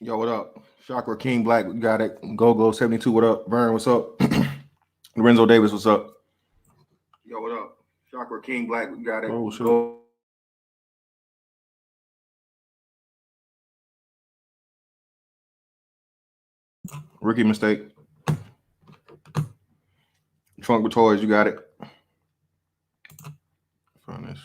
Yo, what up? Chakra King Black, we got it. Go 72, what up? Vern, what's up? Lorenzo Davis, what's up? Yo, what up? Chakra King Black, we got it. Oh, sure. Ricky Mistake. Trunk with toys, you got it. Find this.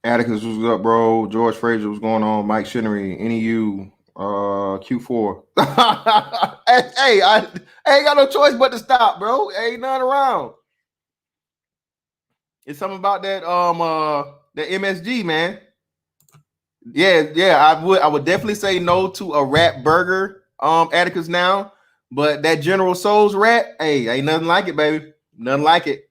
Atticus, what's up, bro? George Frazier, what's going on? Mike Shinnery, NEU, Q4. hey, I ain't got no choice but to stop, bro. Ain't nothing around. It's something about that that MSG, man. Yeah, I would definitely say no to a rat burger, Atticus now. But that General Soul's rat, hey, ain't nothing like it, baby. Nothing like it.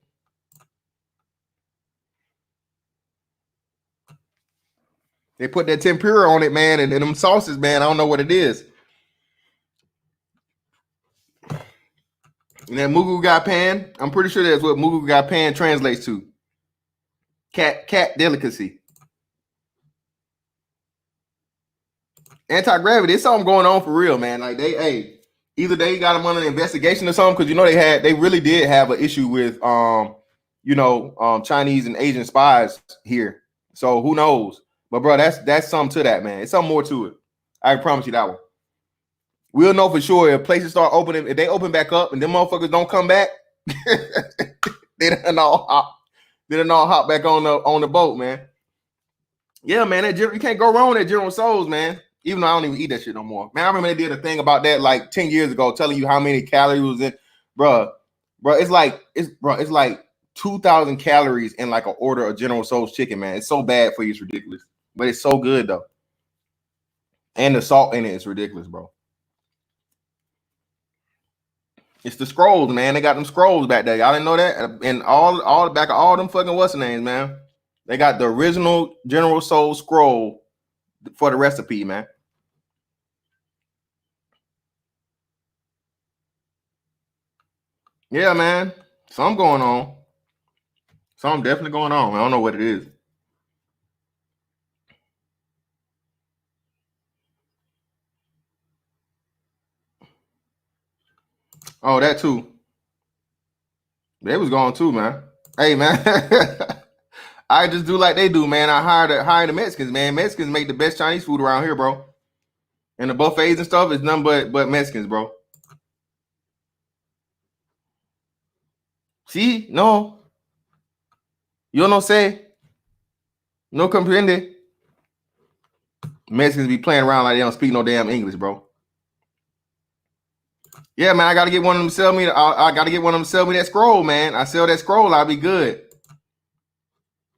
They put that tempura on it, man, and them sauces, man. I don't know what it is. And that Mugu Gai Pan, I'm pretty sure that's what Mugu Gai Pan translates to. Cat delicacy. Anti-gravity, it's something going on for real, man. Like either they got them under an investigation or something, because you know they really did have an issue with Chinese and Asian spies here. So who knows? But bro, that's something to that, man. It's something more to it. I promise you that one. We'll know for sure if places start opening, if they open back up and them motherfuckers don't come back, they done all hop back on the boat, man. Yeah, man, you can't go wrong with that General Souls, man. Even though I don't even eat that shit no more. Man, I remember they did a thing about that like 10 years ago, telling you how many calories was in. Bro, it's like 2,000 calories in like an order of General Soul's chicken, man. It's so bad for you, it's ridiculous. But it's so good though. And the salt in it is ridiculous, bro. It's the scrolls, man. They got them scrolls back there. Y'all didn't know that? And all the back of all them fucking what's the names, man. They got the original General Soul scroll for the recipe, man. Yeah, man. Something going on. Something definitely going on. I don't know what it is. Oh, that too. They was gone too, man. Hey, man. I just do like they do, man. I hire the Mexicans, man. Mexicans make the best Chinese food around here, bro. And the buffets and stuff is nothing but Mexicans, bro. See? No. Yo no sé. No comprende. Mexicans be playing around like they don't speak no damn English, bro. Yeah, man, I gotta get one of them to sell me. I gotta get one of them to sell me that scroll, man. I sell that scroll, I'll be good.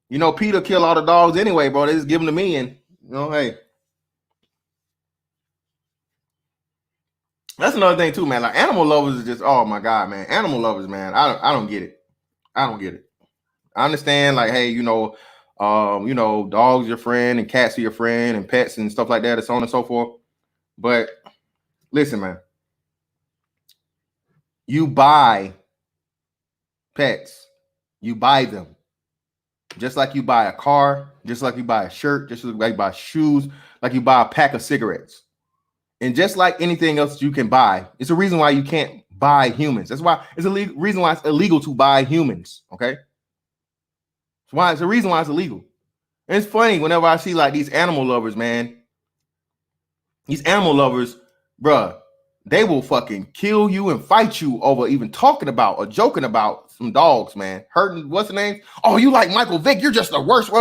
You know, Peter kill all the dogs anyway, bro. They just give them to me, and you know, hey. That's another thing too, man. Like animal lovers is just, oh my god, man. Animal lovers, man. I don't get it. I don't get it. I understand, like, hey, dogs are your friend and cats are your friend and pets and stuff like that, and so on and so forth. But listen, man. You buy pets. You buy them. Just like you buy a car, just like you buy a shirt, just like you buy shoes, like you buy a pack of cigarettes. And just like anything else you can buy, it's a reason why you can't buy humans. That's why it's a reason why it's illegal to buy humans. Okay. It's a reason why it's illegal. And it's funny whenever I see like these animal lovers, man. These animal lovers, bruh, they will fucking kill you and fight you over even talking about or joking about some dogs, man. Hurting, what's the name? Oh, you like Michael Vick? You're just the worst.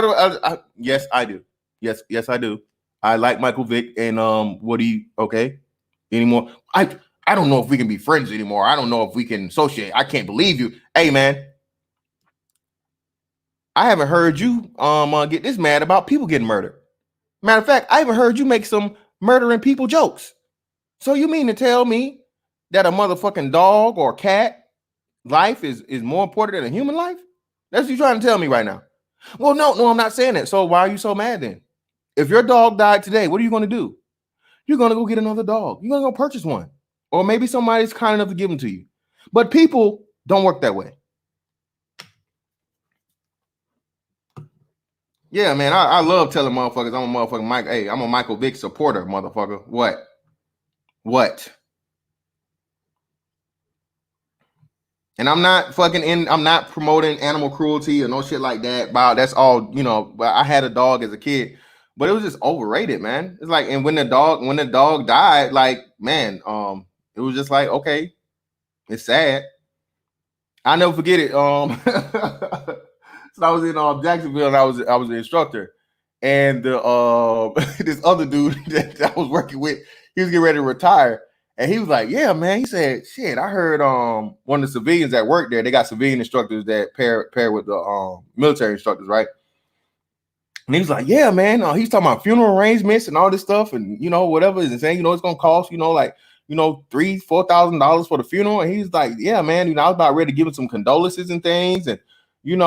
Yes, I do. Yes, I do. I like Michael Vick, and okay anymore? I don't know if we can be friends anymore. I don't know if we can associate. I can't believe you. Hey, man, I haven't heard you get this mad about people getting murdered. Matter of fact, I haven't heard you make some murdering people jokes. So you mean to tell me that a motherfucking dog or cat life is more important than a human life? That's what you're trying to tell me right now. Well, no, I'm not saying that. So why are you so mad then? If your dog died today, what are you going to do? You're going to go get another dog. You're going to go purchase one. Or maybe somebody's kind enough to give them to you. But people don't work that way. Yeah, man, I love telling motherfuckers I'm a motherfucking Mike. Hey, I'm a Michael Vick supporter, motherfucker. What? And I'm not I'm not promoting animal cruelty or no shit like that. Wow, that's all, but I had a dog as a kid, but it was just overrated, man. It's like, and when the dog died, like, man, it was just like, okay, it's sad. I'll never forget it. So I was in Jacksonville and I was an instructor. And the this other dude that I was working with, he was getting ready to retire. And he was like, yeah, man. He said, shit, I heard one of the civilians that work there, they got civilian instructors that pair with the military instructors, right? And he was like, yeah, man. He's talking about funeral arrangements and all this stuff, and whatever is saying, it's gonna cost, like, $3,000-$4,000 for the funeral. And he's like, yeah, man, I was about ready to give him some condolences and things. And I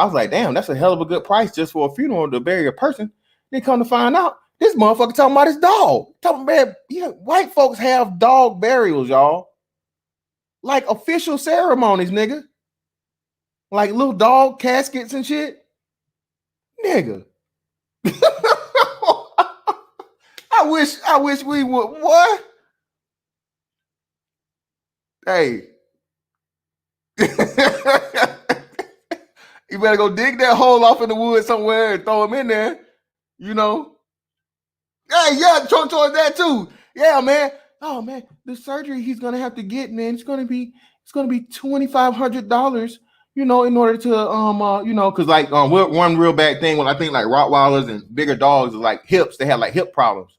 was like, damn, that's a hell of a good price just for a funeral to bury a person. Then come to find out, this motherfucker talking about his dog. Talking about, white folks have dog burials, y'all. Like official ceremonies, nigga. Like little dog caskets and shit. Nigga. I wish we would. What? Hey. You better go dig that hole off in the woods somewhere and throw him in there. Hey, yeah, towards that too. Yeah, man. Oh man, the surgery he's gonna have to get, man, it's gonna be $2,500. In order to because like one real bad thing when I think like Rottweilers and bigger dogs is like hips. They have like hip problems.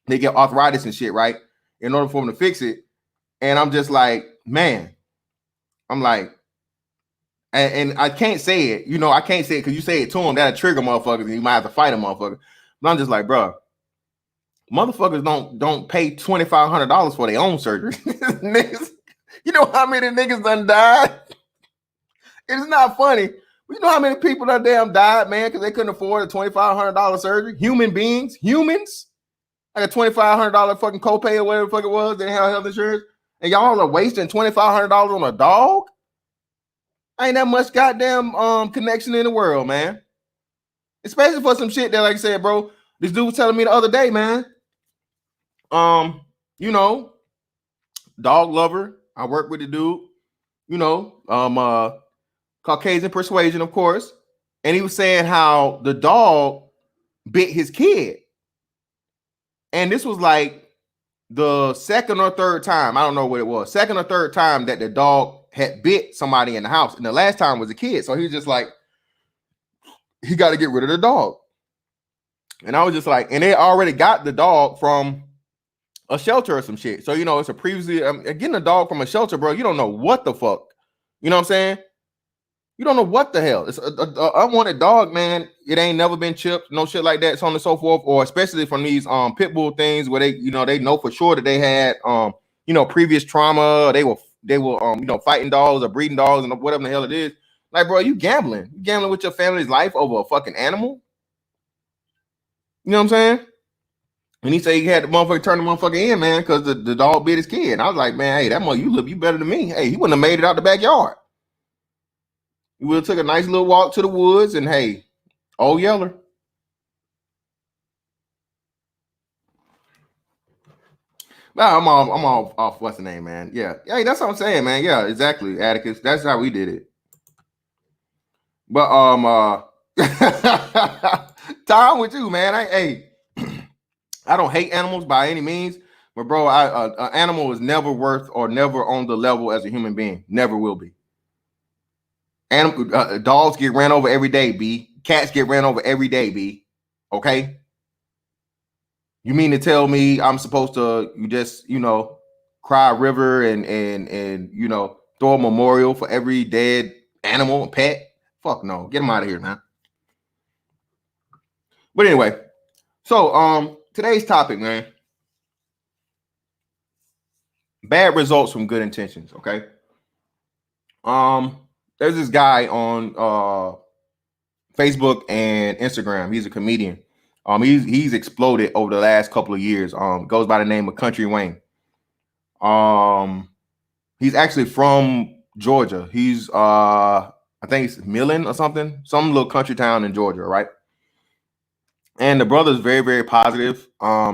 They get arthritis and shit, right? In order for them to fix it, and I'm just like, man, I'm like. And I can't say it, I can't say it because you say it to them, that'll trigger motherfuckers, and you might have to fight a motherfucker. But I'm just like, bro, motherfuckers don't pay $2,500 for their own surgery. Niggas, you know how many niggas done died? It's not funny. You know how many people done damn died, man, because they couldn't afford a $2,500 surgery? Humans, like a $2,500 fucking copay or whatever the fuck it was. They didn't have health insurance, and y'all are wasting $2,500 on a dog. Ain't that much goddamn connection in the world, man. Especially for some shit that, like I said, bro, this dude was telling me the other day, man. Dog lover. I work with the dude, Caucasian persuasion, of course. And he was saying how the dog bit his kid. And this was like the second or third time, I don't know what it was, second or third time that the dog had bit somebody in the house, and the last time was a kid. So he was just like, he got to get rid of the dog. And I was just like, and they already got the dog from a shelter or some shit. So it's a previously getting a dog from a shelter, bro. You don't know what the fuck. You know what I'm saying? You don't know what the hell. It's a unwanted dog, man. It ain't never been chipped, no shit like that, so on and so forth. Or especially from these pit bull things where they know for sure that they had previous trauma. They were fighting dogs or breeding dogs and whatever the hell it is. Like, bro, you gambling with your family's life over a fucking animal. You know what I'm saying? And he said he had the motherfucker turn the motherfucker in, man, because the dog bit his kid. And I was like, man, hey, that mother, you better than me. Hey, he wouldn't have made it out the backyard. We would have took a nice little walk to the woods, and hey, old Yeller. Nah, I'm off. What's the name, man? Yeah, that's what I'm saying, man. Yeah, exactly, Atticus. That's how we did it. But time with you, man. I don't hate animals by any means, but bro, an animal is never worth or never on the level as a human being. Never will be. Dogs get ran over every day, B. Cats get ran over every day, B. Okay. You mean to tell me I'm supposed to just cry a river and throw a memorial for every dead animal and pet? Fuck no. Get them out of here, man. But anyway, so today's topic, man. bad results from good intentions. Okay. There's this guy on Facebook and Instagram. He's a comedian. He's exploded over the last couple of years. Goes by the name of Country Wayne. He's actually from Georgia. He's I think it's Millen or something, some little country town in Georgia, right? And the brother's very, very positive.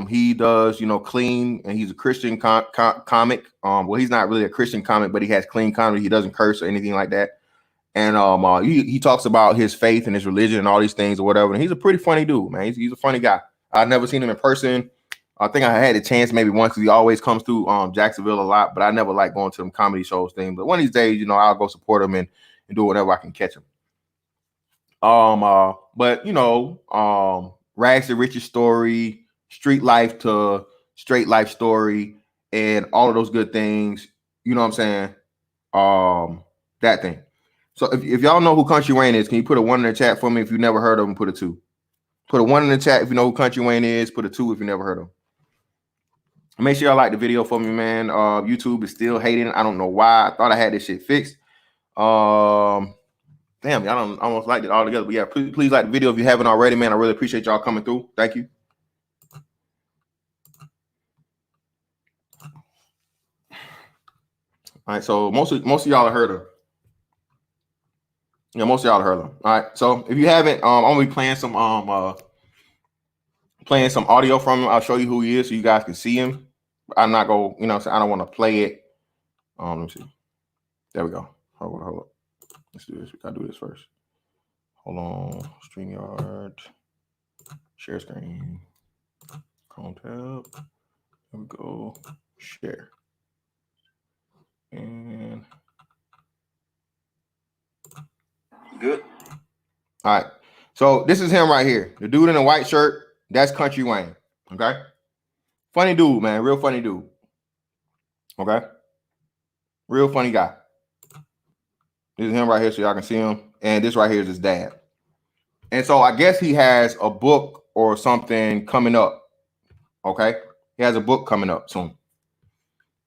He does, clean, and he's a Christian comic. Well, he's not really a Christian comic, but he has clean comedy. He doesn't curse or anything like that. And he talks about his faith and his religion and all these things or whatever. And he's a pretty funny dude, man. He's a funny guy. I've never seen him in person. I think I had a chance maybe once because he always comes through Jacksonville a lot, but I never like going to them comedy shows thing. But one of these days, I'll go support him and do whatever I can catch him. But rags to riches story, street life to straight life story, and all of those good things. You know what I'm saying? That thing. So if y'all know who Country Wayne is, can you put a 1 in the chat for me if you never heard of him? Put a 2. Put a 1 in the chat if you know who Country Wayne is. Put a 2 if you never heard of him. Make sure y'all like the video for me, man. YouTube is still hating. I don't know why. I thought I had this shit fixed. Damn, y'all almost liked it all together. But yeah, please like the video if you haven't already, man. I really appreciate y'all coming through. Thank you. All right, so most of y'all have heard of. Yeah, most of y'all have heard of them. All right, so if you haven't, I'm gonna be playing some audio from him. I'll show you who he is so you guys can see him. I'm not gonna, I don't want to play it. Let me see. There we go. Hold on. Let's do this. We gotta do this first. Hold on. StreamYard. Share screen. Chrome tab. There we go. Share. And good. All right. So this is him right here. The dude in the white shirt. That's Country Wayne. Okay. Funny dude, man. Real funny dude. Okay. Real funny guy. This is him right here so y'all can see him. And this right here is his dad. And so I guess he has a book or something coming up. Okay. He has a book coming up soon.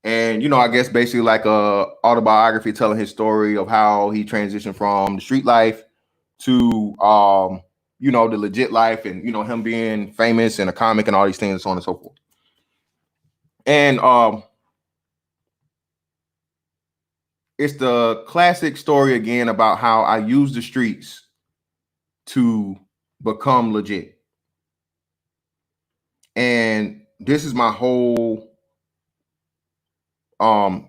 And, I guess basically like a autobiography telling his story of how he transitioned from the street life to, the legit life and, him being famous and a comic and all these things and so on and so forth. And it's the classic story again about how I use the streets to become legit. And this is my whole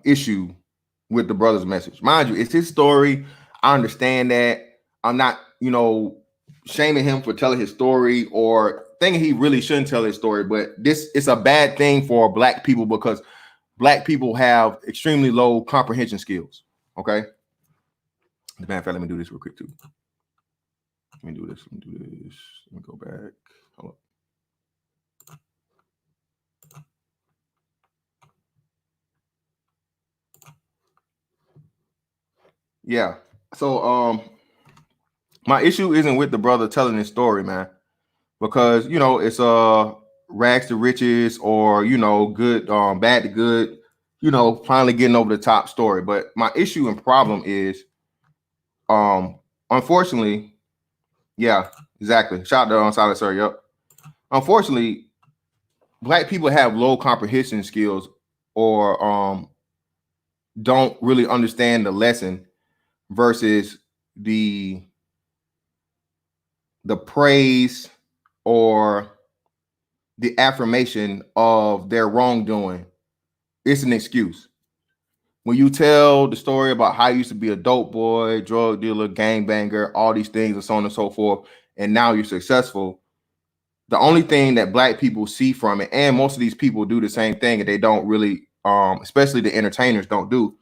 issue with the brother's message. Mind you, it's his story. I understand that. I'm not, shaming him for telling his story or thinking he really shouldn't tell his story, but it's a bad thing for Black people because Black people have extremely low comprehension skills. Okay. Matter of fact, let me do this real quick too. Let me do this. Let me go back. Hold up. Yeah. So my issue isn't with the brother telling his story, man, because it's rags to riches or good, bad to good, finally getting over the top story. But my issue and problem is unfortunately, yeah, exactly. Shout out to Silent Sir. Yep. Unfortunately, Black people have low comprehension skills or don't really understand the lesson versus the praise or the affirmation of their wrongdoing. It's an excuse. When you tell the story about how you used to be a dope boy, drug dealer, gangbanger, all these things and so on and so forth, and now you're successful, the only thing that Black people see from it, and most of these people do the same thing, and they don't really, especially the entertainers don't do,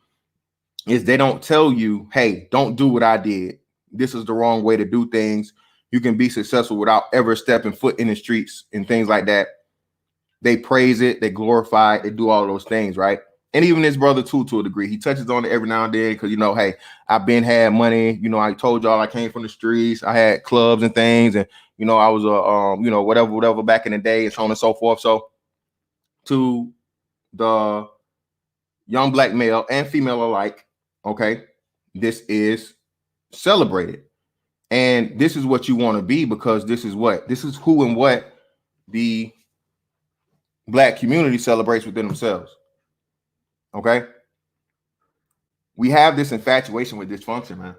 is they don't tell you, hey, don't do what I did. This is the wrong way to do things. You can be successful without ever stepping foot in the streets and things like that. They praise it, they glorify it, they do all those things, right? And even his brother too, to a degree, he touches on it every now and then because hey, I've been had money. I told y'all I came from the streets. I had clubs and things, and I was a whatever back in the day, and so on and so forth. So to the young black male and female alike, okay, this is celebrated. And this is what you want to be, because this is who and what the black community celebrates within themselves. Okay. We have this infatuation with dysfunction, man.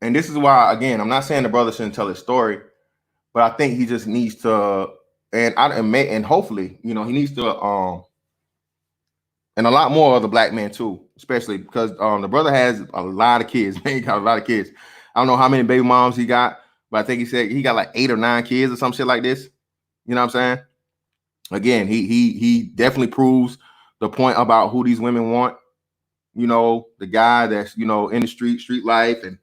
And this is why, again, I'm not saying the brother shouldn't tell his story, but I think he just needs to, and hopefully, he needs to, and a lot more other black men too, especially because the brother has a lot of kids. Man, he got a lot of kids. I don't know how many baby moms he got, but I think he said he got like 8 or 9 kids or some shit like this. You know what I'm saying? Again, he definitely proves the point about who these women want. The guy that's, in the street life, and,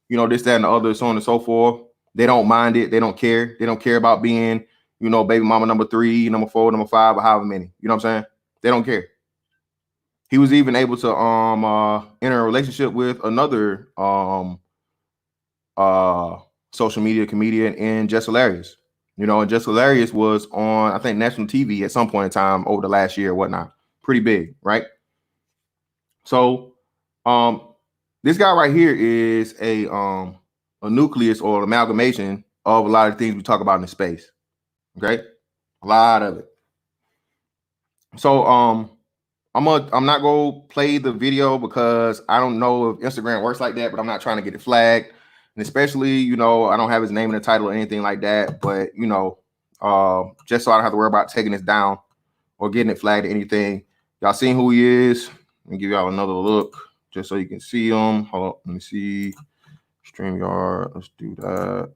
this, that, and the other, so on and so forth. They don't mind it. They don't care. They don't care about being, baby mama number 3, number 4, number 5, or however many. You know what I'm saying? They don't care. He was even able to enter a relationship with another social media comedian in Just Hilarious. And Just Hilarious was on, I think, national TV at some point in time over the last year or whatnot. Pretty big, right? So this guy right here is a nucleus or amalgamation of a lot of things we talk about in the space. Okay? A lot of it. So I'm not gonna play the video because I don't know if Instagram works like that, but I'm not trying to get it flagged. And especially, I don't have his name in the title or anything like that, but just so I don't have to worry about taking this down or getting it flagged or anything. Y'all seen who he is? Let me give y'all another look just so you can see him. Hold on, let me see. StreamYard, let's do that.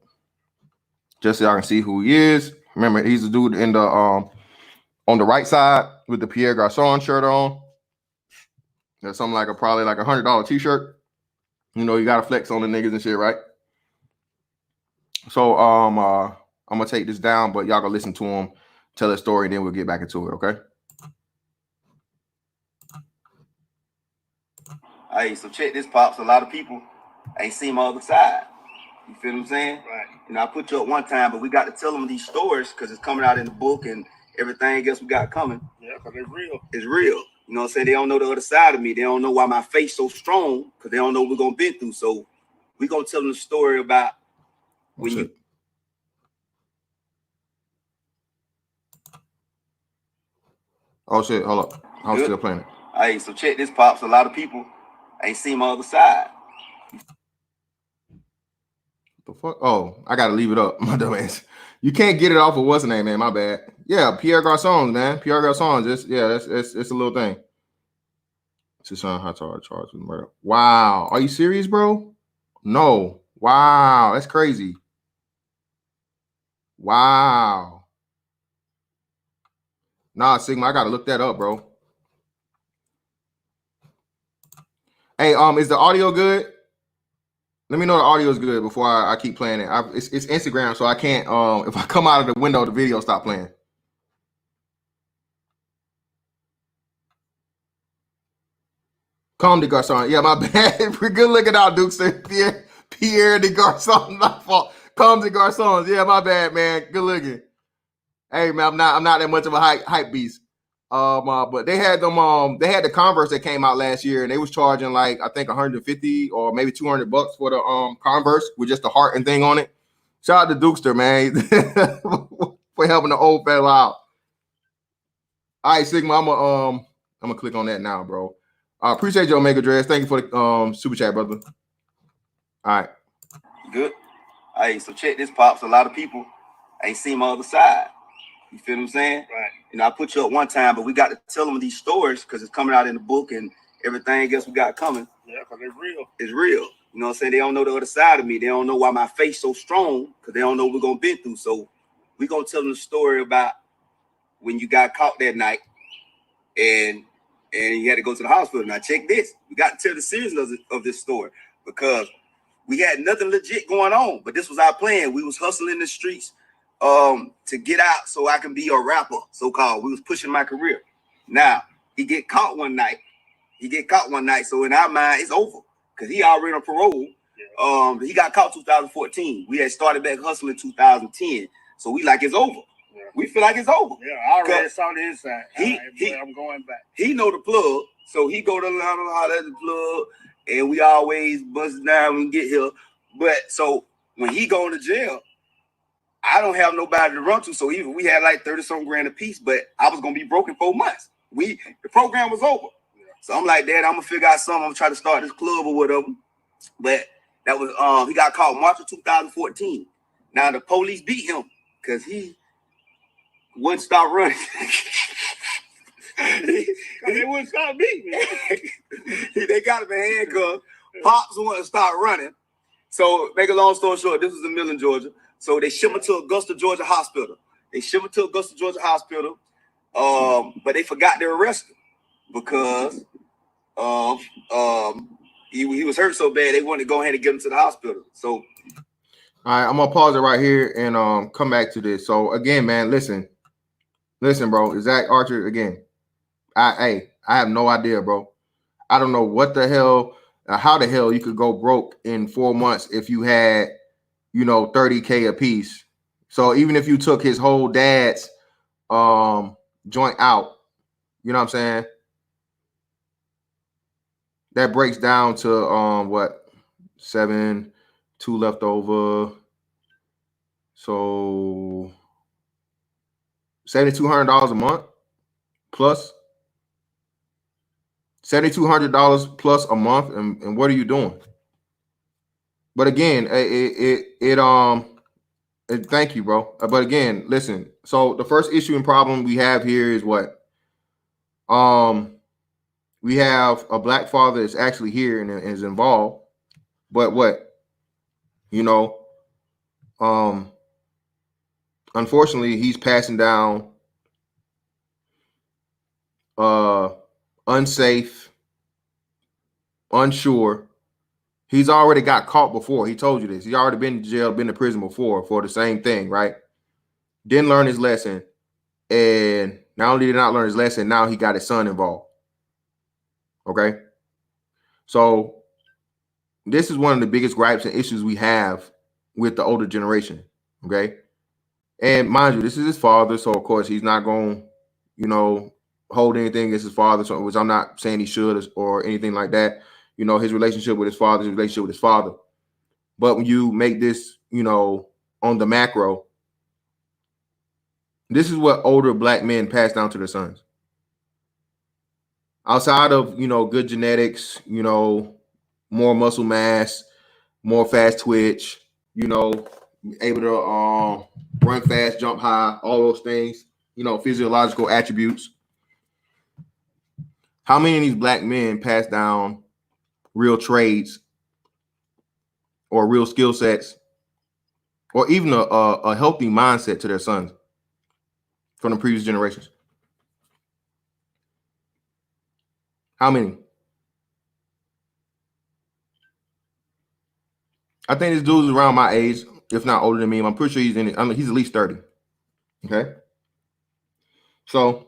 Just so y'all can see who he is. Remember, he's the dude in the on the right side with the Pierre Garçon shirt on. That's something like probably like $100 t-shirt. You gotta flex on the niggas and shit, right? So I'm gonna take this down, but y'all gonna listen to him tell his story, and then we'll get back into it, okay? Hey, so check this, Pops. A lot of people ain't seen my other side. You feel what I'm saying? Right. I put you up one time, but we got to tell them these stories because it's coming out in the book and everything else we got coming. Yeah, because it's real. It's real. You know what I'm saying? They don't know the other side of me. They don't know why my face so strong because they don't know what we're going to be through. So we're going to tell them the story about when you... Oh, shit. Hold up. I was still playing it. Hey, so check this, Pops. A lot of people ain't seen my other side. The fuck? Oh, I got to leave it up. My dumb ass. You can't get it off of what's the name, man. My bad. Yeah, Pierre Garçon, man. Pierre Garçon. It's a little thing. Susan Hattar charged with murder. Wow. Are you serious, bro? No. Wow. That's crazy. Wow. Nah, Sigma, I gotta look that up, bro. Hey, is the audio good? Let me know the audio is good before I keep playing it. It's Instagram, so I can't. If I come out of the window, the video stop playing. Comme de Garçon. Yeah, my bad. We're good looking out, Duke. Pierre de Garçon. My fault. Comme de Garçons. Yeah, my bad, man. Good looking. Hey, man, I'm not that much of a hype beast. But they had them. They had the Converse that came out last year, and they was charging like I think 150 or maybe $200 for the Converse with just the heart and thing on it. Shout out to Dukester, man, for helping the old fella out. All right, Sigma, I'm gonna click on that now, bro. I appreciate your Omega Dress. Thank you for the super chat, brother. All right. Good. Hey, so check this, Pops. A lot of people ain't seen my other side. You feel what I'm saying? Right. I put you up one time, but we got to tell them these stories because it's coming out in the book and everything else we got coming. Yeah, because it's real. It's real. You know what I'm saying? They don't know the other side of me. They don't know why my face so strong because they don't know what we're going to be through. So we're going to tell them the story about when you got caught that night and you had to go to the hospital. Now, check this. We got to tell the seriousness of this story because we had nothing legit going on, but this was our plan. We was hustling in the streets to get out so I can be a rapper, so-called. We was pushing my career. Now, he get caught one night. So in our mind, it's over because he already on parole. Yeah. He got caught 2014. We had started back hustling in 2010. So we like, it's over. We feel like it's over. Yeah, I already saw the inside. I'm going back. He know the plug, so he go to Atlanta, holler at the plug, and we always bust down when we get here. But so when he going to jail, I don't have nobody to run to. So even we had like 30-some grand a piece, but I was gonna be broke in 4 months. The program was over. Yeah. So I'm like, Dad, I'm gonna figure out something. I'm gonna try to start this club or whatever. But that was he got caught March of 2014. Now the police beat him because he wouldn't stop running. They wouldn't stop beating me. They got him in handcuffs. Pops wouldn't stop running. So make a long story short, this was in Millen, Georgia. So they shipped him to Augusta, Georgia hospital. But they forgot to arrest him because he was hurt so bad they wanted to go ahead and get him to the hospital. So all right, I'm gonna pause it right here and come back to this. So again, man, listen, bro. Zach Archer again. I have no idea, bro. I don't know what the hell, how the hell you could go broke in 4 months if you had, $30K a piece. So even if you took his whole dad's joint out, you know what I'm saying? That breaks down to what? 7, 2 left over. So $7,200 a month plus $7,200 plus a month, and what are you doing? But again, thank you, bro. But again, listen. So the first issue and problem we have here is what? We have a black father that's actually here and is involved, but what? Unfortunately, he's passing down unsafe, unsure. He's already got caught before. He told you this. He's already been to jail, been to prison before for the same thing, right? Didn't learn his lesson. And not only did not learn his lesson, now he got his son involved. Okay? So this is one of the biggest gripes and issues we have with the older generation. Okay? And mind you, this is his father, so of course he's not going to, hold anything against his father, so, which I'm not saying he should or anything like that. His relationship with his father, But when you make this, on the macro, this is what older black men pass down to their sons. Outside of, good genetics, more muscle mass, more fast twitch, able to run fast, jump high, all those things, physiological attributes. How many of these black men pass down real trades or real skill sets or even a healthy mindset to their sons from the previous generations? How many? I think this dude's around my age, if not older than me. I'm pretty sure he's he's at least 30. Okay. So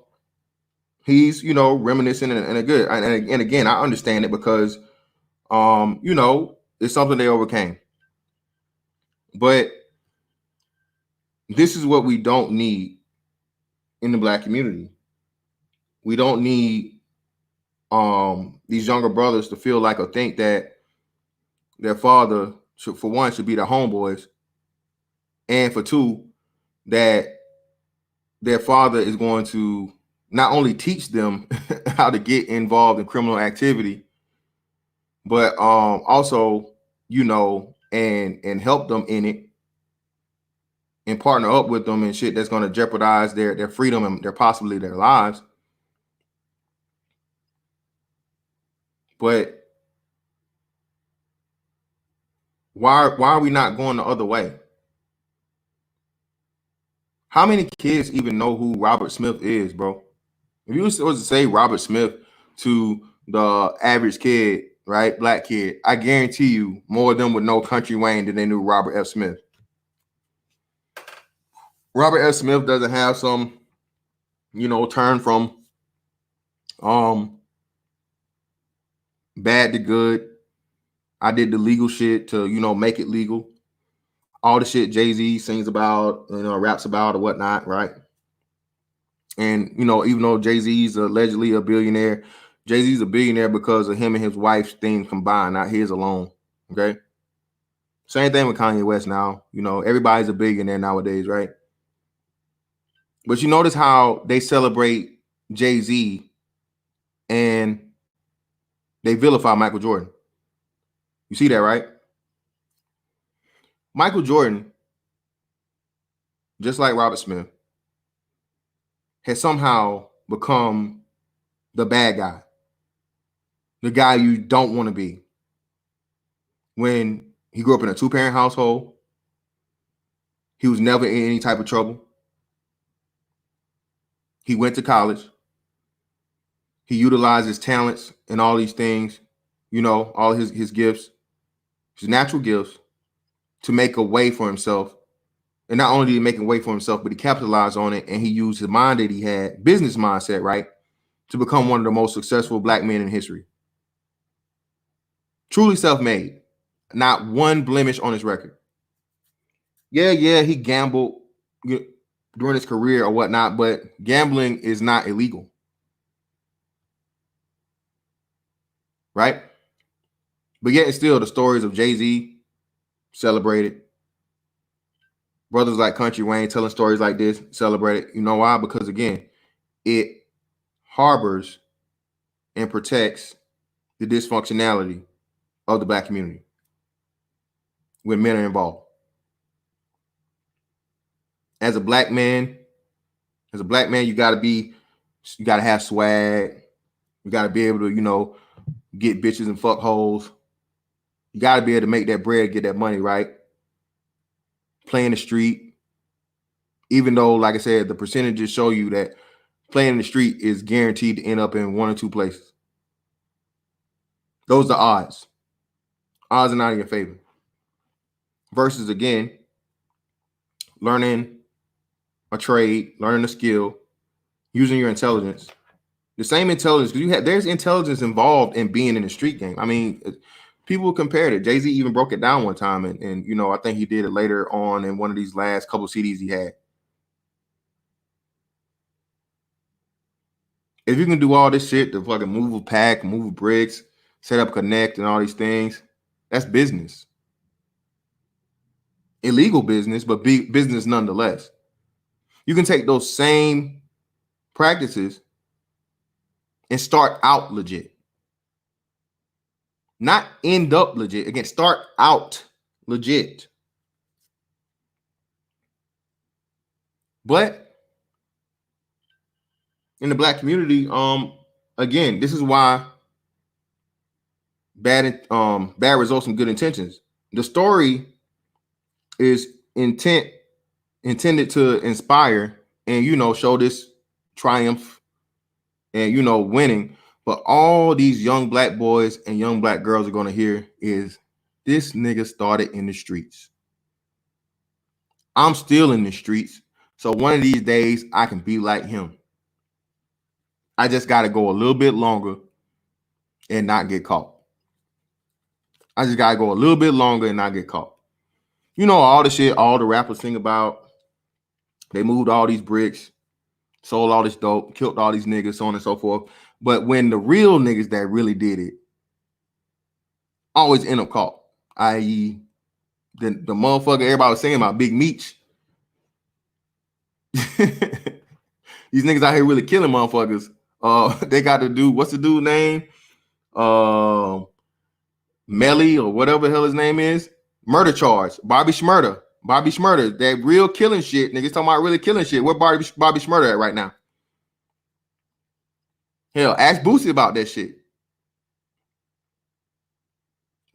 he's, reminiscing and a good. And again, I understand it because, it's something they overcame. But this is what we don't need in the black community. We don't need these younger brothers to feel like or think that their father should, for one, should be their homeboys, and for two, that their father is going to not only teach them how to get involved in criminal activity, but also, and help them in it and partner up with them and shit that's going to jeopardize their freedom and possibly their lives. But why are we not going the other way? How many kids even know who Robert Smith is, bro? If you was to say Robert Smith to the average kid, right, black kid, I guarantee you more of them would know Country Wayne than they knew Robert F. Smith. Robert F. Smith doesn't have some, turn from bad to good. I did the legal shit to, make it legal. all the shit Jay-Z sings about, raps about or whatnot, right? And, even though Jay-Z's allegedly a billionaire, Jay-Z's a billionaire because of him and his wife's things combined, not his alone, okay? Same thing with Kanye West now. Everybody's a billionaire nowadays, right? But you notice how they celebrate Jay-Z and they vilify Michael Jordan. You see that, right? Michael Jordan, just like Robert Smith, has somehow become the bad guy, the guy you don't want to be. When he grew up in a 2-parent household, he was never in any type of trouble. He went to college. He utilized his talents and all these things, all his gifts, his natural gifts, to make a way for himself. And not only did he make a way for himself, but he capitalized on it, and he used his mind that he had, business mindset, right, to become one of the most successful black men in history. Truly self-made. Not one blemish on his record. Yeah, he gambled during his career or whatnot, but gambling is not illegal. Right? But yet and still, the stories of Jay-Z celebrated. Brothers like Country Wayne telling stories like this celebrated. You know why? Because, again, it harbors and protects the dysfunctionality of the black community when men are involved. As a black man, you gotta have swag. You gotta be able to, get bitches and fuck holes. You gotta be able to make that bread, get that money, right? Play in the street. Even though, like I said, the percentages show you that playing in the street is guaranteed to end up in one or two places. Those are the odds. Odds are not in your favor. Versus, again, learning a trade, learning a skill, using your intelligence. The same intelligence, because there's intelligence involved in being in the street game. I mean, people compared it. Jay-Z even broke it down one time, and I think he did it later on in one of these last couple CDs he had. If you can do all this shit, to fucking move a pack, move bricks, set up Connect, and all these things, that's business. Illegal business, but business nonetheless. You can take those same practices and start out legit. Not end up legit. Again, start out legit. But in the black community, again, this is why bad results from good intentions. The story is intended to inspire and show this triumph and winning. But all these young black boys and young black girls are going to hear is, this nigga started in the streets. I'm still in the streets. So one of these days I can be like him. I just got to go a little bit longer and not get caught. I just got to go a little bit longer and not get caught. All the shit all the rappers sing about. They moved all these bricks, sold all this dope, killed all these niggas, so on and so forth. But when the real niggas that really did it always end up caught, i.e. the motherfucker everybody was singing about, Big Meech. These niggas out here really killing motherfuckers. They got to do, what's the dude's name? Melly or whatever the hell his name is. Murder charge. Bobby Shmurda. That real killing shit. Niggas talking about really killing shit. Where Bobby Shmurda at right now? Hell, ask Boosie about that shit.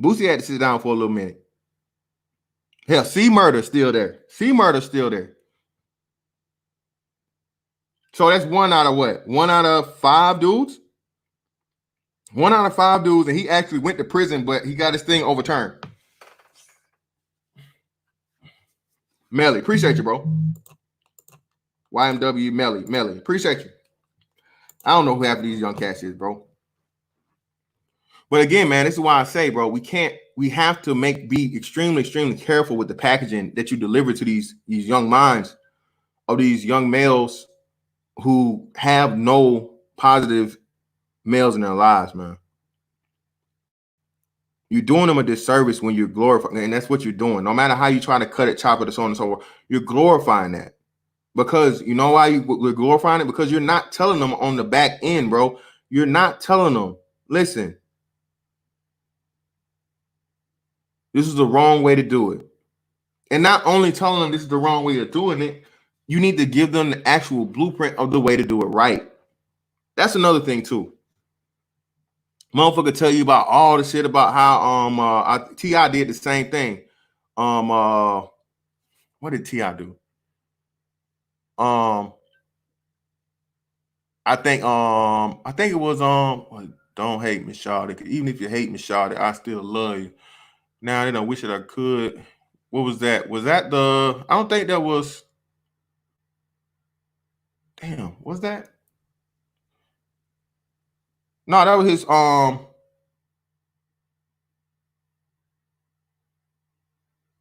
Boosie had to sit down for a little minute. Hell, C-Murder's still there. So that's one out of what? 1 out of 5 dudes? 1 out of 5 dudes, and he actually went to prison, but he got his thing overturned. Melly, appreciate you, bro. YMW Melly, appreciate you. I don't know who half of these young cats is, bro. But again, man, this is why I say, bro, we can't we have to be extremely careful with the packaging that you deliver to these young minds of these young males who have no positive males in their lives, man. You're doing them a disservice when you're glorifying, and that's what you're doing. No matter how you try to cut it, chop it, and so on and so forth, you're glorifying that. Because you know why we're glorifying it? Because you're not telling them on the back end, bro. You're not telling them, listen, this is the wrong way to do it. And not only telling them this is the wrong way of doing it, you need to give them the actual blueprint of the way to do it right. That's another thing too. Motherfucker tell you about all the shit about how T.I. did the same thing. What did T.I. do? I think it was don't hate me, Shawty. Even if you hate me, Shawty, I still love you. Now I wish that I could. What was that? Was that the? I don't think that was. Damn, was that? No, that was his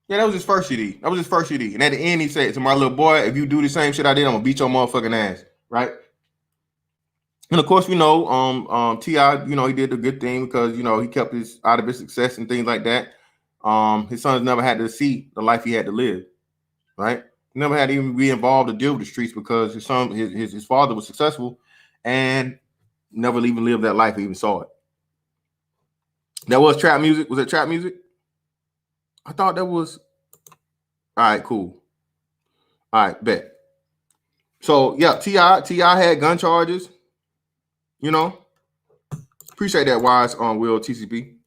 yeah, that was his first CD. That was his first CD. And at the end, he said to my little boy, if you do the same shit I did, I'm gonna beat your motherfucking ass. Right? And of course, we know T.I., he did a good thing because he kept his out of his success and things like that. His sons never had to see the life he had to live, right? Never had to even be involved to deal with the streets because his son, his father was successful and never even lived that life or even saw it. That was trap music. Was it trap music? I thought that was. All right, cool. All right, bet. So yeah, T.I. had gun charges. Appreciate that, wise on Will TCP.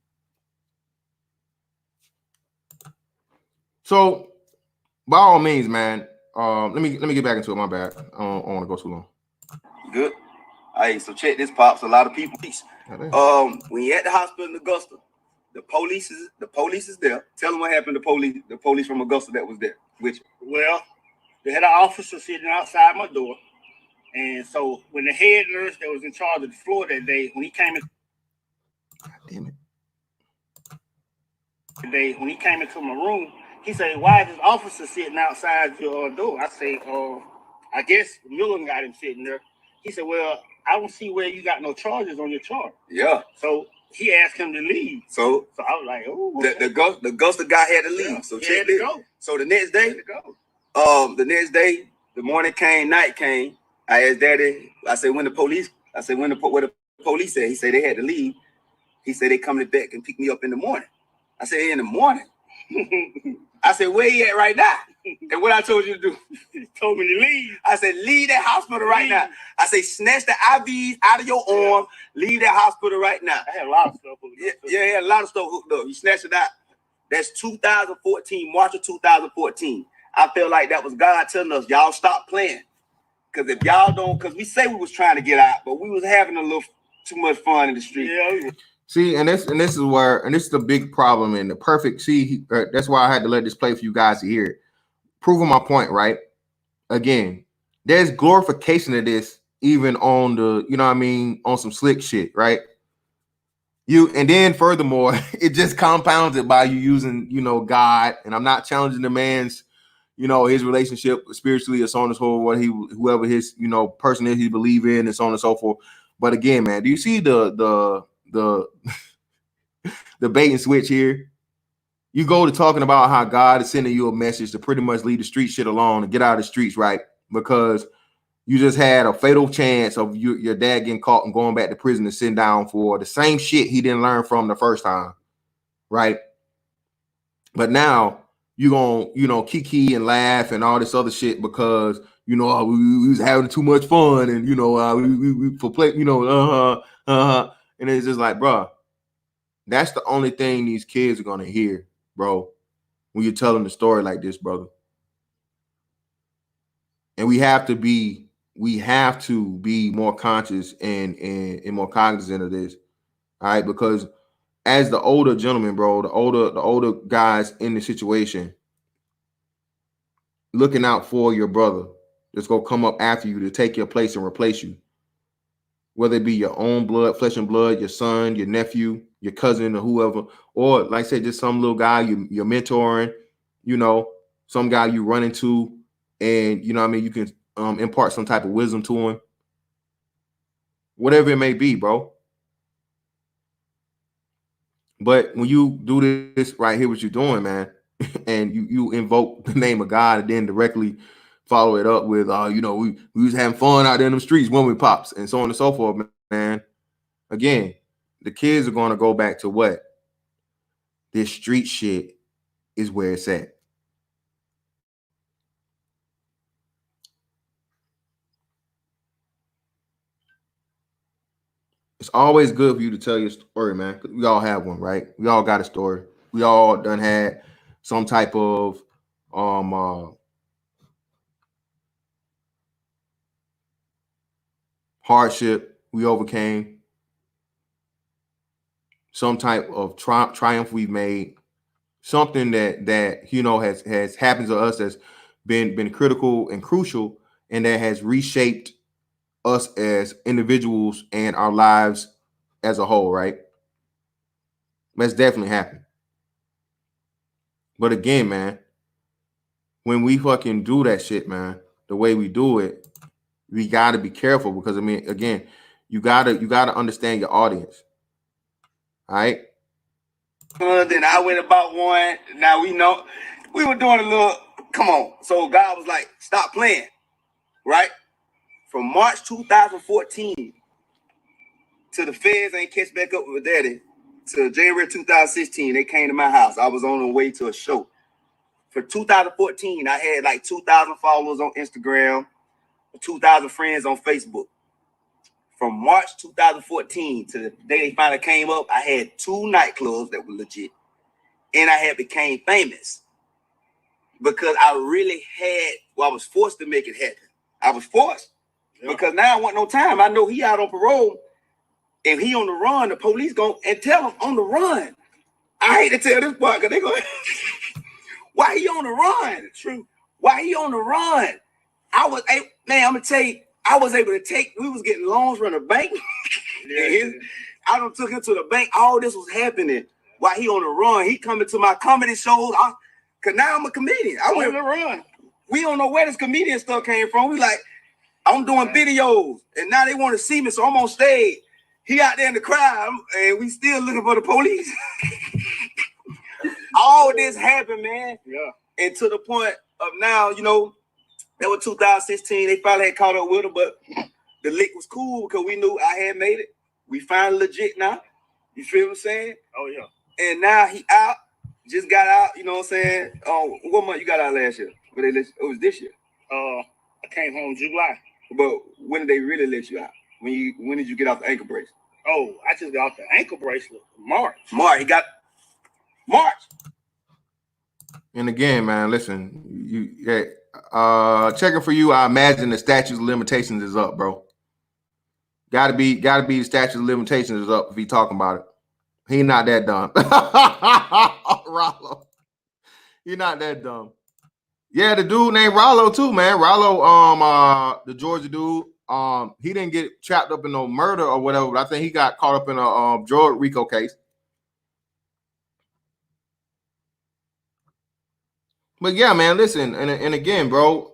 So by all means, man. Let me get back into it. My bad. I don't want to go too long. Good. All right, so check this, Pops. A lot of people. When you're at the hospital in Augusta, the police is there. Tell them what happened to the police from Augusta that was there. Well, they had an officer sitting outside my door. And so when the head nurse that was in charge of the floor that day, when he came in, God damn it. When he came into my room, he said, "Why is this officer sitting outside your door?" I say, I guess Miller got him sitting there. He said, "Well, I don't see where you got no charges on your chart." Yeah. So he asked him to leave. So I was like, "Oh." Okay. The Augusta guy had to leave. Yeah, so check this. So the next day, the morning came, night came. I asked Daddy. I said, where the police said? He said they had to leave. He said they coming back and pick me up in the morning. I said, in the morning? I said, where you at right now? And what I told you to do? He told me to leave. I said, leave that hospital right now. I say, snatch the IVs out of your arm. Leave that hospital right now. I had a lot of stuff hooked up. Yeah, a lot of stuff hooked up. You snatched it out. That's 2014, March of 2014. I feel like that was God telling us, y'all stop playing. Because if y'all don't, because we say we was trying to get out, but we was having a little too much fun in the street. Yeah. See, and this is the big problem and the perfect. See, that's why I had to let this play for you guys to hear it. Proving my point, right? Again, there's glorification of this, even on the, on some slick shit, right? And then furthermore, it just compounds it by you using, God. And I'm not challenging the man's, his relationship spiritually or so on and so forth, whoever his, person is he believe in and so on and so forth. But again, man, do you see the bait and switch here? You go to talking about how God is sending you a message to pretty much leave the street shit alone and get out of the streets, right? Because you just had a fatal chance of your dad getting caught and going back to prison and sitting down for the same shit he didn't learn from the first time, right? But now you're gonna, kiki and laugh and all this other shit because we was having too much fun and we for play, and it's just like, bro, that's the only thing these kids are gonna hear, bro, when you tell them the story like this, brother. And we have to be more conscious and more cognizant of this, all right? Because as the older gentleman, bro, the older guys in the situation, looking out for your brother that's gonna come up after you to take your place and replace you, whether it be your own blood, flesh and blood, your son, your nephew, your cousin or whoever, or like I said, just some little guy you're mentoring, some guy you run into, and you can impart some type of wisdom to him, whatever it may be, bro. But when you do this right here, what you're doing, man, and you invoke the name of God and then directly follow it up with, we was having fun out there in the streets when we pops, and so on and so forth, man. Again, the kids are going to go back to what? This street shit is where it's at. It's always good for you to tell your story, man. We all have one, right? We all got a story. We all done had some type of hardship we overcame, some type of triumph we've made, something that has happened to us that's been critical and crucial, and that has reshaped us as individuals and our lives as a whole, right? That's definitely happened. But again, man, when we fucking do that shit, man, the way we do it, we got to be careful, because again, you gotta understand your audience. All right. Then I went about one. Now we know we were doing a little. Come on. So God was like, "Stop playing." Right. From March 2014 to the feds ain't catch back up with daddy, to January 2016, they came to my house. I was on the way to a show. For 2014, I had like 2,000 followers on Instagram, 2,000 friends on Facebook. From March 2014 to the day they finally came up, I had 2 nightclubs that were legit. And I had became famous because I really I was forced to make it happen. I was forced because now I want no time. I know he out on parole. If he on the run, the police go and tell him on the run. I hate to tell this part because they go, why he on the run? True. Why he on the run? I'm gonna tell you, I was able to we was getting loans from the bank. I done took him to the bank. All this was happening while he on the run. He coming to my comedy shows. Cause now I'm a comedian. I went on the run. We don't know where this comedian stuff came from. We like, I'm doing videos, and now they want to see me, so I'm on stage. He out there in the crowd, and we still looking for the police. All this happened, man. Yeah. And to the point of now, that was 2016. They finally had caught up with him, but the lick was cool because we knew I had made it. We finally legit now. You feel what I'm saying? Oh, yeah. And now he out. Just got out, you know what I'm saying? What month you got out last year? It was this year. I came home July. But when did they really let you out? When did you get off the ankle bracelet? Oh, I just got off the ankle bracelet March. He got March. And again, man, listen, checking for you, I imagine the statute of limitations is up, bro. Gotta be the statute of limitations is up if he talking about it. He not that dumb. Rollo. He not that dumb. Yeah, the dude named Rollo too, man. Rollo, the Georgia dude. He didn't get trapped up in no murder or whatever, but I think he got caught up in a drug RICO case. But yeah, man, listen, and again, bro,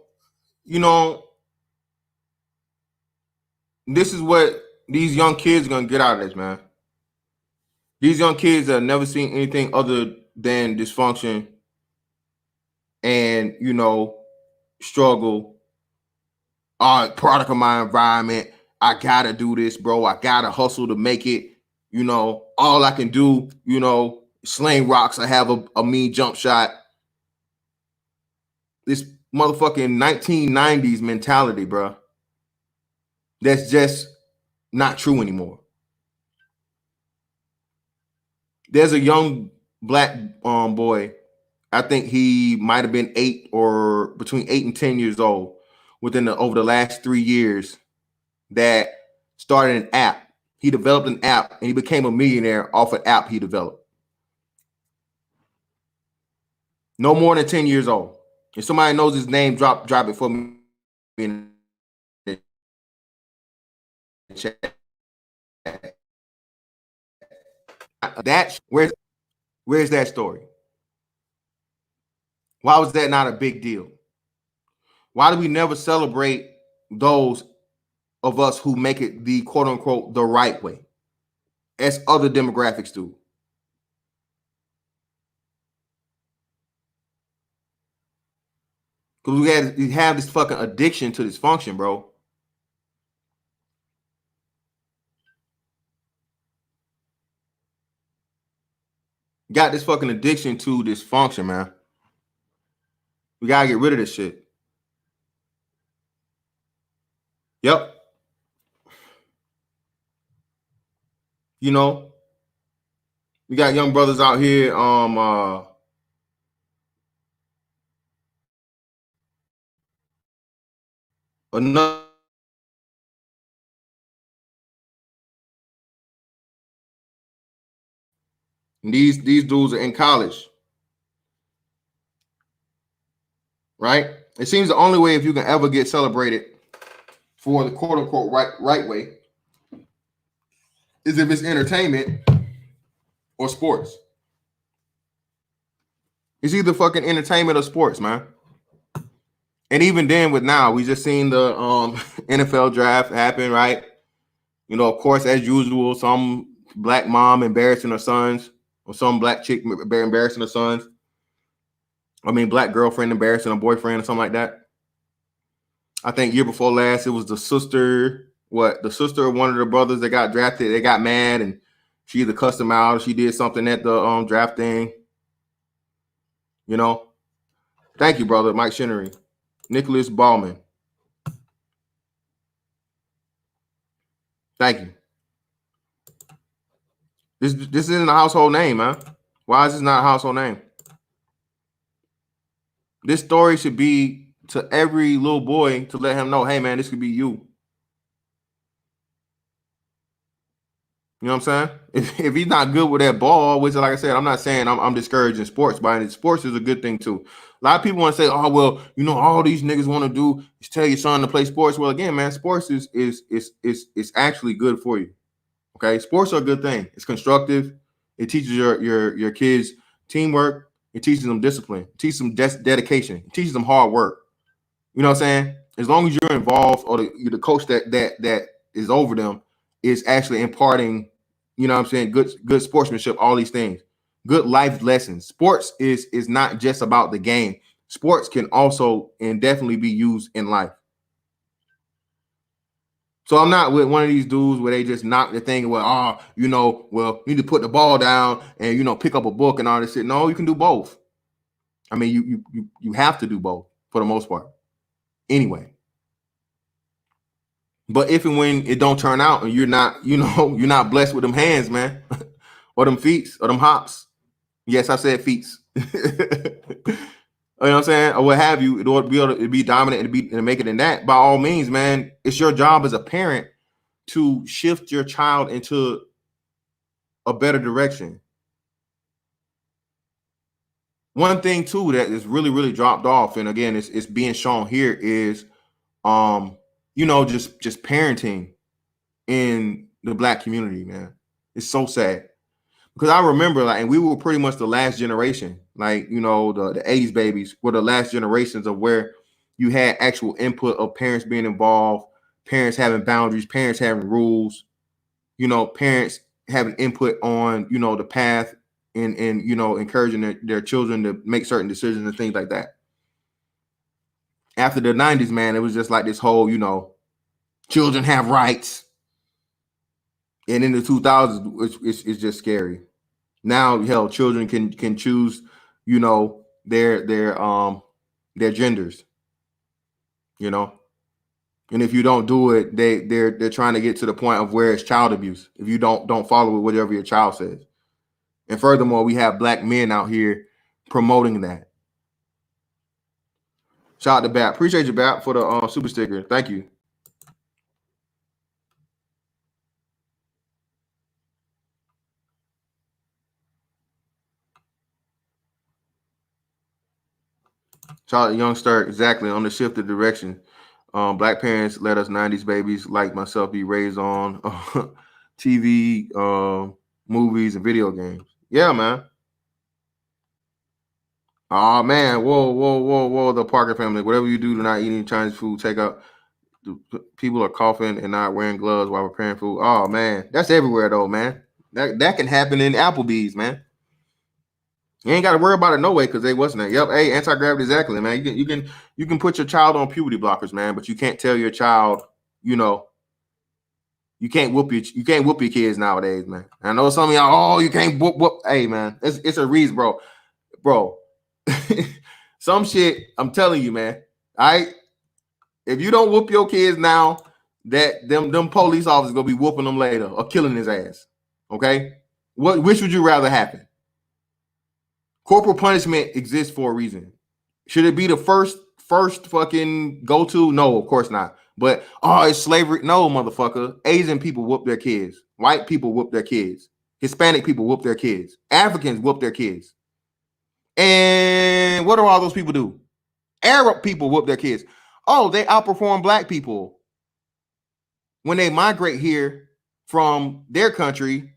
this is what these young kids are gonna get out of this, man. These young kids have never seen anything other than dysfunction and, struggle. Product of my environment. I gotta do this, bro. I gotta hustle to make it. All I can do, sling rocks. I have a mean jump shot. This motherfucking 1990s mentality, bro. That's just not true anymore. There's a young black boy, I think he might have been between 8 and 10 years old over the last 3 years, that started an app. He developed an app and he became a millionaire off an app he developed. No more than 10 years old. If somebody knows his name, drop it for me in the chat. That where's that story? Why was that not a big deal? Why do we never celebrate those of us who make it the quote unquote the right way, as other demographics do? Because we have this fucking addiction to dysfunction, bro. Got this fucking addiction to dysfunction, man. We gotta get rid of this shit. Yep. You know, we got young brothers out here. Another. These dudes are in college, right? It seems the only way if you can ever get celebrated for the quote unquote right way is if it's entertainment or sports. It's either fucking entertainment or sports, man. And even then, with now, we just seen the NFL draft happen, right? You know, of course, as usual, some black mom embarrassing her sons, or some black chick embarrassing her sons. I mean, black girlfriend embarrassing her boyfriend or something like that. I think year before last, it was the sister. The sister of one of the brothers that got drafted, they got mad and she either cussed him out or she did something at the draft thing. You know, thank you, brother, Mike Shinnery, Nicholas Ballman. Thank you. This isn't a household name, man. Why is this not a household name? This story should be to every little boy to let him know, hey, man, this could be you. You know what I'm saying? If he's not good with that ball, which, like I said, I'm not saying I'm discouraging sports, but sports is a good thing too. A lot of people want to say, oh, well, you know, all these niggas want to do is tell your son to play sports. Well, again, man, sports is actually good for you. Okay, sports are a good thing. It's constructive. It teaches your kids teamwork. It teaches them discipline. It teaches them dedication. It teaches them hard work. You know what I'm saying? As long as you're involved, or the coach that is over them is actually imparting, you know what I'm saying, good sportsmanship, all these things, good life lessons. Sports is not just about the game. Sports can also and definitely be used in life. So I'm not with one of these dudes where they just knock the thing, well, you need to put the ball down and, you know, pick up a book and all this shit. No, you can do both. I mean, you have to do both for the most part. Anyway. But if and when it don't turn out and you're not blessed with them hands, man, or them feet, or them hops. Yes, I said feet. You know what I'm saying? Or what have you, in order to be able to be dominant and make it in that, by all means, man, it's your job as a parent to shift your child into a better direction. One thing too that is really, really dropped off, and again, it's being shown here, is just parenting in the black community, man. It's so sad. Because I remember, and we were pretty much the last generation, the 80s babies were the last generations of where you had actual input of parents being involved, parents having boundaries, parents having rules, parents having input on, the path and encouraging their children to make certain decisions and things like that. After the 90s, man, it was just like this whole, children have rights. And in the 2000s, it's just scary. Now, hell, children can choose, their genders, and if you don't do it, they're trying to get to the point of where it's child abuse if you don't follow whatever your child says. And furthermore, we have black men out here promoting that. Shout out to Bat. Appreciate you, Bat, for the super sticker. Thank you. Shout out to Young Star, exactly, on the shift of direction. Black parents let us 90s babies like myself be raised on TV, movies, and video games. Yeah, man. Oh man, whoa. The Parker family. Whatever you do, do not eat any Chinese food. Take out. People are coughing and not wearing gloves while preparing food. Oh man, that's everywhere though, man. That can happen in Applebee's, man. You ain't got to worry about it no way because they wasn't there. Yep, hey, anti-gravity, exactly, man. You can put your child on puberty blockers, man, but you can't tell your child, you can't whoop your kids nowadays, man. I know some of y'all, you can't whoop. Hey, man, it's a reason, bro. Some shit, I'm telling you, man. All right, if you don't whoop your kids now, that them police officers gonna be whooping them later or killing his ass. Okay, which would you rather happen? Corporal punishment exists for a reason. Should it be the first fucking go to? No, of course not. But it's slavery. No, motherfucker. Asian people whoop their kids. White people whoop their kids. Hispanic people whoop their kids. Africans whoop their kids. And what do all those people do? Arab people whoop their kids. Oh, they outperform black people when they migrate here from their country,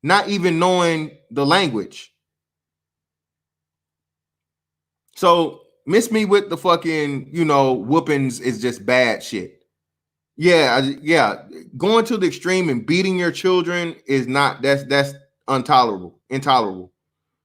not even knowing the language. So miss me with the fucking, whoopings is just bad shit. Yeah. Going to the extreme and beating your children is not, that's intolerable.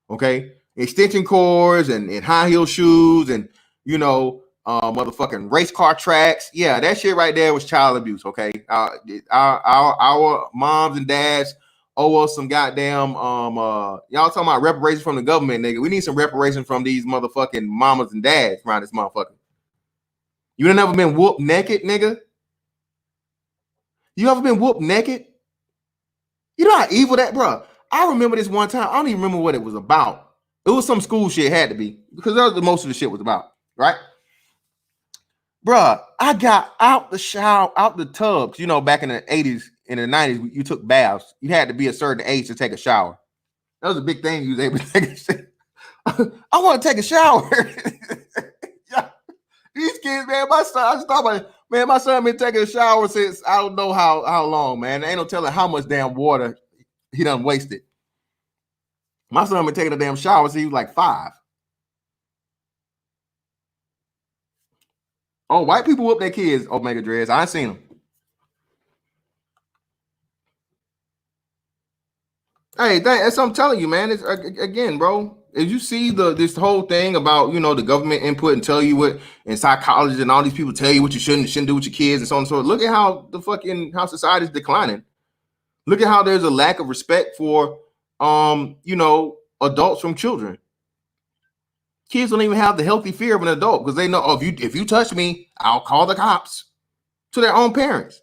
Okay. Extension cords and high heel shoes and, motherfucking race car tracks. Yeah, that shit right there was child abuse. Okay. Our moms and dads owe us some goddamn, y'all talking about reparations from the government, nigga. We need some reparations from these motherfucking mamas and dads around this motherfucker. You ain't never been whooped naked, nigga? You ever been whooped naked? You know how evil that, bro? I remember this one time. I don't even remember what it was about. It was some school shit, had to be, because that's what most of the shit was about, right? Bruh, I got out the shower, out the tubs. Back in the 80s, in the 90s, you took baths. You had to be a certain age to take a shower. That was a big thing. You was able to take a shower. I want to take a shower. These kids, man, my son, I just thought about it. Man, my son been taking a shower since I don't know how long, man. There ain't no telling how much damn water he done wasted. My son been taking a damn shower since he was like 5. Oh, white people whoop their kids, Omega Dreads. I ain't seen them. Hey, that's what I'm telling you, man. It's again, bro. If you see this whole thing about the government input and tell you what, and psychologists and all these people tell you what you shouldn't do with your kids and so on and so forth. Look at how society's declining. Look at how there's a lack of respect for adults from children. Kids don't even have the healthy fear of an adult because they know, if you touch me, I'll call the cops, to their own parents.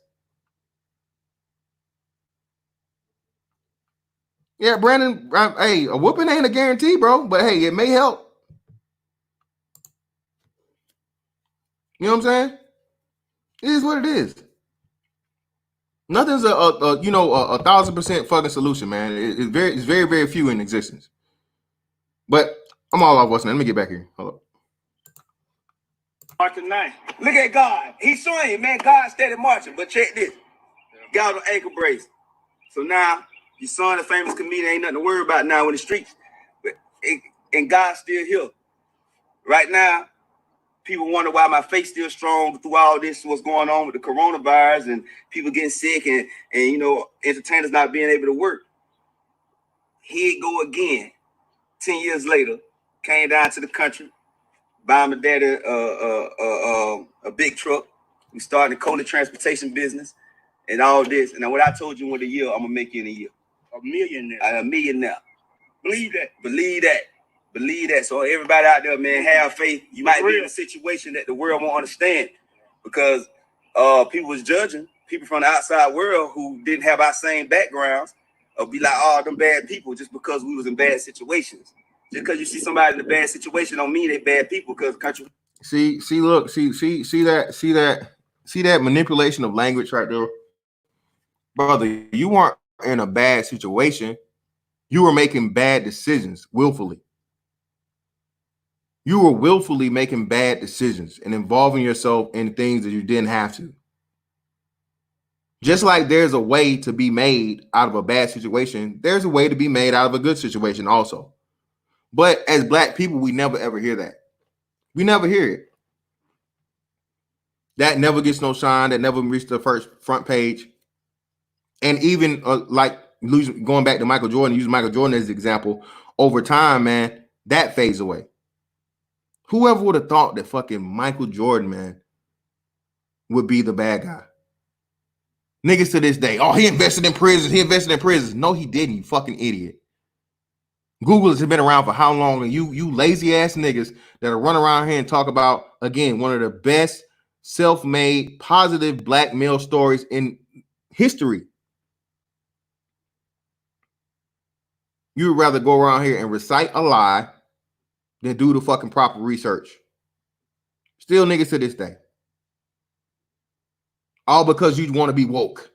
Yeah, Brandon, hey, a whooping ain't a guarantee, bro, but hey, it may help. You know what I'm saying? It is what it is. Nothing's a 1,000% fucking solution, man. It's very, very few in existence. But I'm all off what's now. Let me get back here. Hold up. Marching 9. Look at God. He's showing you, man. God steady marching. But check this. Got on ankle brace. So now your son, a famous comedian, ain't nothing to worry about now in the streets. And God's still here. Right now, people wonder why my faith still strong through all this, what's going on with the coronavirus and people getting sick and entertainers not being able to work. Here it go again. 10 years later, came down to the country, buy my daddy a big truck. We started the cola transportation business and all this. And then what I told you in a year, I'm gonna make you in a year. A millionaire. A millionaire. Believe that. Believe that. Believe that. So everybody out there, man, have faith. You might be in a situation that the world won't understand because people was judging people from the outside world who didn't have our same backgrounds or be like, oh, them bad people just because we was in bad situations. Just because you see somebody in a bad situation don't mean they bad people because the country. See that manipulation of language right there. Brother, you weren't in a bad situation. You were making bad decisions willfully. You were willfully making bad decisions and involving yourself in things that you didn't have to. Just like there's a way to be made out of a bad situation, there's a way to be made out of a good situation also. But as Black people, we never ever hear that. We never hear it. That never gets no shine. That never reaches the first front page. And even like going back to Michael Jordan, using Michael Jordan as an example, over time, man, that fades away. Whoever would have thought that fucking Michael Jordan, man, would be the bad guy? Niggas to this day, oh, he invested in prisons. He invested in prisons. No, he didn't, you fucking idiot. Google has been around for how long? And you lazy ass niggas that are running around here and talk about, again, one of the best self-made, positive Black male stories in history. You would rather go around here and recite a lie than do the fucking proper research. Still niggas to this day. All because you want to be woke.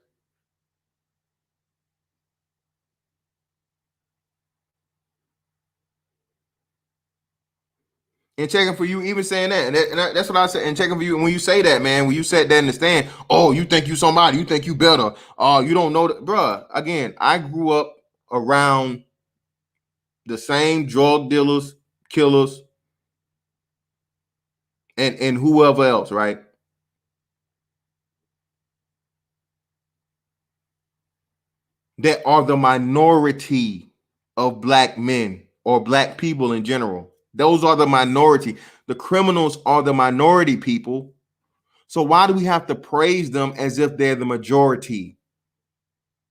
And checking for you, even saying that. And that's what I said. And checking for you. And when you say that, man, when you said that in the stand, oh, you think you somebody, you think you better. You don't know that. Bruh, again, I grew up around the same drug dealers, killers, and whoever else, right? That are the minority of Black men or Black people in general. Those are the minority. The criminals are the minority people. So why do we have to praise them as if they're the majority?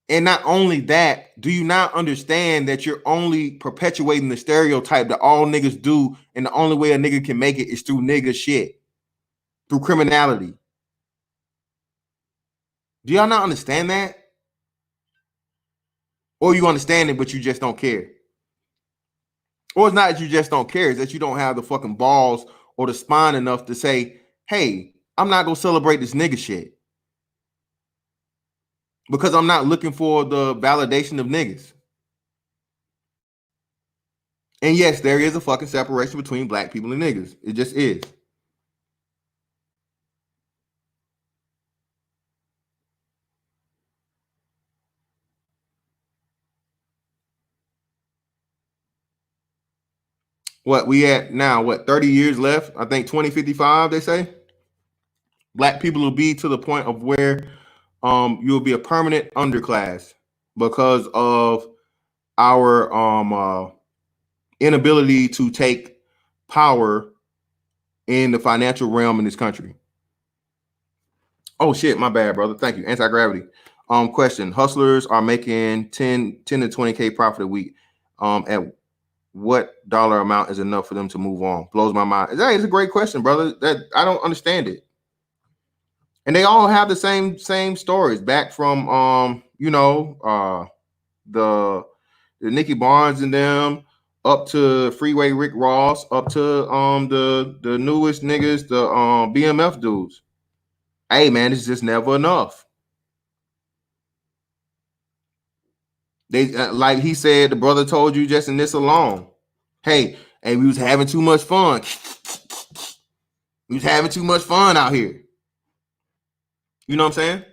And not only that, do you not understand that you're only perpetuating the stereotype that all niggas do, and the only way a nigga can make it is through nigga shit, through criminality? Do y'all not understand that? Or you understand it, but you just don't care? Or it's not that you just don't care, it's that you don't have the fucking balls or the spine enough to say, hey, I'm not gonna celebrate this nigga shit. Because I'm not looking for the validation of niggas. And yes, there is a fucking separation between Black people and niggas. It just is. What we at now, 30 years left? I think 2055, they say. Black people will be to the point of where you'll be a permanent underclass because of our inability to take power in the financial realm in this country. Oh shit, my bad, brother. Thank you. Anti-gravity. Question. Hustlers are making 10 to 20K profit a week. At what dollar amount is enough for them to move on? Blows my mind. That is a great question, brother. That I don't understand it. And they all have the same stories back from the Nicky Barnes and them, up to Freeway Rick Ross, up to the newest niggas, the BMF dudes. Hey man, it's just never enough. They like he said, the brother told you just in this alone. Hey, we was having too much fun. We was having too much fun out here. You know what I'm saying?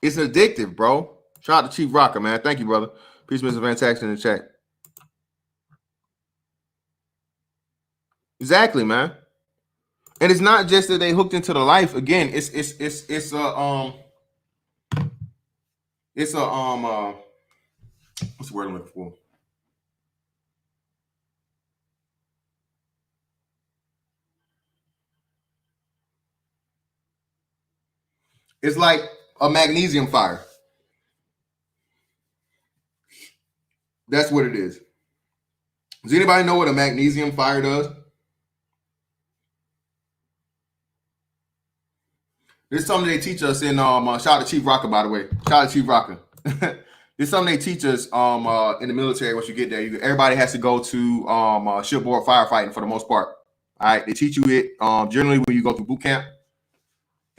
It's addictive, bro. Shout out to Chief Rocker, man. Thank you, brother. Peace, Mr. Van Taxton in the chat. Exactly, man. And it's not just that they hooked into the life. Again, it's a what's the word I'm looking for? It's like a magnesium fire. That's what it is. Does anybody know what a magnesium fire does? This is something they teach us in shout out to Chief Rocker, by the way. Shout out to Chief Rocker. This is something they teach us in the military. Once you get there, everybody has to go to shipboard firefighting for the most part. All right, they teach you it generally when you go through boot camp,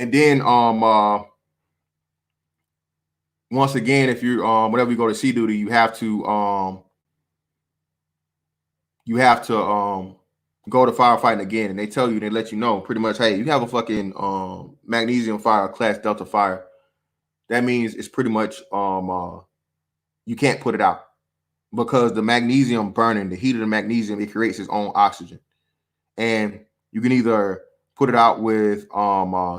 and then once again, if you whenever you go to sea duty, you have to go to firefighting again, and they tell you, they let you know pretty much, hey, you have a fucking magnesium fire, class Delta fire. That means it's pretty much you can't put it out because the magnesium burning, the heat of the magnesium, it creates its own oxygen, and you can either put it out with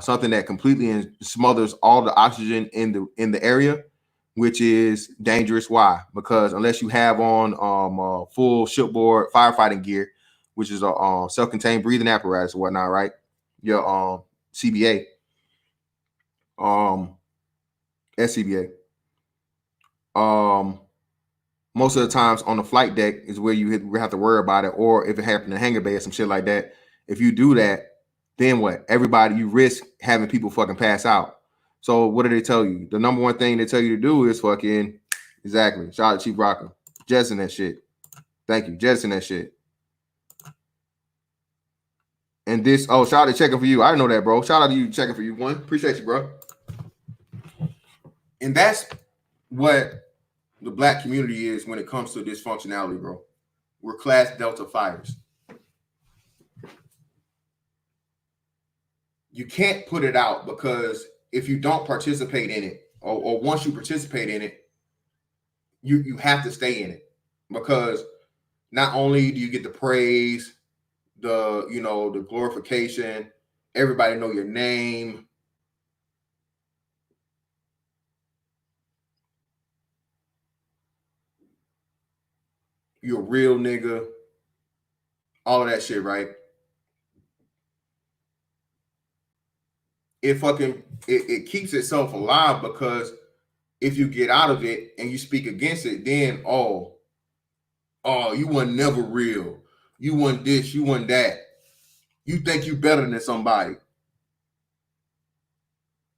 something that completely smothers all the oxygen in the area, which is dangerous. Why? Because unless you have on full shipboard firefighting gear, which is a self-contained breathing apparatus or whatnot, right? Your CBA, SCBA. Most of the times on the flight deck is where you have to worry about it, or if it happened in a hangar bay or some shit like that. If you do that, then what? Everybody, you risk having people fucking pass out. So what do they tell you? The number one thing they tell you to do is fucking, exactly, shout out to Chief Rocker, jettison that shit. Thank you, jettison that shit. And this, oh, shout out to checking for you. I didn't know that, bro. Shout out to you checking for you, one. Appreciate you, bro. And that's what the black community is when it comes to dysfunctionality, bro. We're class Delta fires. You can't put it out because if you don't participate in it, or once you participate in it, you have to stay in it, because not only do you get the praise, the glorification, everybody know your name. You're a real nigga. All of that shit, right? It keeps itself alive, because if you get out of it and you speak against it, then oh, you weren't never real. You want this, you want that. You think you better than somebody.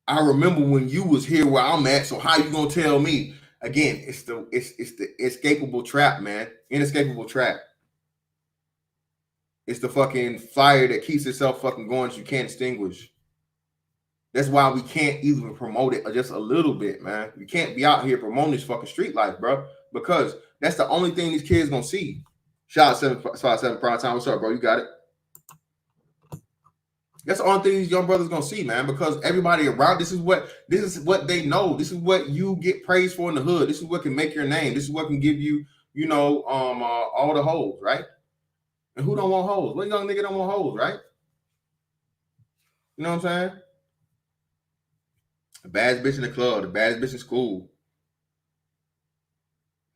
I remember when you was here where I'm at, so how you gonna tell me? Again, it's the escapable trap, man. Inescapable trap. It's the fucking fire that keeps itself fucking going that you can't extinguish. That's why we can't even promote it just a little bit, man. We can't be out here promoting this fucking street life, bro, because that's the only thing these kids gonna see. Shout out 757 Prime Time. What's up, bro? You got it. That's the only thing these young brothers gonna see, man, because everybody around, this is what they know. This is what you get praised for in the hood. This is what can make your name. This is what can give you, all the hoes, right? And who don't want hoes? What young nigga don't want hoes, right? You know what I'm saying? The baddest bitch in the club, the baddest bitch in school,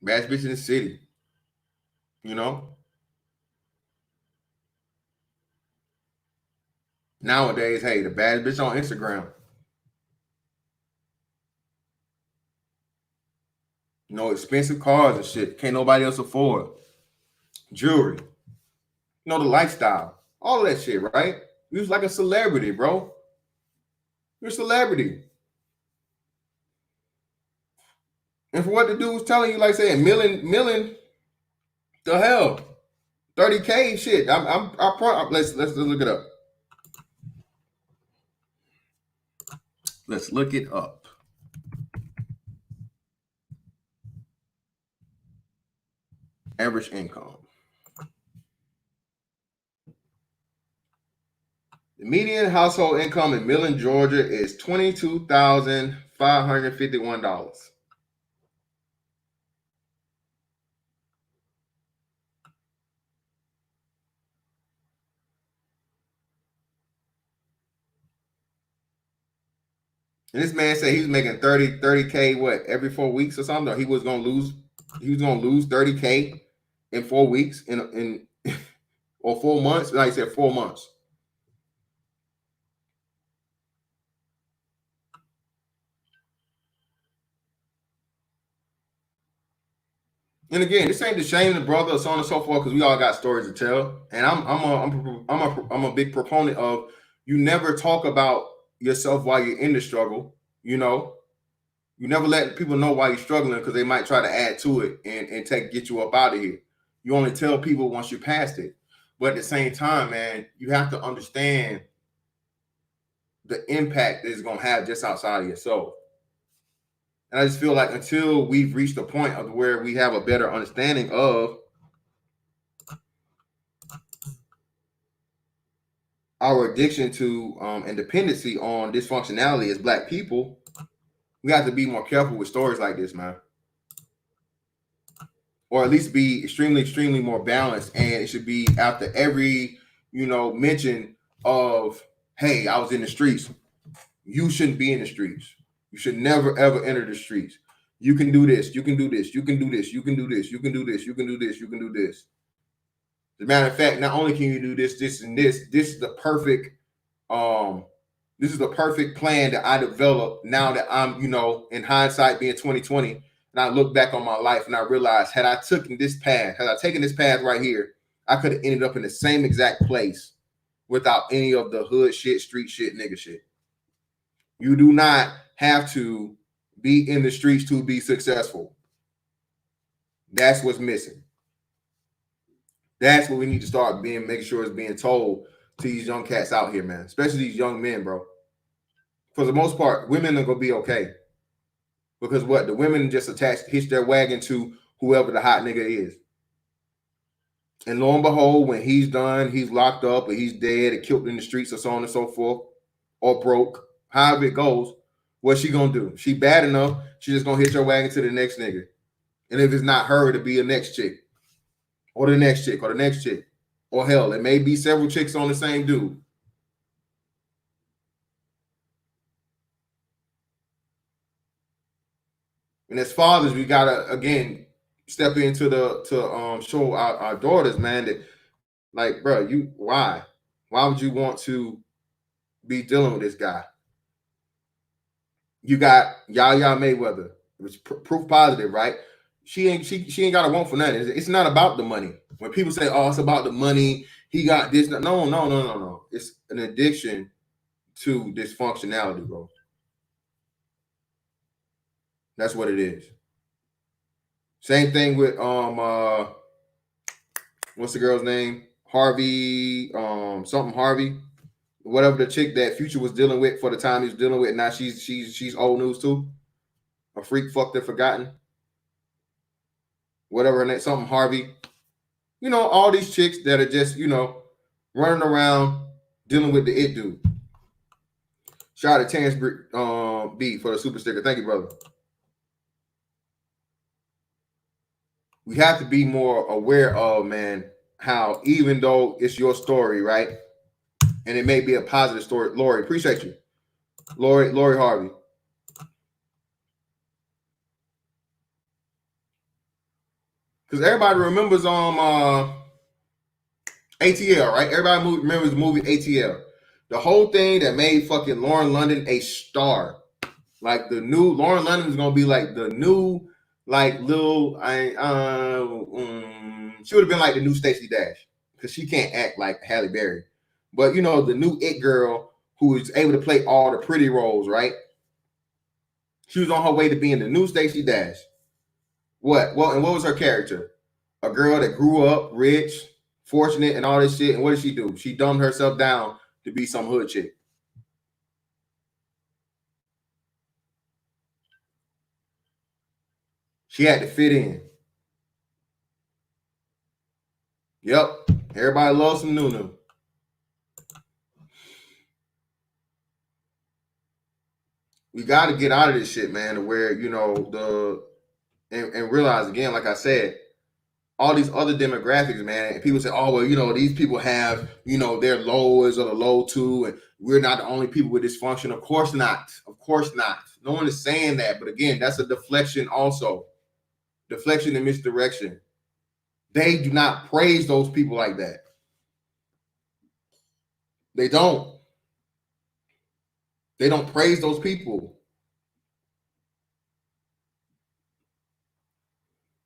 baddest bitch in the city. You know? Nowadays, hey, the baddest bitch on Instagram. Expensive cars and shit. Can't nobody else afford. Jewelry. The lifestyle. All of that shit, right? You was like a celebrity, bro. You're a celebrity. And for what the dude was telling you, like saying, million, the hell, 30K shit. Let's look it up. Let's look it up. Average income. The median household income in Millen, Georgia is $22,551. And this man said he was making 30K what, every 4 weeks or something? Or he was gonna lose 30K in 4 weeks in or 4 months. Like I said, 4 months. And again, this ain't to shame the brother or so on and so forth, because we all got stories to tell. And I'm a big proponent of, you never talk about yourself while you're in the struggle. You never let people know why you're struggling, because they might try to add to it and get you up out of here. You only tell people once you're past it. But at the same time, man, you have to understand the impact that it's gonna have just outside of yourself. And I just feel like until we've reached a point of where we have a better understanding of our addiction to and dependency on dysfunctionality as Black people, we have to be more careful with stories like this, man. Or at least be extremely, extremely more balanced. And it should be after every, mention of, hey, I was in the streets. You shouldn't be in the streets. You should never, ever enter the streets. You can do this. You can do this. You can do this. You can do this. You can do this. You can do this. You can do this. As a matter of fact, not only can you do this, this, and this is the perfect, this is the perfect plan that I developed now that I'm, in hindsight being 2020, and I look back on my life and I realized had I taken this path right here, I could have ended up in the same exact place without any of the hood shit, street shit, nigga shit. You do not have to be in the streets to be successful. That's what's missing. That's what we need to start making sure it's being told to these young cats out here, man. Especially these young men, bro. For the most part, women are gonna be okay. Because what? The women just hitch their wagon to whoever the hot nigga is. And lo and behold, when he's done, he's locked up or he's dead or killed in the streets or so on and so forth, or broke, however it goes, what's she gonna do? She bad enough, she just gonna hitch her wagon to the next nigga. And if it's not her, to be a next chick. Or the next chick, or the next chick. Or hell, it may be several chicks on the same dude. And as fathers, we gotta again step into show our daughters, man, that like, bro, why would you want to be dealing with this guy? You got Yaya Mayweather, which proof positive, right? She ain't got a want for nothing. It's not about the money. When people say, "Oh, it's about the money," he got this. No. It's an addiction to dysfunctionality, bro. That's what it is. Same thing with what's the girl's name? Harvey, something Harvey. Whatever the chick that Future was dealing with for the time he was dealing with, now she's old news too. A freak fucked and forgotten. Whatever her name, something Harvey. All these chicks that are just, running around dealing with the it dude. Shout out to Terrence B for the super sticker. Thank you, brother. We have to be more aware of, man, how even though it's your story, right? And it may be a positive story. Lori, appreciate you. Lori Harvey. Because everybody remembers ATL, right? Everybody remembers the movie ATL. The whole thing that made fucking Lauren London a star. Like the new Lauren London is gonna be like the new, like little she would have been like the new Stacey Dash. Because she can't act like Halle Berry. But the new it girl who is able to play all the pretty roles, right? She was on her way to being the new Stacey Dash. What? Well, and what was her character? A girl that grew up rich, fortunate, and all this shit. And what did she do? She dumbed herself down to be some hood chick. She had to fit in. Yep. Everybody loves some Nunu. We got to get out of this shit, man, to where, and realize again, like I said, all these other demographics, man, and people say, oh, well, these people have, their lowers or the low too, and we're not the only people with dysfunction. Of course not. Of course not. No one is saying that. But again, that's a deflection also. Deflection and misdirection. They do not praise those people like that. They don't. They don't praise those people.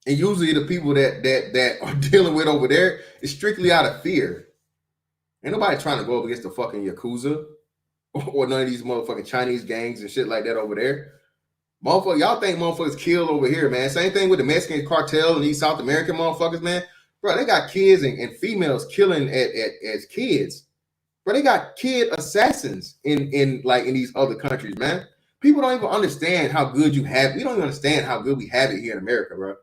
And usually the people that are dealing with over there is strictly out of fear. Ain't nobody trying to go up against the fucking Yakuza or none of these motherfucking Chinese gangs and shit like that over there. Motherfucker, y'all think motherfuckers kill over here, man. Same thing with the Mexican cartel and these South American motherfuckers, man. Bro, they got kids and females killing as kids. Bro, they got kid assassins in these other countries, man. People don't even understand how good you have. We don't even understand how good we have it here in America, bro.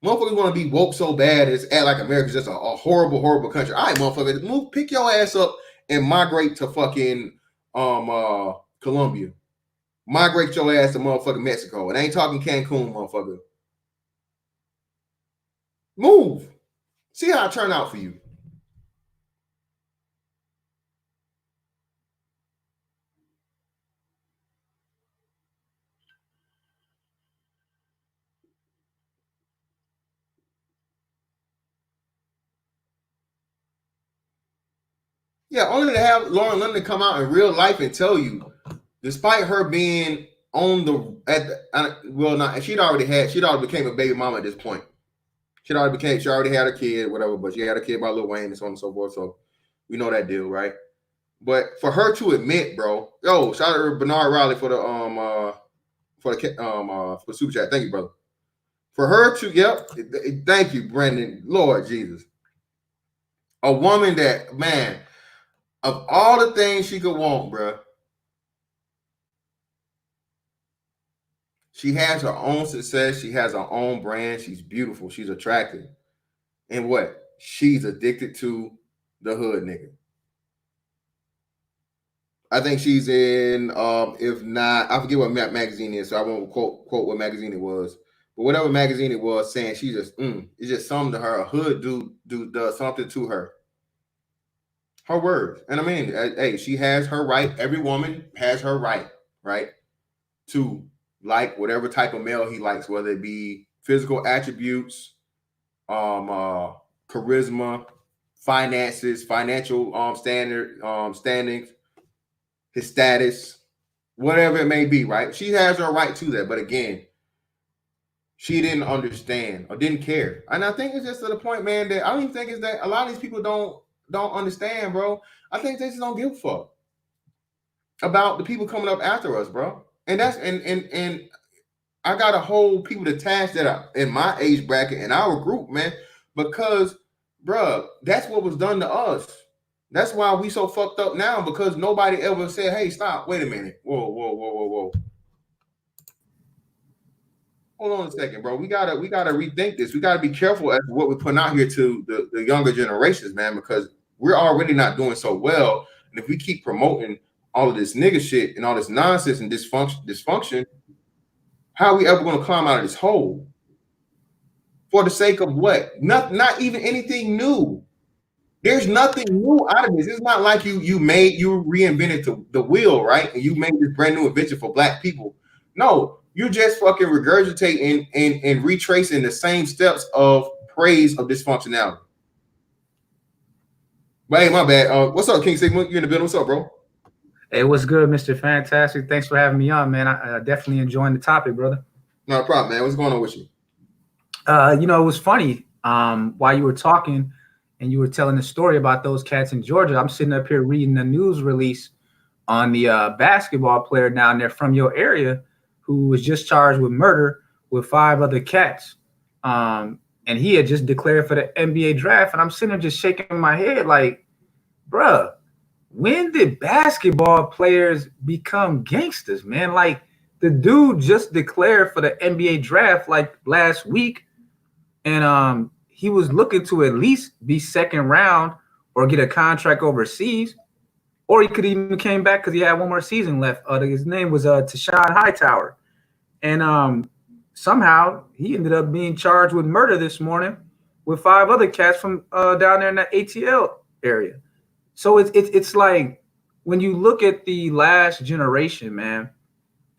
Motherfuckers want to be woke so bad it's act like America's just a horrible, horrible country. All right, motherfuckers, move, pick your ass up and migrate to fucking Colombia. Migrate your ass to motherfucking Mexico. And I ain't talking Cancun, motherfucker. Move. See how it turn out for you. Yeah, only to have Lauren London come out in real life and tell you, despite her being on she'd already became a baby mama at this point. She already had a kid, whatever, but she had a kid by Lil Wayne and so on and so forth. So we know that deal, right? But for her to admit, bro, shout out to Bernard Riley for the super chat. Thank you, brother. For her to, thank you, Brandon. Lord Jesus. A woman that, man, of all the things she could want, bro, she has her own success. She has her own brand. She's beautiful. She's attractive. And what? She's addicted to the hood nigga. I think she's in, if not, I forget what magazine it is, so I won't quote what magazine it was. But whatever magazine it was, saying she just, it's just something to her. A hood dude does something to her. Her words. And I mean, hey, she has her right. Every woman has her right, to like whatever type of male he likes, whether it be physical attributes, charisma, finances, financial standings, his status, whatever it may be, right? She has her right to that. But again, she didn't understand or didn't care. And I think it's just to the point, man, that I don't even think it's that a lot of these people don't understand, bro. I think they just don't give a fuck about the people coming up after us, bro. And that's and I gotta hold people to task that up in my age bracket in our group, man, because, bro, that's what was done to us. That's why we so fucked up now, because nobody ever said, hey, stop, wait a minute. Whoa. Hold on a second, bro. We gotta rethink this. We gotta be careful as to what we're putting out here to the younger generations, man, because we're already not doing so well. And if we keep promoting all of this nigga shit and all this nonsense and dysfunction, how are we ever gonna climb out of this hole? For the sake of what? Not even anything new. There's nothing new out of this. It's not like you reinvented the wheel, right? And you made this brand new invention for black people. No, you're just fucking regurgitating and retracing the same steps of praise of dysfunctionality. But hey, my bad. What's up, King Sigma? You in the building? What's up, bro? Hey, what's good, Mr. Fantastic? Thanks for having me on, man. I definitely enjoying the topic, brother. No problem, man. What's going on with you? It was funny while you were talking and you were telling the story about those cats in Georgia. I'm sitting up here reading the news release on the basketball player down there from your area who was just charged with murder with 5 other cats. And he had just declared for the NBA draft. And I'm sitting there just shaking my head like, bruh, when did basketball players become gangsters, man? Like, the dude just declared for the NBA draft like last week. And he was looking to at least be second round or get a contract overseas. Or he could even came back because he had one more season left. His name was Tashawn Hightower. And somehow he ended up being charged with murder this morning with 5 other cats from down there in that ATL area. So it's like when you look at the last generation, man,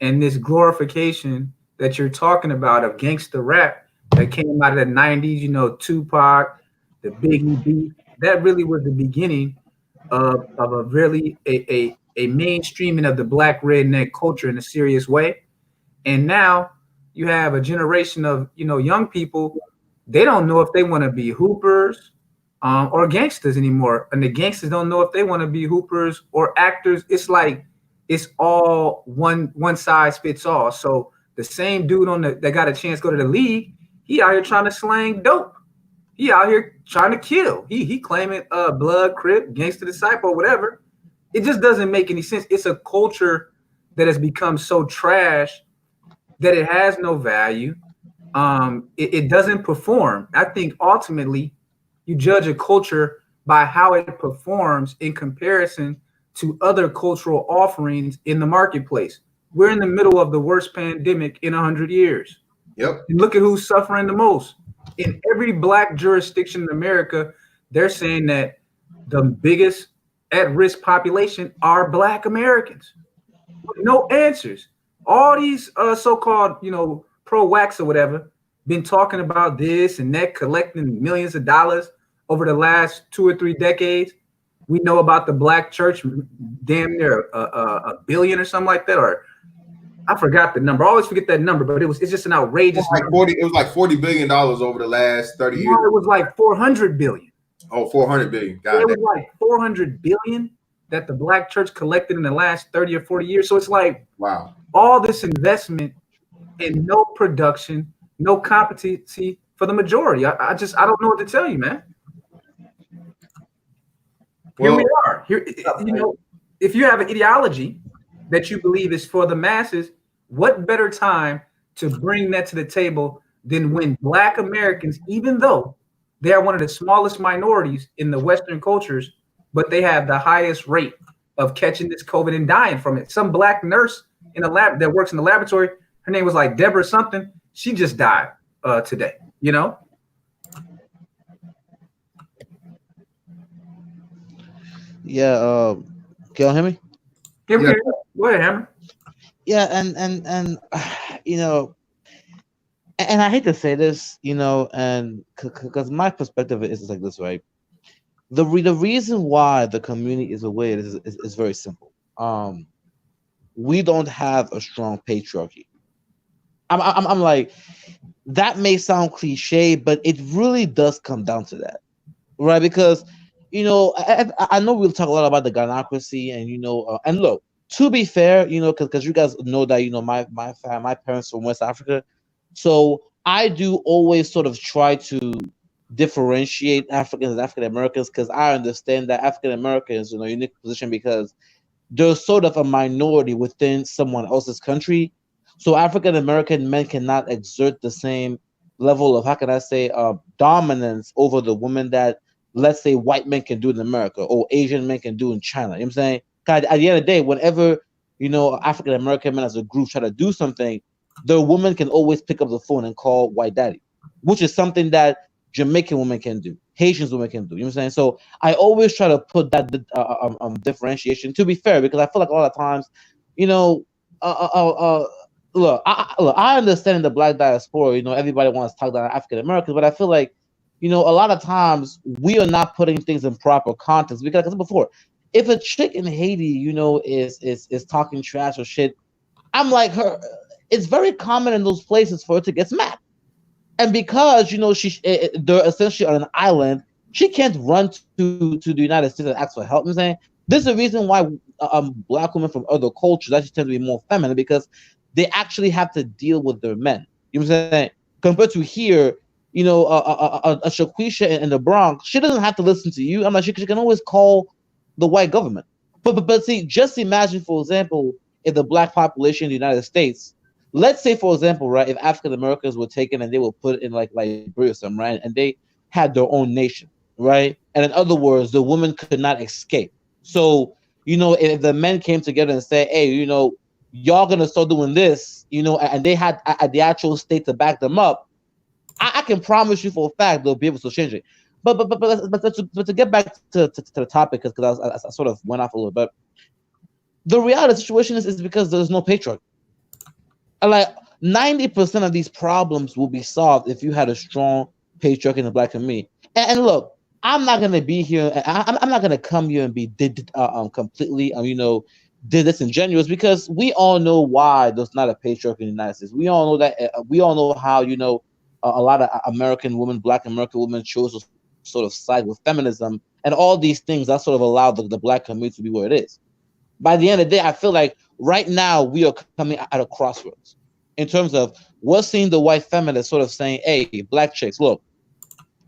and this glorification that you're talking about of gangster rap that came out of the 90s, Tupac, the Biggie beat, that really was the beginning of a really a mainstreaming of the black redneck culture in a serious way. And now you have a generation of, young people, they don't know if they want to be hoopers or gangsters anymore. And the gangsters don't know if they want to be hoopers or actors. It's like it's all one size fits all. So the same dude that got a chance to go to the league, he out here trying to slang dope. He out here trying to kill. He claiming blood, Crip, gangster disciple, whatever. It just doesn't make any sense. It's a culture that has become so trash that it has no value. it doesn't perform. I think ultimately you judge a culture by how it performs in comparison to other cultural offerings in the marketplace. We're in the middle of the worst pandemic in 100 years. Yep. And look at who's suffering the most. In every black jurisdiction in America, they're saying that the biggest at-risk population are black Americans. With no answers. All these so-called, pro-wax or whatever, been talking about this and that, collecting millions of dollars over the last 2 or 3 decades. We know about the black church, damn near a billion or something like that, or I forgot the number. I always forget that number, but it's just an outrageous number. It was like $40 billion over the last 30 years. No, it was like 400 billion. Oh, 400 billion. God, it was like 400 billion that the black church collected in the last 30 or 40 years. So it's like, wow, all this investment and no production, no competency for the majority. I don't know what to tell you, man. Here we are. Here, if you have an ideology that you believe is for the masses, what better time to bring that to the table than when black Americans, even though they are one of the smallest minorities in the Western cultures, but they have the highest rate of catching this COVID and dying from it. Some black nurse in a lab that works in the laboratory, her name was like Deborah something. She just died today, Yeah, can you hear me? Go ahead, Hammer. Yeah, and and I hate to say this, and because my perspective is like this, right? The reason why the community is the way it is very simple. We don't have a strong patriarchy. I'm like, that may sound cliche, but it really does come down to that, right? Because I know we'll talk a lot about the gynocracy, and and look, to be fair, because you guys know that my parents from West Africa, so I do always sort of try to differentiate Africans and African Americans, because I understand that African Americans in a unique position because they're sort of a minority within someone else's country. So African American men cannot exert the same level of, how can I say, dominance over the woman that, let's say, white men can do in America or Asian men can do in China. You know what I'm saying? At the end of the day, whenever African American men as a group try to do something, the woman can always pick up the phone and call white daddy, which is something that Jamaican women can do, Haitian women can do. You know what I'm saying? So I always try to put that differentiation. To be fair, because I feel like a lot of times, look, I understand in the black diaspora, everybody wants to talk about African Americans, but I feel like, a lot of times we are not putting things in proper context. Because, like I said before, if a chick in Haiti, is talking trash or shit, I'm like her. It's very common in those places for her to get smacked. And because they're essentially on an island, she can't run to the United States and ask for help. I'm saying this is the reason why black women from other cultures actually tend to be more feminine, because they actually have to deal with their men. You know what I'm saying? Compared to here, a Shaquisha in the Bronx, she doesn't have to listen to you. I'm like, she can always call the white government. But see, just imagine, for example, if the black population in the United States, let's say, for example, right, if African Americans were taken and they were put in like Liberia or something, right, and they had their own nation, right? And in other words, the women could not escape. So, if the men came together and said, hey, y'all gonna start doing this, and they had the actual state to back them up, I can promise you for a fact they'll be able to change it. But to get back to the topic, because I sort of went off a little bit. The reality of the situation is because there's no patriarchy. Like 90% of these problems will be solved if you had a strong patriarchy in the black community. And look, I'm not gonna be here. I'm not gonna come here and be completely disingenuous, because we all know why there's not a patriarchy in the United States. We all know that. We all know how a lot of American women, black American women, chose to sort of side with feminism and all these things that sort of allowed the black community to be where it is. By the end of the day, I feel like right now we are coming at a crossroads in terms of we're seeing the white feminists sort of saying, hey, black chicks, look,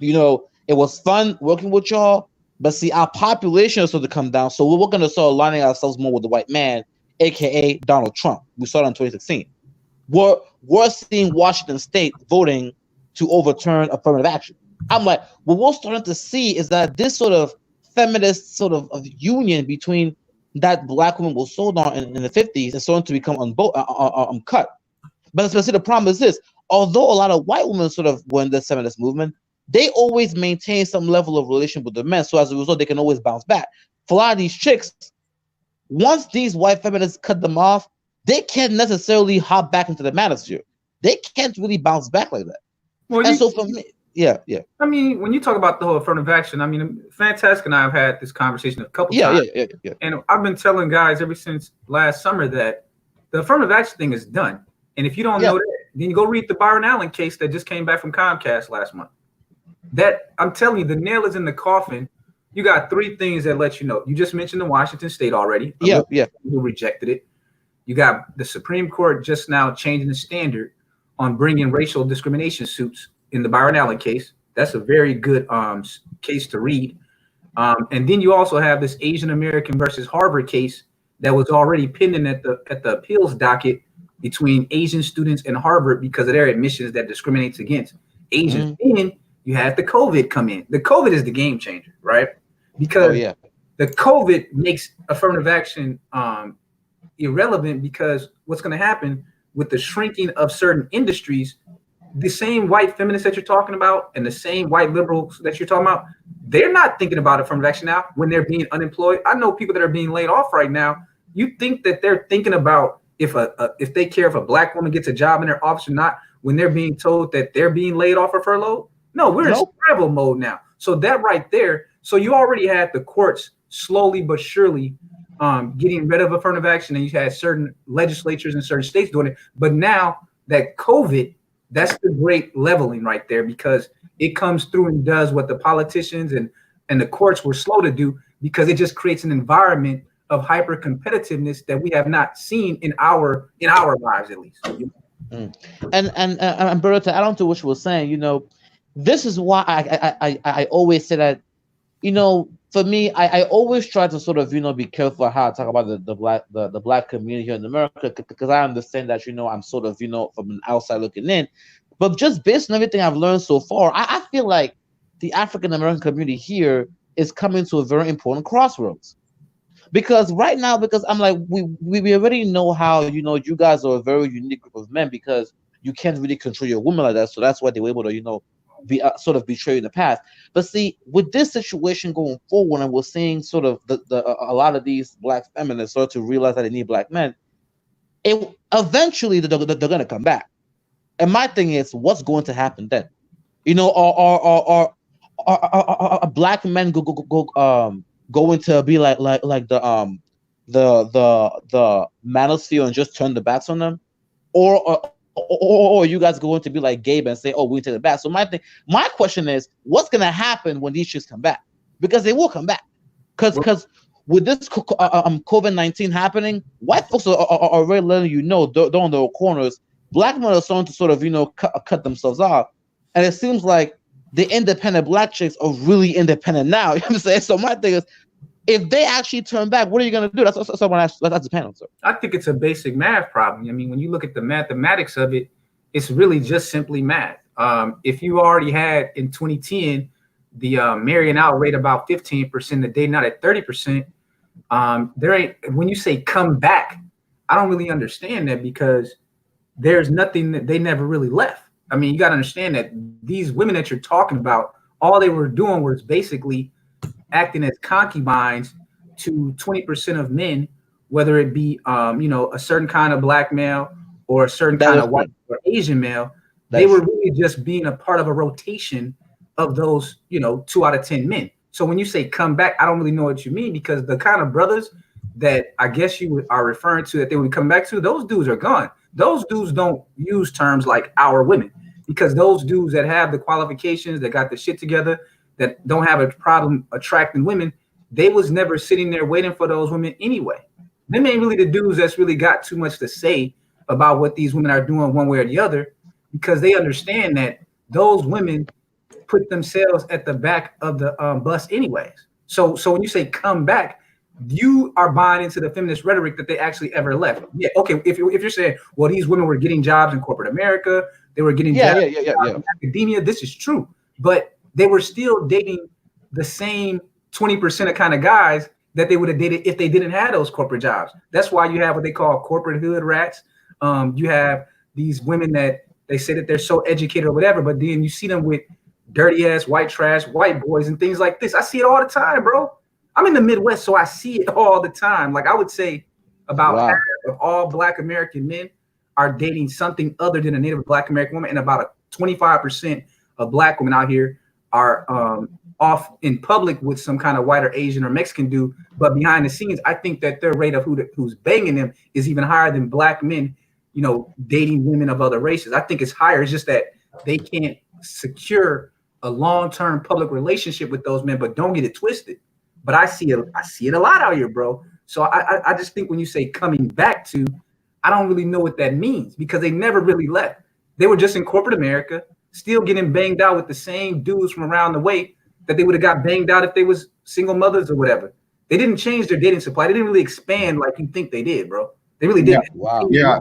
it was fun working with y'all, but see, our population is starting to come down, so we're going to start aligning ourselves more with the white man, aka Donald Trump. We saw it in 2016. we're seeing Washington State voting to overturn affirmative action. I'm like, what we're starting to see is that this sort of feminist sort of union between that black women were sold on in the 50s is starting to become cut. But especially the problem is this: although a lot of white women sort of were in the feminist movement, they always maintain some level of relation with the men. So as a result, they can always bounce back. For a lot of these chicks, once these white feminists cut them off, they can't necessarily hop back into the manosphere. They can't really bounce back like that. Well, and so for me, yeah. I mean, when you talk about the whole affirmative action, I mean, Fantastic and I have had this conversation a couple times. Yeah. And I've been telling guys ever since last summer that the affirmative action thing is done. And if you don't know that, then you go read the Byron Allen case that just came back from Comcast last month. That, I'm telling you, the nail is in the coffin. You got three things that let you know. You just mentioned the Washington State already. Yeah. Who rejected it. You got the Supreme Court just now changing the standard on bringing racial discrimination suits in the Byron Allen case. That's a very good case to read. And then you also have this Asian American versus Harvard case that was already pending at the appeals docket between Asian students and Harvard because of their admissions that discriminates against Asians. Then you had the COVID come in. The COVID is the game changer, right? Because the COVID makes affirmative action irrelevant, because what's going to happen with the shrinking of certain industries, the same white feminists that you're talking about and the same white liberals that you're talking about, they're not thinking about affirmative action now when they're being unemployed. I know people that are being laid off right now. You think that they're thinking about if they care if a black woman gets a job in their office or not when they're being told that they're being laid off or furloughed? No, we're in survival mode now. So that right there, so you already had the courts slowly but surely getting rid of affirmative action, and you had certain legislatures in certain states doing it. But now that COVID, that's the great leveling right there, because it comes through and does what the politicians and the courts were slow to do, because it just creates an environment of hyper competitiveness that we have not seen in our lives, at least. And Berta, to add on to what you were saying, this is why I always say that, for me, I always try to sort of, be careful how I talk about the black community here in America, because I understand that, I'm sort of, from an outside looking in. But just based on everything I've learned so far, I feel like the African American community here is coming to a very important crossroads. Because right now, because I'm like, we already know how, you guys are a very unique group of men, because you can't really control your woman like that. So that's why they were able to, be sort of betray in the past. But see, with this situation going forward, and we're seeing sort of a lot of these black feminists start to realize that they need black men, eventually they're going to come back. And my thing is, what's going to happen then? Are black men going to be like the manosphere and just turn the backs on them, or are you guys going to be like Gabe and say, "Oh, we take it back"? So my question is, what's going to happen when these chicks come back? Because they will come back. Because with this COVID-19 happening, white folks are already letting they're on their corners. Black men are starting to sort of cut themselves off, and it seems like the independent black chicks are really independent now. You know what I'm saying? So my thing is, if they actually turn back, what are you going to do? That's someone asked. That's the panel, sir. I think it's a basic math problem. I mean, when you look at the mathematics of it, it's really just simply math. If you already had in 2010 the marrying out rate about 15%, the dating out at 30%, there ain't. When you say come back, I don't really understand that, because there's nothing that they never really left. I mean, you got to understand that these women that you're talking about, all they were doing was basically acting as concubines to 20% of men, whether it be, a certain kind of black male or a certain kind of white or Asian male. They were really just being a part of a rotation of those, 2 out of 10 men. So when you say come back, I don't really know what you mean, because the kind of brothers that I guess you are referring to that they would come back to, those dudes are gone. Those dudes don't use terms like our women, because those dudes that have the qualifications, that got the shit together, that don't have a problem attracting women, they was never sitting there waiting for those women anyway. Them ain't really the dudes that's really got too much to say about what these women are doing one way or the other, because they understand that those women put themselves at the back of the bus anyways. So when you say come back, you are buying into the feminist rhetoric that they actually ever left. Yeah, okay. If you're saying, well, these women were getting jobs in corporate America, they were getting jobs in academia. This is true, but they were still dating the same 20% of kind of guys that they would have dated if they didn't have those corporate jobs. That's why you have what they call corporate hood rats. You have these women that they say that they're so educated or whatever, but then you see them with dirty ass white trash, white boys, and things like this. I see it all the time, bro. I'm in the Midwest, so I see it all the time. Like I would say about half of all Black American men are dating something other than a Native Black American woman, and about 25% of Black women out here are off in public with some kind of white or Asian or Mexican dude. But behind the scenes, I think that their rate of who's banging them is even higher than Black men, dating women of other races. I think it's higher. It's just that they can't secure a long-term public relationship with those men, but don't get it twisted. But I see it a lot out here, bro. So I just think when you say coming back to, I don't really know what that means because they never really left. They were just in corporate America, still getting banged out with the same dudes from around the way that they would have got banged out if they was single mothers or whatever. They didn't change their dating supply. They didn't really expand like you think they did, bro. They really didn't. Yeah,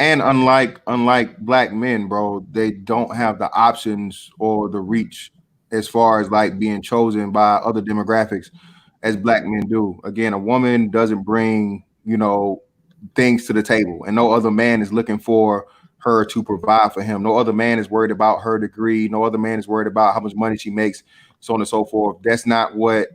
and unlike Black men, bro, they don't have the options or the reach as far as like being chosen by other demographics as Black men do. Again, a woman doesn't bring, things to the table, and no other man is looking for her to provide for him. No other man is worried about her degree. No other man is worried about how much money she makes, so on and so forth. That's not what,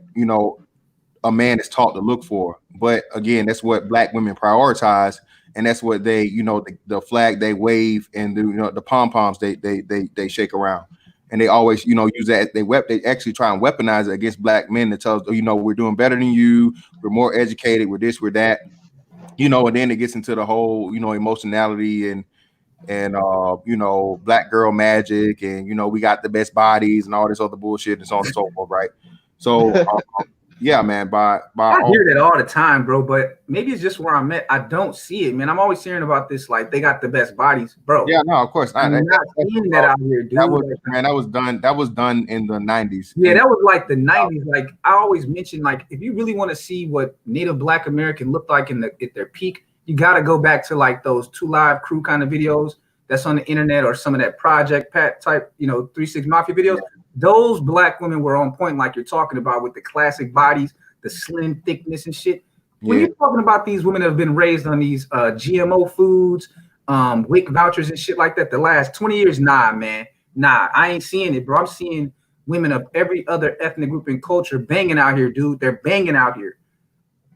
a man is taught to look for. But again, that's what Black women prioritize, and that's what they, the flag they wave and the pom-poms they shake around. And they always, use that. They actually try and weaponize it against Black men to tell us, we're doing better than you. We're more educated. We're this, we're that. And then it gets into the whole, emotionality and Black girl magic, and we got the best bodies and all this other bullshit and so on and so forth, right? So yeah, man. I hear that all the time, bro. But maybe it's just where I'm at. I don't see it, man. I'm always hearing about this, like they got the best bodies, bro. Yeah, no, of course. I'm not seeing that out here, dude. That was done in the 90s. Yeah, that was like the 90s. Like I always mention, like if you really want to see what Native Black American looked like at their peak, you got to go back to like those 2 Live Crew kind of videos that's on the internet, or some of that Project Pat type, 3 6 Mafia videos. Those Black women were on point, like you're talking about, with the classic bodies, the slim thickness and shit. When you're talking about these women that have been raised on these GMO foods, WIC vouchers and shit like that, the last 20 years, nah, man. Nah, I ain't seeing it, bro. I'm seeing women of every other ethnic group and culture banging out here, dude. They're banging out here.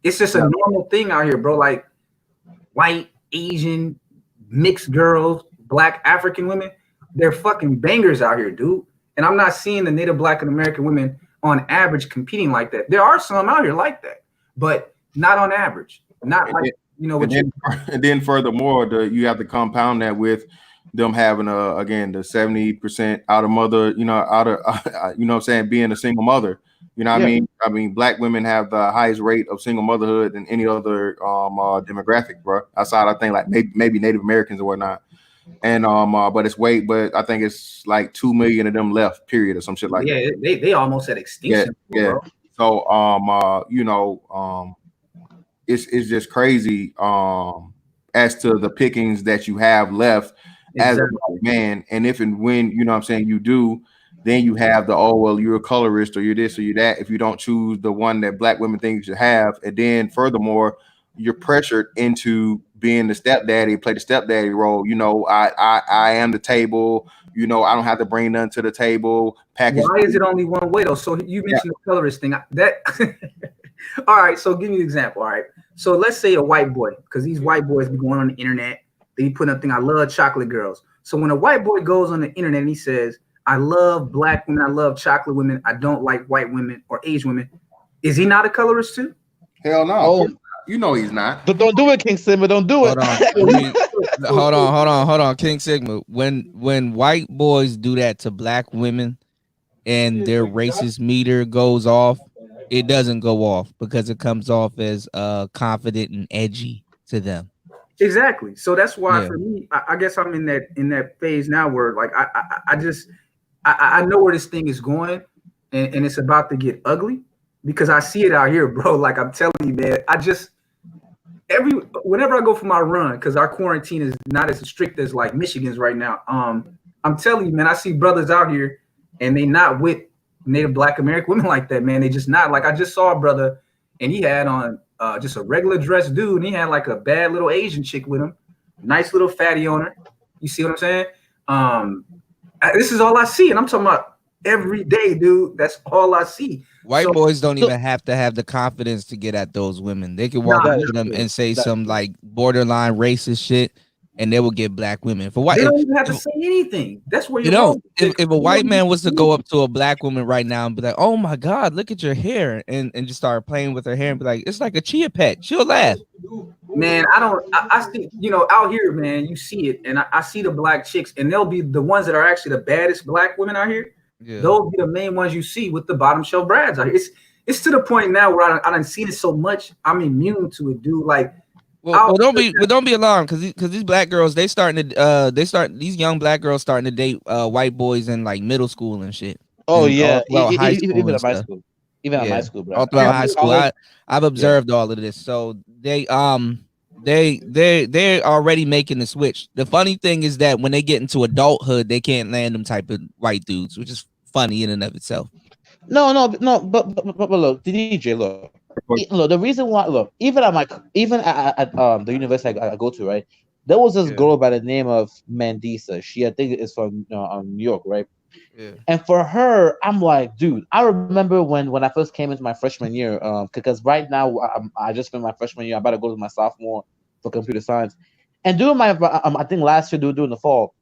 It's just a normal thing out here, bro. Like white, Asian, mixed girls, Black African women, they're fucking bangers out here, dude. And I'm not seeing the Native Black and American women on average competing like that. There are some out here like that, but not on average. Not like, and then furthermore, you have to compound that with them having again the 70% out of mother, being a single mother. I mean, Black women have the highest rate of single motherhood than any other demographic, bro. Outside, I think like maybe Native Americans or whatnot. And but I think it's like 2 million of them left, period, or some shit like that. Yeah, they almost at extinction. Yeah. So it's just crazy as to the pickings that you have left as a Black man. And if and when you do, then you have you're a colorist or you're this or you're that if you don't choose the one that Black women think you should have. And then furthermore, you're pressured into being the stepdaddy, play the stepdaddy role. I am the table. I don't have to bring nothing to the table. Package. Why is it only one way though? So you mentioned the colorist thing. All right. So give me an example. All right. So let's say a white boy, because these white boys be going on the internet. They put up thing. I love chocolate girls. So when a white boy goes on the internet and he says, "I love Black women. I love chocolate women. I don't like white women or Asian women," is he not a colorist too? Hell no. Oh. He's not. But don't do it, King Sigma. Don't do it. Hold on, King Sigma. When white boys do that to Black women and their racist meter goes off, it doesn't go off because it comes off as confident and edgy to them. Exactly. So that's why for me, I guess I'm in that phase now where like I know where this thing is going, and it's about to get ugly. because I see it out here, bro. Like I'm telling you, man, whenever I go for my run, because our quarantine is not as strict as like Michigan's right now. I'm telling you, man, I see brothers out here and they not with Native Black American women like that, man. They just not. Like I just saw a brother and he had on just a regular dressed dude and he had like a bad little Asian chick with him, nice little fatty on her. You see what I'm saying? This is all I see, and I'm talking about every day, dude. That's all I see. White boys don't even have to have the confidence to get at those women. They can walk up to them and say some like borderline racist shit, and they will get black women. For white, they don't even have to say anything. That's where you know. If a white man was to go up to a black woman right now and be like, "Oh my God, look at your hair," and just start playing with her hair and be like, "It's like a chia pet," she'll laugh. Man, I see, you know, out here, man, you see it, and I see the black chicks, and they'll be the ones that are actually the baddest black women out here. Yeah. Those be the main ones you see with the bottom shelf brads out here. It's to the point now where I done seen it so much, I'm immune to it, dude. Like, well don't be alarmed because these black girls these young black girls starting to date white boys in like middle school and shit. Oh and yeah, high school even at my school. Even at my school, bro. All throughout high school, I've observed all of this. So they're already making the switch. The funny thing is that when they get into adulthood, they can't land them type of white dudes, which is funny in and of itself. No, but look, DJ, look, the reason why, look, even at the university I go to, right, there was this girl by the name of Mandisa. I think is from New York, right? Yeah. And for her, I'm like, dude, I remember when I first came into my freshman year, because right now I just spent my freshman year. I'm about to go to my sophomore for computer science, and during my I think last year during the fall,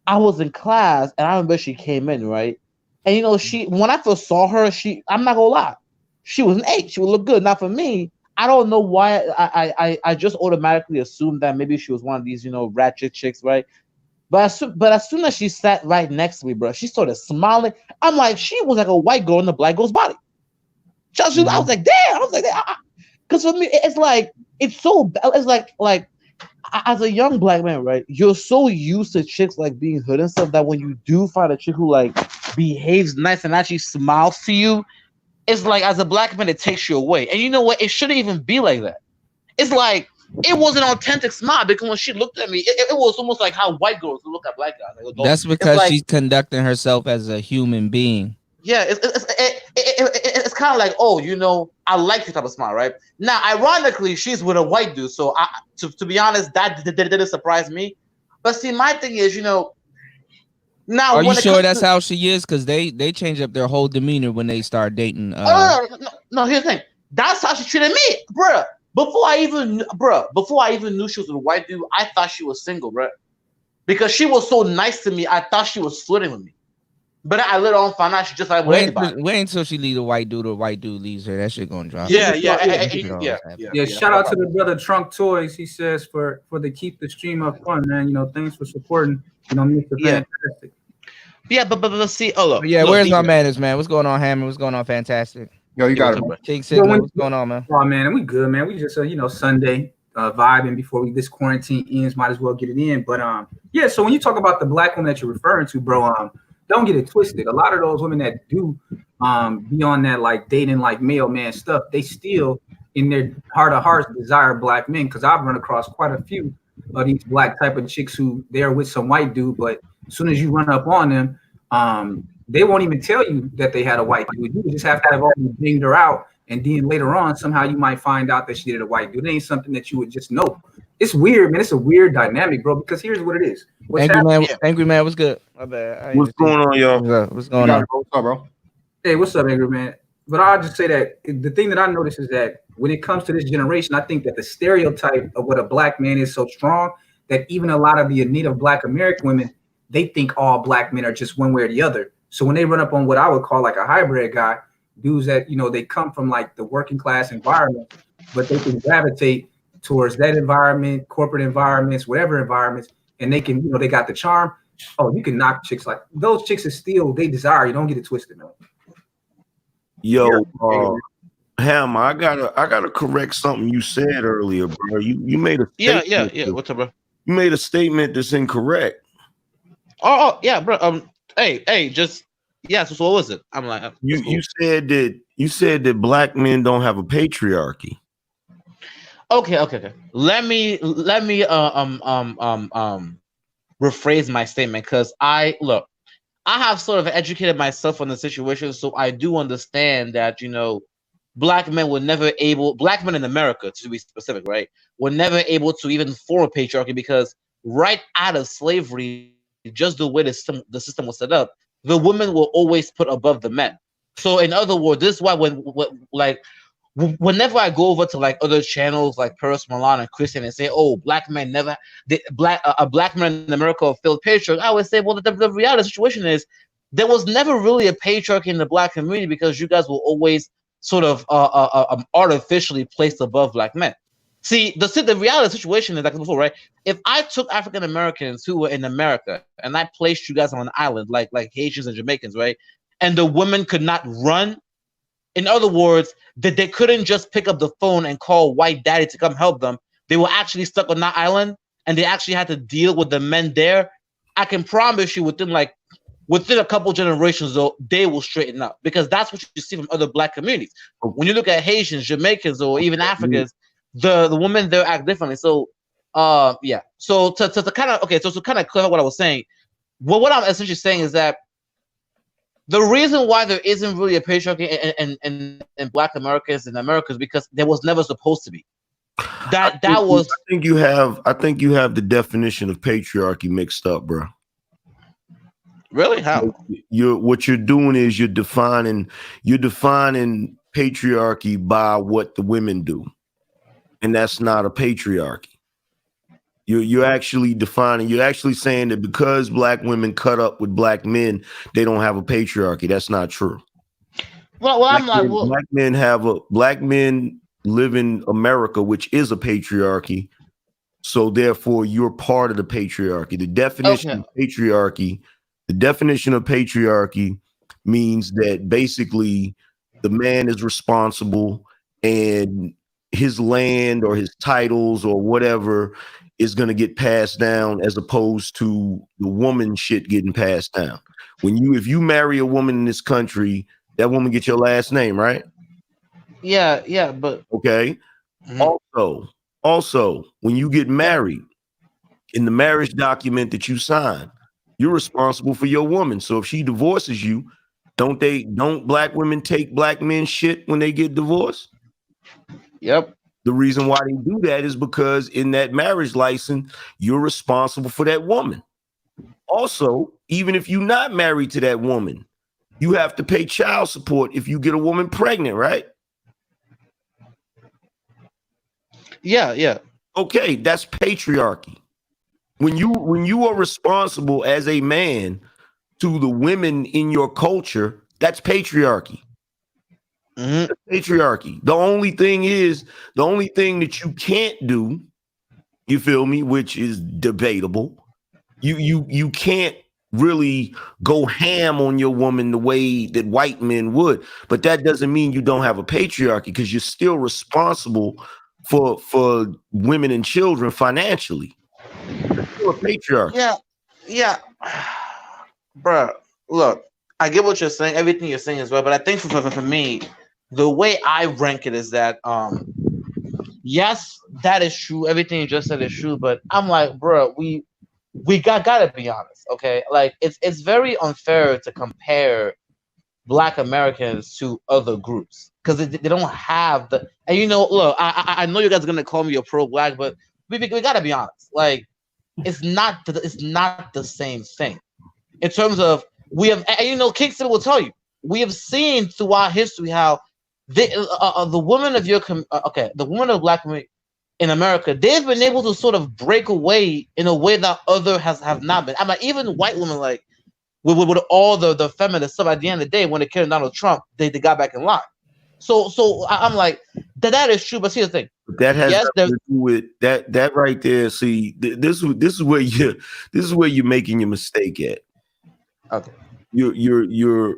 I was in class and I remember she came in, right, and you know when I first saw her, I'm not gonna lie, she was an 8. She would look good. Not for me. I don't know why I just automatically assumed that maybe she was one of these ratchet chicks, right? But as soon as she sat right next to me, bro, she started smiling. I'm like, she was like a white girl in a black girl's body. I was like, damn. Because for me, it's like, it's like as a young black man, right? You're so used to chicks like being hood and stuff that when you do find a chick who like behaves nice and actually smiles to you, it's like as a black man, it takes you away. And you know what? It shouldn't even be like that. It's like, it was an authentic smile because when she looked at me, it was almost like how white girls look at black guys. Like, that's because she's conducting herself as a human being. Yeah, it's kind of like, oh, I like this type of smile, right? Now, ironically, she's with a white dude, so to be honest, that didn't surprise me. But see, my thing is, now. Are you sure that's how she is? Because they change up their whole demeanor when they start dating. No, here's the thing. That's how she treated me, bruh. Before I even knew she was a white dude, I thought she was single, bro. Because she was so nice to me, I thought she was flirting with me. But I later on found out she just like wait until she leaves a white dude or white dude leaves her. That shit gonna drop. Yeah. Shout out to the brother Trunk Toys. He says for the keep the stream up fun, man. Thanks for supporting. Mr. Fantastic. Yeah, but let's see. Oh look. Yeah, where's my manners, man? What's going on, Hammer? What's going on, Fantastic? Yo, you got it, King Sigma, what's going on, man? Oh man, we good, man. We just Sunday vibing before this quarantine ends. Might as well get it in. But yeah. So when you talk about the black woman that you're referring to, bro, don't get it twisted. A lot of those women that do be on that like dating like male man stuff, they still in their heart of hearts desire black men. Because I've run across quite a few of these black type of chicks who they're with some white dude, but as soon as you run up on them, they won't even tell you that they had a white dude. You just have to have already dinged her out, and then later on, somehow you might find out that she did a white dude. It ain't something that you would just know. It's weird, man. It's a weird dynamic, bro. Because here's what it is. Angry man, what's good? My bad. What's going on, y'all? What's going on? What's up, bro? Hey, what's up, Angry man? But I'll just say that the thing that I notice is that when it comes to this generation, I think that the stereotype of what a black man is so strong that even a lot of the native black American women, they think all black men are just one way or the other. So when they run up on what I would call like a hybrid guy, dudes that, they come from like the working class environment, but they can gravitate towards that environment, corporate environments, whatever environments, and they can, they got the charm. Oh, you can knock chicks like those chicks are still, they desire you. Don't get it twisted, man. Yo, Hammer, I gotta correct something you said earlier, bro. You made a statement. Yeah. What's up, bro? You made a statement that's incorrect. Oh, yeah, bro. Hey, just Yeah. So what was it? I'm like, You said that black men don't have a patriarchy. Okay. Let me rephrase my statement, because I have sort of educated myself on the situation, so I do understand that black men black men in America, to be specific, right, were never able to even form a patriarchy, because right out of slavery, just the way the system was set up, the women were always put above the men. So in other words, this is why whenever I go over to like other channels like Paris Milan and Christian and say, "Oh, black men never, a black man in America failed patriarch," I always say, "Well, the reality of the situation is there was never really a patriarchy in the black community, because you guys were always sort of artificially placed above black men." See, the reality of the situation is like before, right? If I took African Americans who were in America and I placed you guys on an island like Haitians and Jamaicans, right, and the women could not run. In other words, that they couldn't just pick up the phone and call white daddy to come help them. They were actually stuck on that island, and they actually had to deal with the men there. I can promise you, within a couple generations, though, they will straighten up, because that's what you see from other black communities. When you look at Haitians, Jamaicans, or even Africans, the women there act differently. So, yeah. So to kind of clarify what I was saying, what I'm essentially saying is that the reason why there isn't really a patriarchy in Black Americans in America is because there was never supposed to be. I think you have the definition of patriarchy mixed up, bro. Really? How? What you're doing is you're defining patriarchy by what the women do, and that's not a patriarchy. You're actually saying that because black women cut up with black men, they don't have a patriarchy. That's not true. Well, black men live in America, which is a patriarchy. So therefore, you're part of the patriarchy. The definition of patriarchy means that basically the man is responsible, and his land or his titles or whatever is going to get passed down, as opposed to the woman shit getting passed down. If you marry a woman in this country, that woman gets your last name, right? Yeah, but okay. Mm-hmm. Also, when you get married, in the marriage document that you sign, you're responsible for your woman. So if she divorces you, don't black women take black men's shit when they get divorced? Yep. The reason why they do that is because in that marriage license, you're responsible for that woman. Also, even if you're not married to that woman, you have to pay child support if you get a woman pregnant, right? Yeah. Okay, that's patriarchy. When you are responsible as a man to the women in your culture, that's patriarchy. Mm-hmm. Patriarchy. The only thing that you can't do, you feel me, which is debatable. You can't really go ham on your woman the way that white men would, but that doesn't mean you don't have a patriarchy, because you're still responsible for women and children financially. It's still a patriarchy. Yeah. Bruh, look, I get what you're saying. Everything you're saying is right, but I think for me, the way I rank it is that yes, that is true. Everything you just said is true, but I'm like, bro, we gotta be honest, okay? Like it's very unfair to compare Black Americans to other groups, because they don't have the. And look, I know you guys are gonna call me a pro-Black, but we gotta be honest. Like it's not the same thing in terms of we have. And Kingston will tell you, we have seen throughout history how the women of the women of Black community in America, they've been able to sort of break away in a way that other have not been. I'm like, even white women, like with all the feminist stuff, at the end of the day, when it came to Donald Trump, they got back in line. So I'm like, that is true. But here's the thing. That has nothing to do with that right there. See, this is where you're making your mistake at. Okay. You're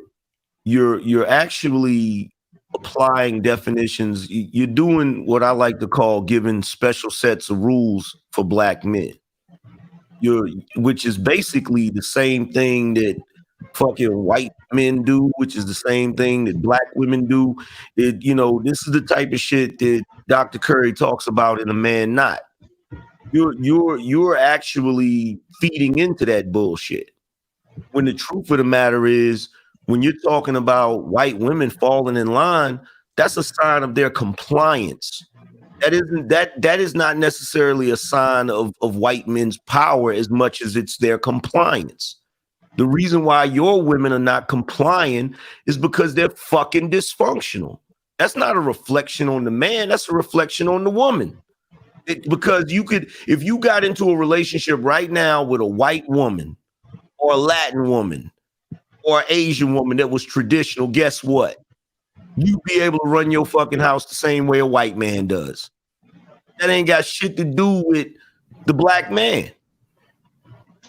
actually applying definitions. You're doing what I like to call giving special sets of rules for Black men. Which is basically the same thing that fucking white men do, which is the same thing that black women do. This is the type of shit that Dr. Curry talks about in A Man Not. You're actually feeding into that bullshit. When the truth of the matter is, when you're talking about white women falling in line, that's a sign of their compliance. That is not necessarily a sign of white men's power as much as it's their compliance. The reason why your women are not complying is because they're fucking dysfunctional. That's not a reflection on the man. That's a reflection on the woman. Because if you got into a relationship right now with a white woman or a Latin woman or an Asian woman that was traditional, guess what? You'd be able to run your fucking house the same way a white man does. That ain't got shit to do with the black man.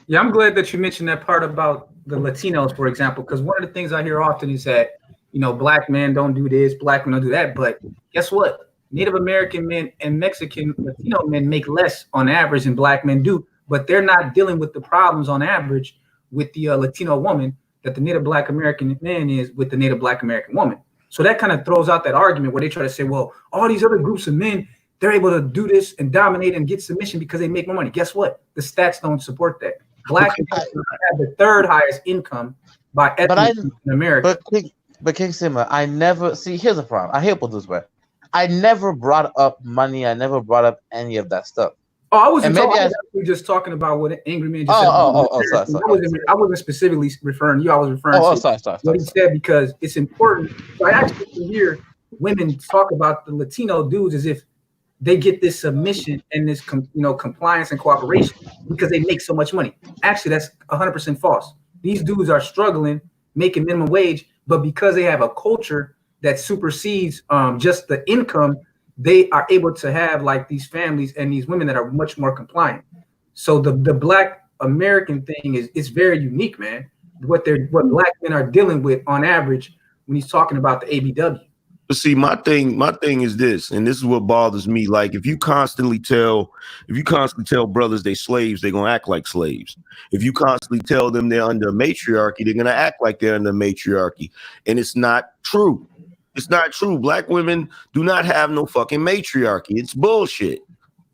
Yeah, I'm glad that you mentioned that part about the Latinos, for example, because one of the things I hear often is that, black men don't do this, black men don't do that. But guess what? Native American men and Mexican Latino men make less on average than black men do, but they're not dealing with the problems on average with the Latino woman that the Native Black American man is with the Native Black American woman. So that kind of throws out that argument where they try to say, well, all these other groups of men, they're able to do this and dominate and get submission because they make more money. Guess what? The stats don't support that. Black people have the third highest income by ethnicity in America. But King Sima, I never see. Here's the problem. I hate put this way. I never brought up money. I never brought up any of that stuff. Oh, I wasn't just talking about what Angry Man just said. Sorry. I wasn't specifically referring to you. I was referring to what he said because it's important. So I actually hear women talk about the Latino dudes as if they get this submission and this compliance and cooperation because they make so much money. Actually, that's 100% false. These dudes are struggling, making minimum wage, but because they have a culture that supersedes just the income, they are able to have like these families and these women that are much more compliant. So the Black American thing is very unique, man. What black men are dealing with on average when he's talking about the ABW. But see, my thing is this, and this is what bothers me. Like, if you constantly tell brothers they slaves, they're gonna act like slaves. If you constantly tell them they're under a matriarchy, they're gonna act like they're under a matriarchy. And it's not true. It's not true. Black women do not have no fucking matriarchy. It's bullshit.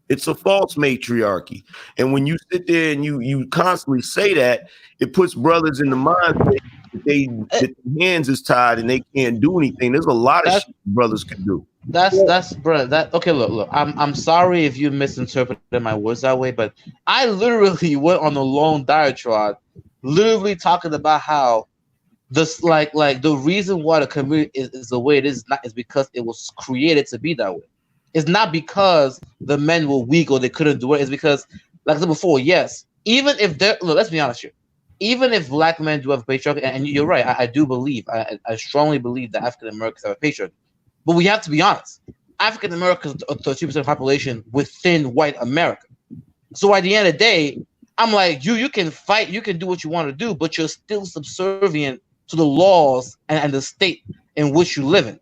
It's a false matriarchy. And when you sit there and you constantly say that, it puts brothers in the mindset that their hands is tied and they can't do anything. There's a lot of shit brothers can do. That's bro. Okay, look. I'm sorry if you misinterpreted my words that way, but I literally went on a long diatribe, literally talking about how this like the reason why the community is the way it is not is because it was created to be that way. It's not because the men were weak or they couldn't do it. It's because, like I said before, yes, even if let's be honest here, even if black men do have a patriarchy, and you're right, I do believe, I strongly believe that African Americans have a patriarchy, but we have to be honest. African Americans are 30% of the population within white America. So at the end of the day, I'm like, you can fight, you can do what you want to do, but you're still subservient to the laws and the state in which you live in.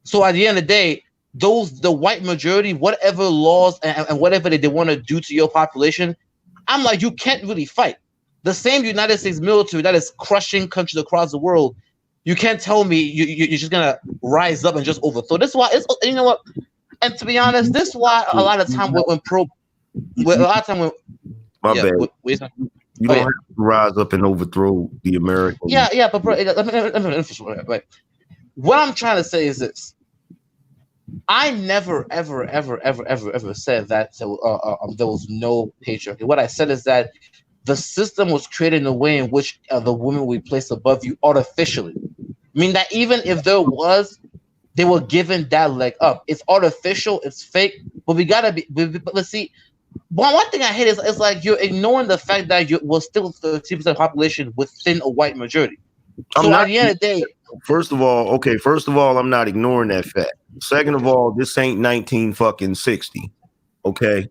So at the end of the day, the white majority, whatever laws and whatever they want to do to your population, I'm like, you can't really fight. The same United States military that is crushing countries across the world, you can't tell me you're just gonna rise up and just overthrow. This is why you know what? And to be honest, this is why a lot of time My bad. You don't have to rise up and overthrow the American. Yeah, but bro, let me finish. Right. What I'm trying to say is this: I never, ever said that there was no patriarchy. What I said is that the system was created in a way in which the women will be placed above you artificially. I mean that even if there was, they were given that leg up. It's artificial, it's fake, but we gotta be. But let's see. One thing I hate is like you're ignoring the fact that you was still 30% of the population within a white majority. So at the end of the day, first of all, I'm not ignoring that fact. Second of all, this ain't 1960. Okay,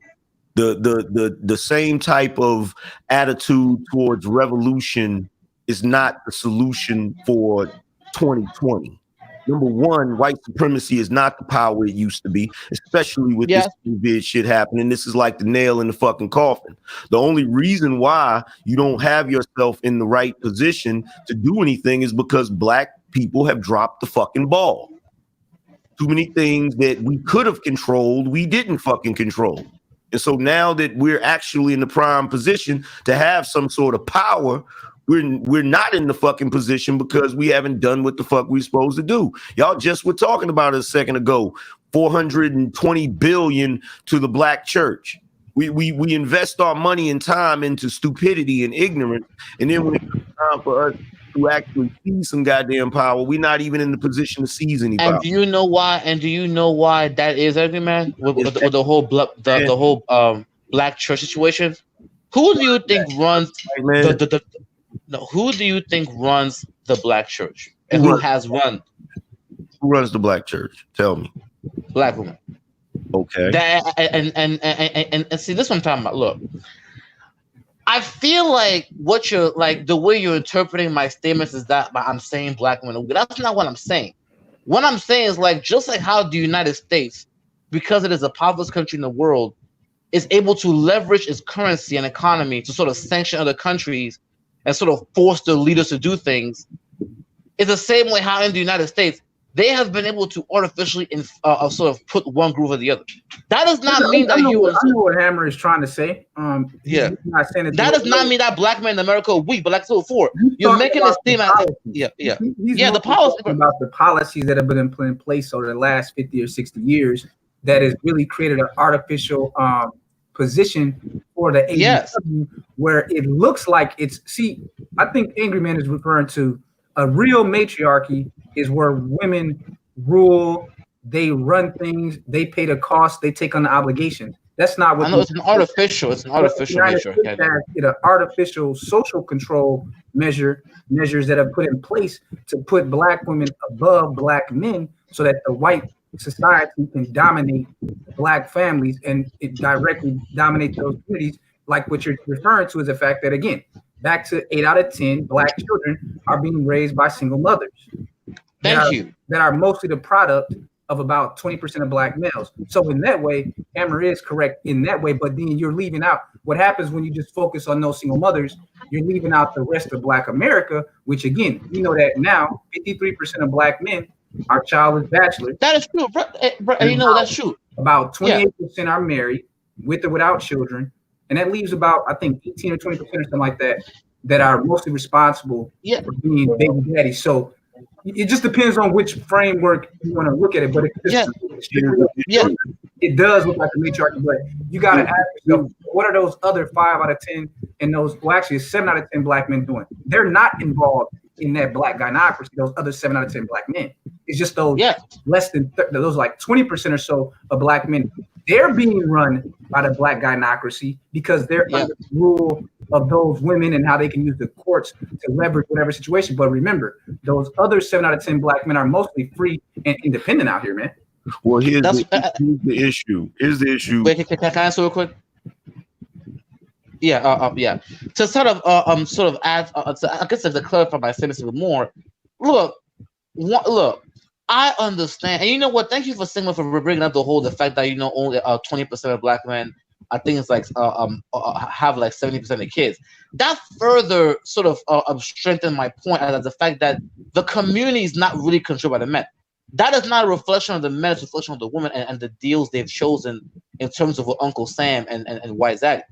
the same type of attitude towards revolution is not the solution for 2020. number one, white supremacy is not the power it used to be, especially with this COVID shit happening. This is like the nail in the fucking coffin. The only reason why you don't have yourself in the right position to do anything is because black people have dropped the fucking ball. Too many things that we could have controlled, we didn't fucking control. And so now that we're actually in the prime position to have some sort of power, we're not in the fucking position because we haven't done what the fuck we're supposed to do. Y'all just were talking about it a second ago. 420 billion to the black church. We invest our money and time into stupidity and ignorance, and then when it comes time for us to actually see some goddamn power, we're not even in the position to seize any power. And do you know why? And do you know why that is, everything, man? With the whole black church situation? Who do you think runs who do you think runs the black church? And who has run? Who runs the black church? Tell me. Black women. Okay. And see, this is what I'm talking about. Look, I feel like what you're like, the way you're interpreting my statements is that I'm saying black women. That's not what I'm saying. What I'm saying is, like, just like how the United States, because it is the powerful country in the world, is able to leverage its currency and economy to sort of sanction other countries and sort of force their leaders to do things. It's the same way how in the United States, they have been able to artificially sort of put one group or the other. That does not mean that you. I know what Hammer is trying to say. Yeah, that does not mean that black men in America are weak. But like I said before, you're making a statement. The policy about the policies that have been in place over the last 50 or 60 years that has really created an artificial position for the AEW where it looks like it's. See, I think Angry Man is referring to a real matriarchy is where women rule, they run things, they pay the cost, they take on the obligations. That's not what I know. It's an artificial measure. It's an artificial social control measures that are put in place to put black women above black men so that the white society can dominate black families and it directly dominate those communities. Like what you're referring to is the fact that, again, back to 8 out of 10 black children are being raised by single mothers. That are mostly the product of about 20% of black males. So in that way, Hammer is correct in that way, but then you're leaving out what happens when you just focus on those single mothers. You're leaving out the rest of black America, which again, we know that now 53% of black men are childless bachelors. That is true, bro. You know that's true. About 28% are married with or without children. And that leaves about, I think, 18 or 20% or something like that are mostly responsible for being baby daddy. So it just depends on which framework you want to look at it. But it does look like a matriarchy. But you got to ask yourself, what are those other 5 out of 10 and those, well, actually 7 out of 10 black men doing? They're not involved in that black gynocracy, those other 7 out of 10 black men. It's just those less than those like 20% or so of black men. They're being run by the black gynocracy because they're under the rule of those women and how they can use the courts to leverage whatever situation. But remember, those other 7 out of 10 black men are mostly free and independent out here, man. Well, here's the issue. Here's the issue. Wait, can I answer real quick? To sort of add, I guess to clarify my sentence a little more. Look. I understand, and you know what? Thank you for Sigma for bringing up the fact that only 20% of black men, I think it's like have like 70% of kids. That further sort of strengthened my point as the fact that the community is not really controlled by the men. That is not a reflection of the men; it's a reflection of the women and the deals they've chosen in terms of what Uncle Sam and White Zaddy.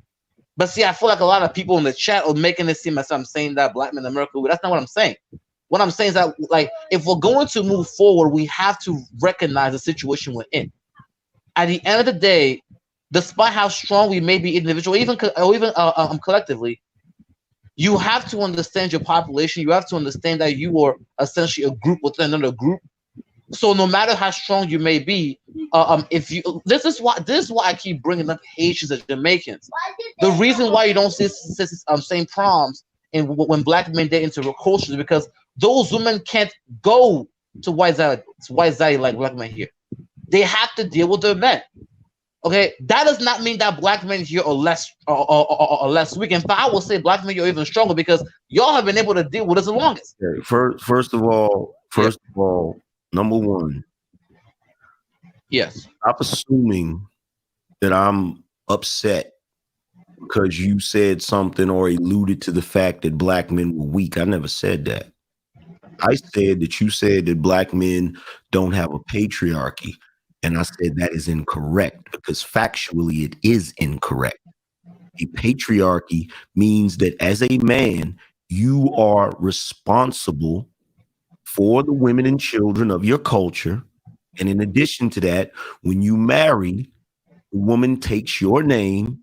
But see, I feel like a lot of people in the chat are making it seem as I'm saying that black men in America. That's not what I'm saying. What I'm saying is that, like, if we're going to move forward, we have to recognize the situation we're in. At the end of the day, despite how strong we may be individually, even collectively, you have to understand your population. You have to understand that you are essentially a group within another group. So no matter how strong you may be, this is why I keep bringing up Haitians and Jamaicans. The reason why you don't see same proms when black men date interculture is because those women can't go to white zaddy like black men here. They have to deal with their men. Okay, that does not mean that black men here are less weak. In fact, I will say black men here are even stronger because y'all have been able to deal with us the longest. First of all, number one. Yes. Stop assuming that I'm upset because you said something or alluded to the fact that black men were weak. I never said that. I said that you said that black men don't have a patriarchy. And I said that is incorrect because factually it is incorrect. A patriarchy means that as a man, you are responsible for the women and children of your culture. And in addition to that, when you marry, the woman takes your name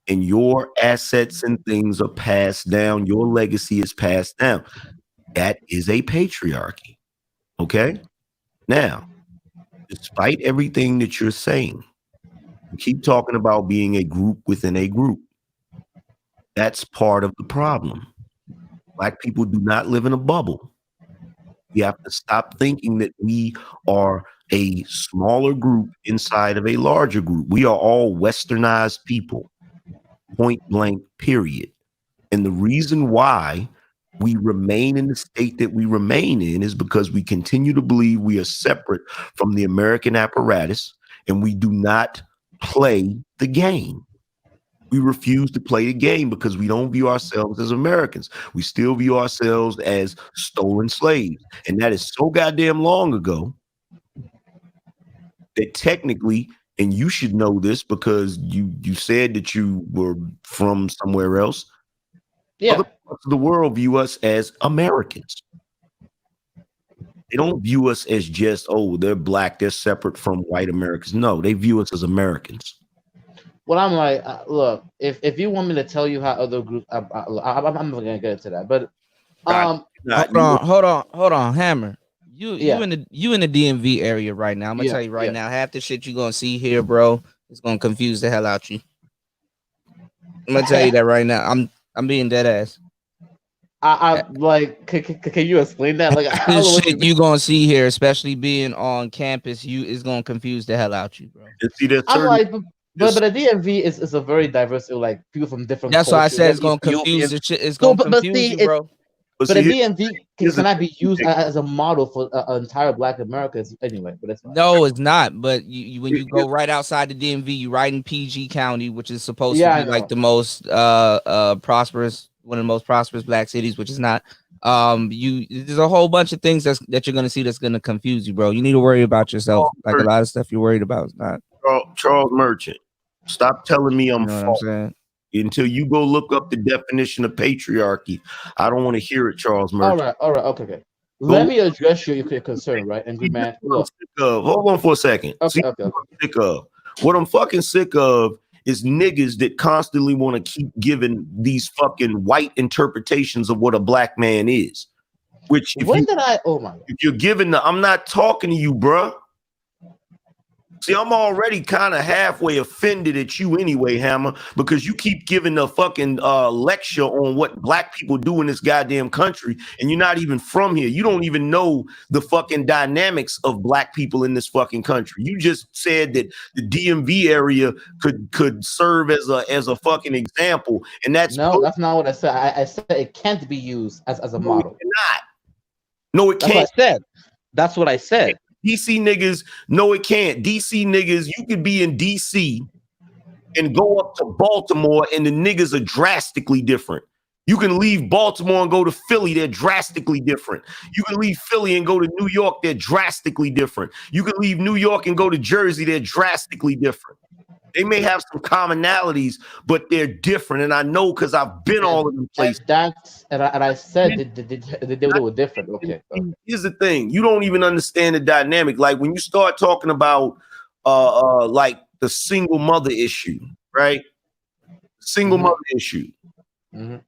and your assets and things are passed down. Your legacy is passed down. That is a patriarchy. Okay? Now, despite everything that you're saying, you keep talking about being a group within a group. That's part of the problem. Black people do not live in a bubble. We have to stop thinking that we are a smaller group inside of a larger group. We are all westernized people, point blank, period. And the reason why we remain in the state that we remain in is because we continue to believe we are separate from the American apparatus and we do not play the game. We refuse to play the game because we don't view ourselves as Americans. We still view ourselves as stolen slaves. And that is so goddamn long ago that technically, and you should know this because you said that you were from somewhere else. Yeah. Other parts of the world view us as Americans. They don't view us as just, oh, they're black, they're separate from white Americans. No, they view us as Americans. Well, I'm like, look, if you want me to tell you how other groups, I'm not gonna get into that. But hold on, Hammer. You in the DMV area right now. I'm gonna tell you right now, half the shit you're gonna see here, bro, is gonna confuse the hell out you. I'm gonna tell you that right now. I'm being dead ass. I like, can you explain that? Like, the shit you gonna see here, especially being on campus, is gonna confuse the hell out you, bro. I'm like, but the DMV is a very diverse, like people from different. That's cultures. why I said it's gonna confuse the shit. It's gonna confuse you, bro. But the DMV cannot be used as a model for entire Black America anyway. But that's fine. No, it's not. But you when you go right outside the DMV, you right in PG County, which is supposed to be like the most prosperous, one of the most prosperous Black cities, which is not. There's a whole bunch of things that you're gonna see that's gonna confuse you, bro. You need to worry about yourself. Like a lot of stuff you're worried about is not. Charles Merchant, stop telling me I'm false. Until you go look up the definition of patriarchy, I don't want to hear it, Charles Merchant. All right, okay. Let me address your concern, right? And good man, look. Hold on for a second. Okay. What I'm fucking sick of is niggas that constantly want to keep giving these fucking white interpretations of what a black man is. Which if you're giving I'm not talking to you, bruh. See, I'm already kind of halfway offended at you anyway, Hammer, because you keep giving a fucking lecture on what black people do in this goddamn country, and you're not even from here. You don't even know the fucking dynamics of black people in this fucking country. You just said that the DMV area could serve as a fucking example, and that's not what I said. I said it can't be used as a model. No, it can't. That's what I said. DC niggas, no, it can't. DC niggas, you could be in DC and go up to Baltimore and the niggas are drastically different. You can leave Baltimore and go to Philly, they're drastically different. You can leave Philly and go to New York, they're drastically different. You can leave New York and go to Jersey, they're drastically different. They may have some commonalities, but they're different. And I know because I've been all of them places. And I said they were different. Okay. Here's the thing. You don't even understand the dynamic. Like when you start talking about like the single mother issue, right? Single mother issue. Mm-hmm.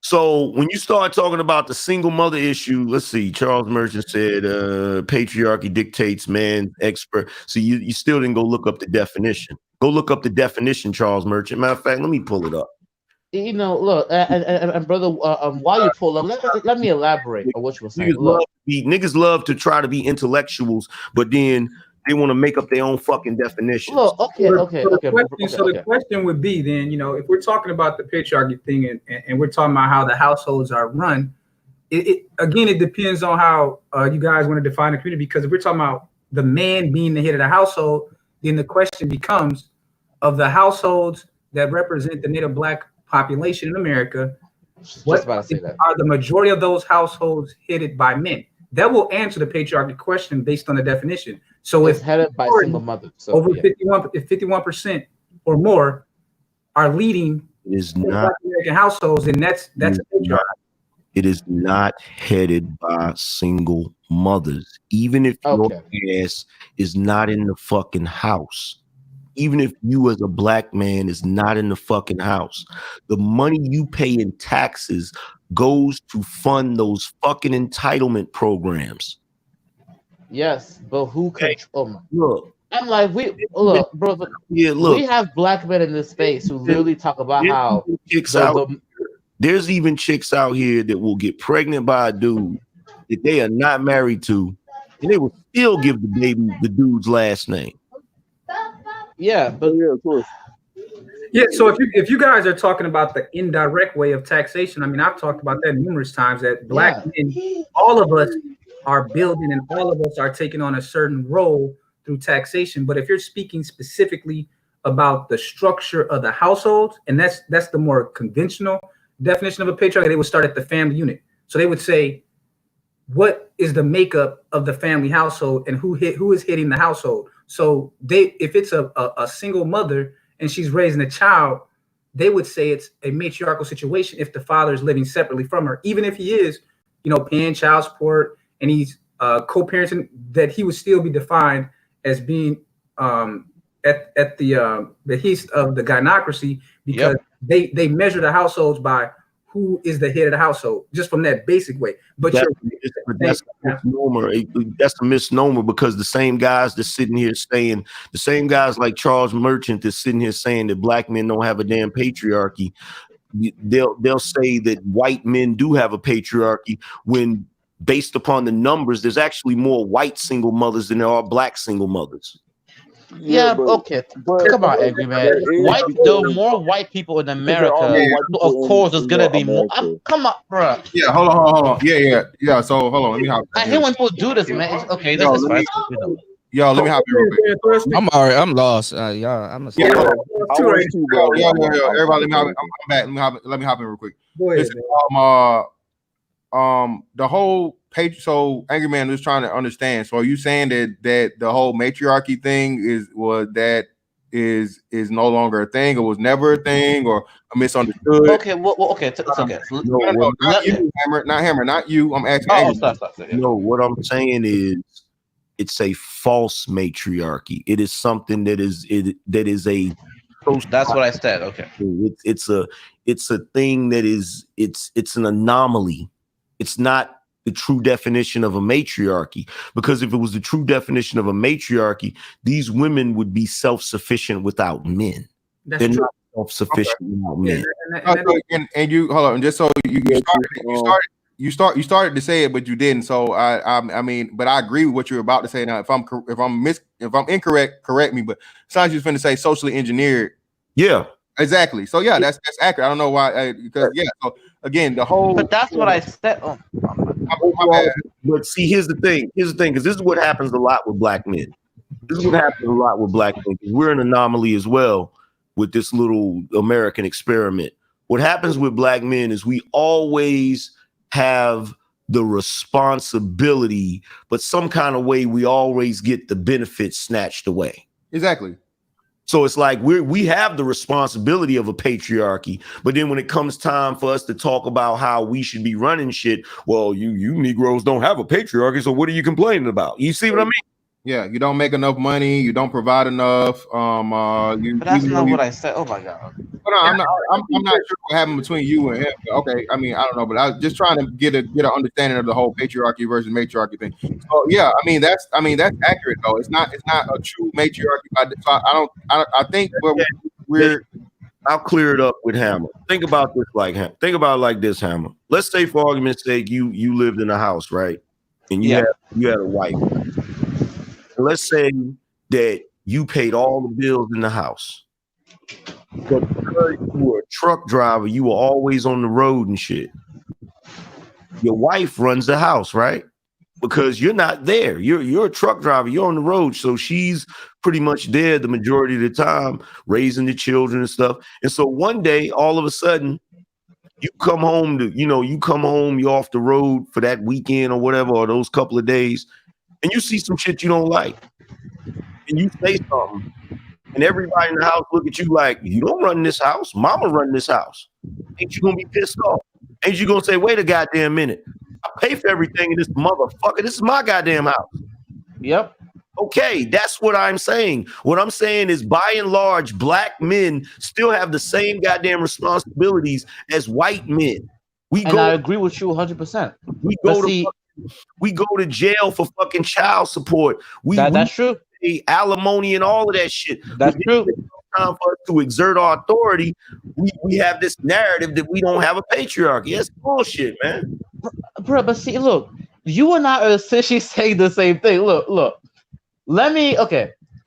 So when you start talking about the single mother issue, let's see, Charles Merchant said patriarchy dictates man expert. So you still didn't go look up the definition. Go look up the definition, Charles Merchant. Matter of fact, let me pull it up. You know, look, and brother, while you pull up, let me elaborate on what you were saying. Niggas love to try to be intellectuals, but then they want to make up their own fucking definitions. Look, okay. So the question would be then, you know, if we're talking about the patriarchy thing and we're talking about how the households are run, again, it depends on how you guys want to define the community. Because if we're talking about the man being the head of the household, then the question becomes, of the households that represent the Native Black population in America, what are the majority of those households headed by men? That will answer the patriarchy question based on the definition. So it's if headed by single mothers, so over 51% or more are leading Black American households, then that's a patriarchy. It is not headed by single mothers. Even if your ass is not in the fucking house, even if you as a black man is not in the fucking house, the money you pay in taxes goes to fund those fucking entitlement programs. Yes, but who control? Look, I'm like, we have black men in this space who literally talk about how there's even chicks out here that will get pregnant by a dude that they are not married to, and they will still give the baby the dude's last name. Yeah, but yeah, of course. Yeah, so if you guys are talking about the indirect way of taxation, I mean, I've talked about that numerous times, that black men, all of us are building and all of us are taking on a certain role through taxation. But if you're speaking specifically about the structure of the household, and that's the more conventional definition of a patriarchy, they would start at the family unit. So they would say, what is the makeup of the family household and who is hitting the household? So if it's a single mother and she's raising a child, they would say it's a matriarchal situation if the father is living separately from her, even if he is, paying child support and he's co-parenting, that he would still be defined as being at the behest of the gynocracy, because they measure the households by who is the head of the household, just from that basic way. But that's a misnomer. That's a misnomer, because the same guys that's sitting here saying, the same guys like Charles Merchant that's sitting here saying that black men don't have a damn patriarchy, they'll say that white men do have a patriarchy, when based upon the numbers, there's actually more white single mothers than there are black single mothers. Yeah, but come on, angry man. There are more white people in America. Of course, there's gonna be more. Come on, bro. Yeah, hold on. Yeah. So hold on. Let me hop. I hate when people do this, man. Okay, this is fine. Yo, let me hop in real quick. I'm lost. Y'all, I'm a everybody, let me hop in. I'm back. Let me hop in real quick. Listen, the whole page. So Angry Man was trying to understand. So are you saying that the whole matriarchy thing is no longer a thing, or was never a thing, or a misunderstood? Okay, okay, it's okay. No, not Hammer, not you. I'm asking. Stop. No, what I'm saying is, it's a false matriarchy. It is something that is a. That's what I said. Okay, it's a thing that is it's an anomaly. It's not the true definition of a matriarchy, because if it was the true definition of a matriarchy, these women would be self-sufficient without men. They're not self-sufficient without men. And you hold on, just so you started to say it, but you didn't. So I mean, but I agree with what you're about to say. Now, if I'm incorrect, correct me. But sounds you're finna say socially engineered. Yeah, exactly. So yeah, that's accurate. I don't know why, because So again, the whole. But that's what I said. But see, here's the thing, because this is what happens a lot with black men. We're an anomaly as well with this little American experiment. What happens with black men is we always have the responsibility, but some kind of way we always get the benefits snatched away. Exactly. So it's like we have the responsibility of a patriarchy, but then when it comes time for us to talk about how we should be running shit, well, you Negroes don't have a patriarchy, so what are you complaining about? You see what I mean? Yeah, you don't make enough money, you don't provide enough. But that's not what I said. Oh my god. But I'm not sure what happened between you and him. Okay, I mean, I don't know, but I was just trying to get an understanding of the whole patriarchy versus matriarchy thing. So yeah, I mean that's accurate though. It's not a true matriarchy. So I think I'll clear it up with Hammer. Think about this like this, Hammer. Let's say, for argument's sake, you lived in a house, right? And you had a wife. And let's say that you paid all the bills in the house, but because you were a truck driver, you were always on the road and shit. your wife runs the house, right? Because you're not there. You're a truck driver. You're on the road, so she's pretty much there the majority of the time, raising the children and stuff. And so one day, all of a sudden, you come home you're off the road for that weekend or whatever, or those couple of days, and you see some shit you don't like, and you say something, and everybody in the house look at you like, you don't run this house, mama run this house. Ain't you gonna be pissed off? Ain't you gonna say, wait a goddamn minute, I pay for everything in this motherfucker, this is my goddamn house. Yep. Okay, that's what I'm saying. What I'm saying is, by and large, black men still have the same goddamn responsibilities as white men. I agree with you 100%. We go to jail for fucking child support. That's true. Pay alimony and all of that shit. That's true. Time for us to exert our authority. We have this narrative that we don't have a patriarchy. That's bullshit, man. Bro, but see, look, you and I are essentially saying the same thing. Look.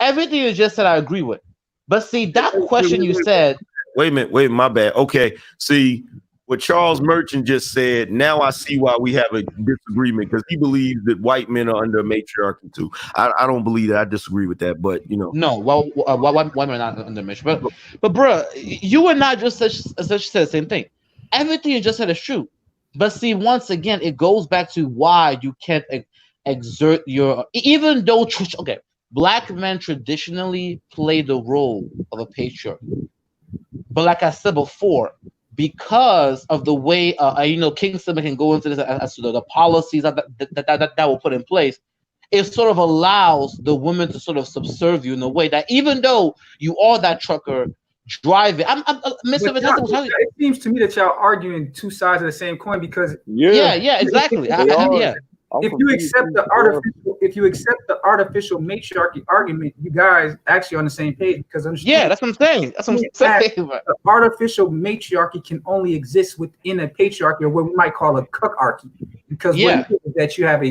Everything you just said, I agree with. But see, that question you said. Wait a minute, my bad. Okay, see, what Charles Merchant just said, now I see why we have a disagreement, because he believes that white men are under a matriarchy too. I don't believe that. I disagree with that, but you know. No, white men are not under matriarchy. But bro, you and I just essentially said the same thing. Everything you just said is true. But see, once again, it goes back to why you can't exert your, even though, okay, black men traditionally play the role of a patriarch. But like I said before, because of the way, King Simon can go into this as to the policies that will put in place, it sort of allows the women to sort of subserve you in a way that even though you are that trucker driving, it seems to me that y'all arguing two sides of the same coin, because exactly. If you accept the artificial matriarchy argument, you guys actually on the same page, because that's what I'm saying. The artificial matriarchy can only exist within a patriarchy, or what we might call a cuckarchy, because what it is that you have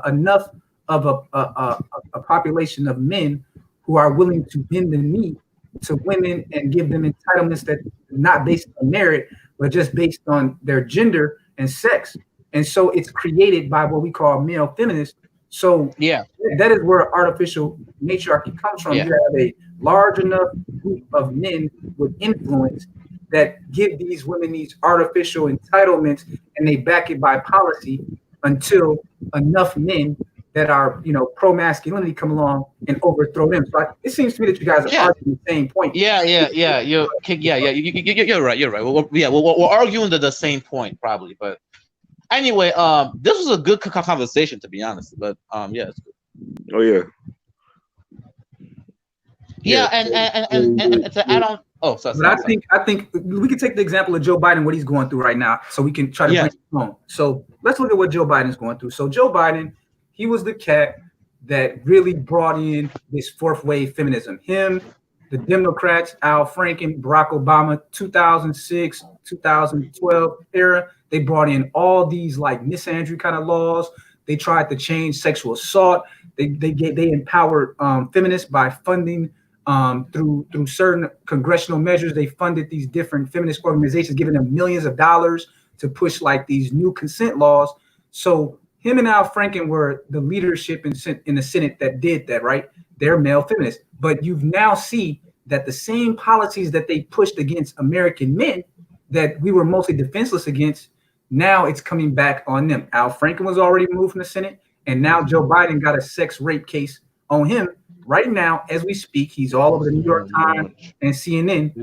enough of a population of men who are willing to bend the knee to women and give them entitlements that are not based on merit, but just based on their gender and sex. And so it's created by what we call male feminists. So that is where artificial matriarchy comes from. You have a large enough group of men with influence that give these women these artificial entitlements, and they back it by policy until enough men that are, pro-masculinity come along and overthrow them. So it seems to me that you guys are arguing the same point. You're right. We're arguing the same point probably, but anyway, this was a good conversation, to be honest. But it's good. Oh yeah. And to add on. Oh, sorry. But I think we can take the example of Joe Biden, what he's going through right now, so we can try to bring it home. So let's look at what Joe Biden's going through. So Joe Biden, he was the cat that really brought in this fourth wave feminism. Him, the Democrats, Al Franken, Barack Obama, 2006, 2012 era. They brought in all these like Miss Andrew kind of laws. They tried to change sexual assault. They empowered feminists by funding through certain congressional measures. They funded these different feminist organizations, giving them millions of dollars to push like these new consent laws. So him and Al Franken were the leadership in the Senate that did that, right? They're male feminists. But you've now see that the same policies that they pushed against American men that we were mostly defenseless against, now it's coming back on them. Al Franken was already removed from the Senate, and now Joe Biden got a sex rape case on him right now as we speak. He's all over the New York Times and CNN.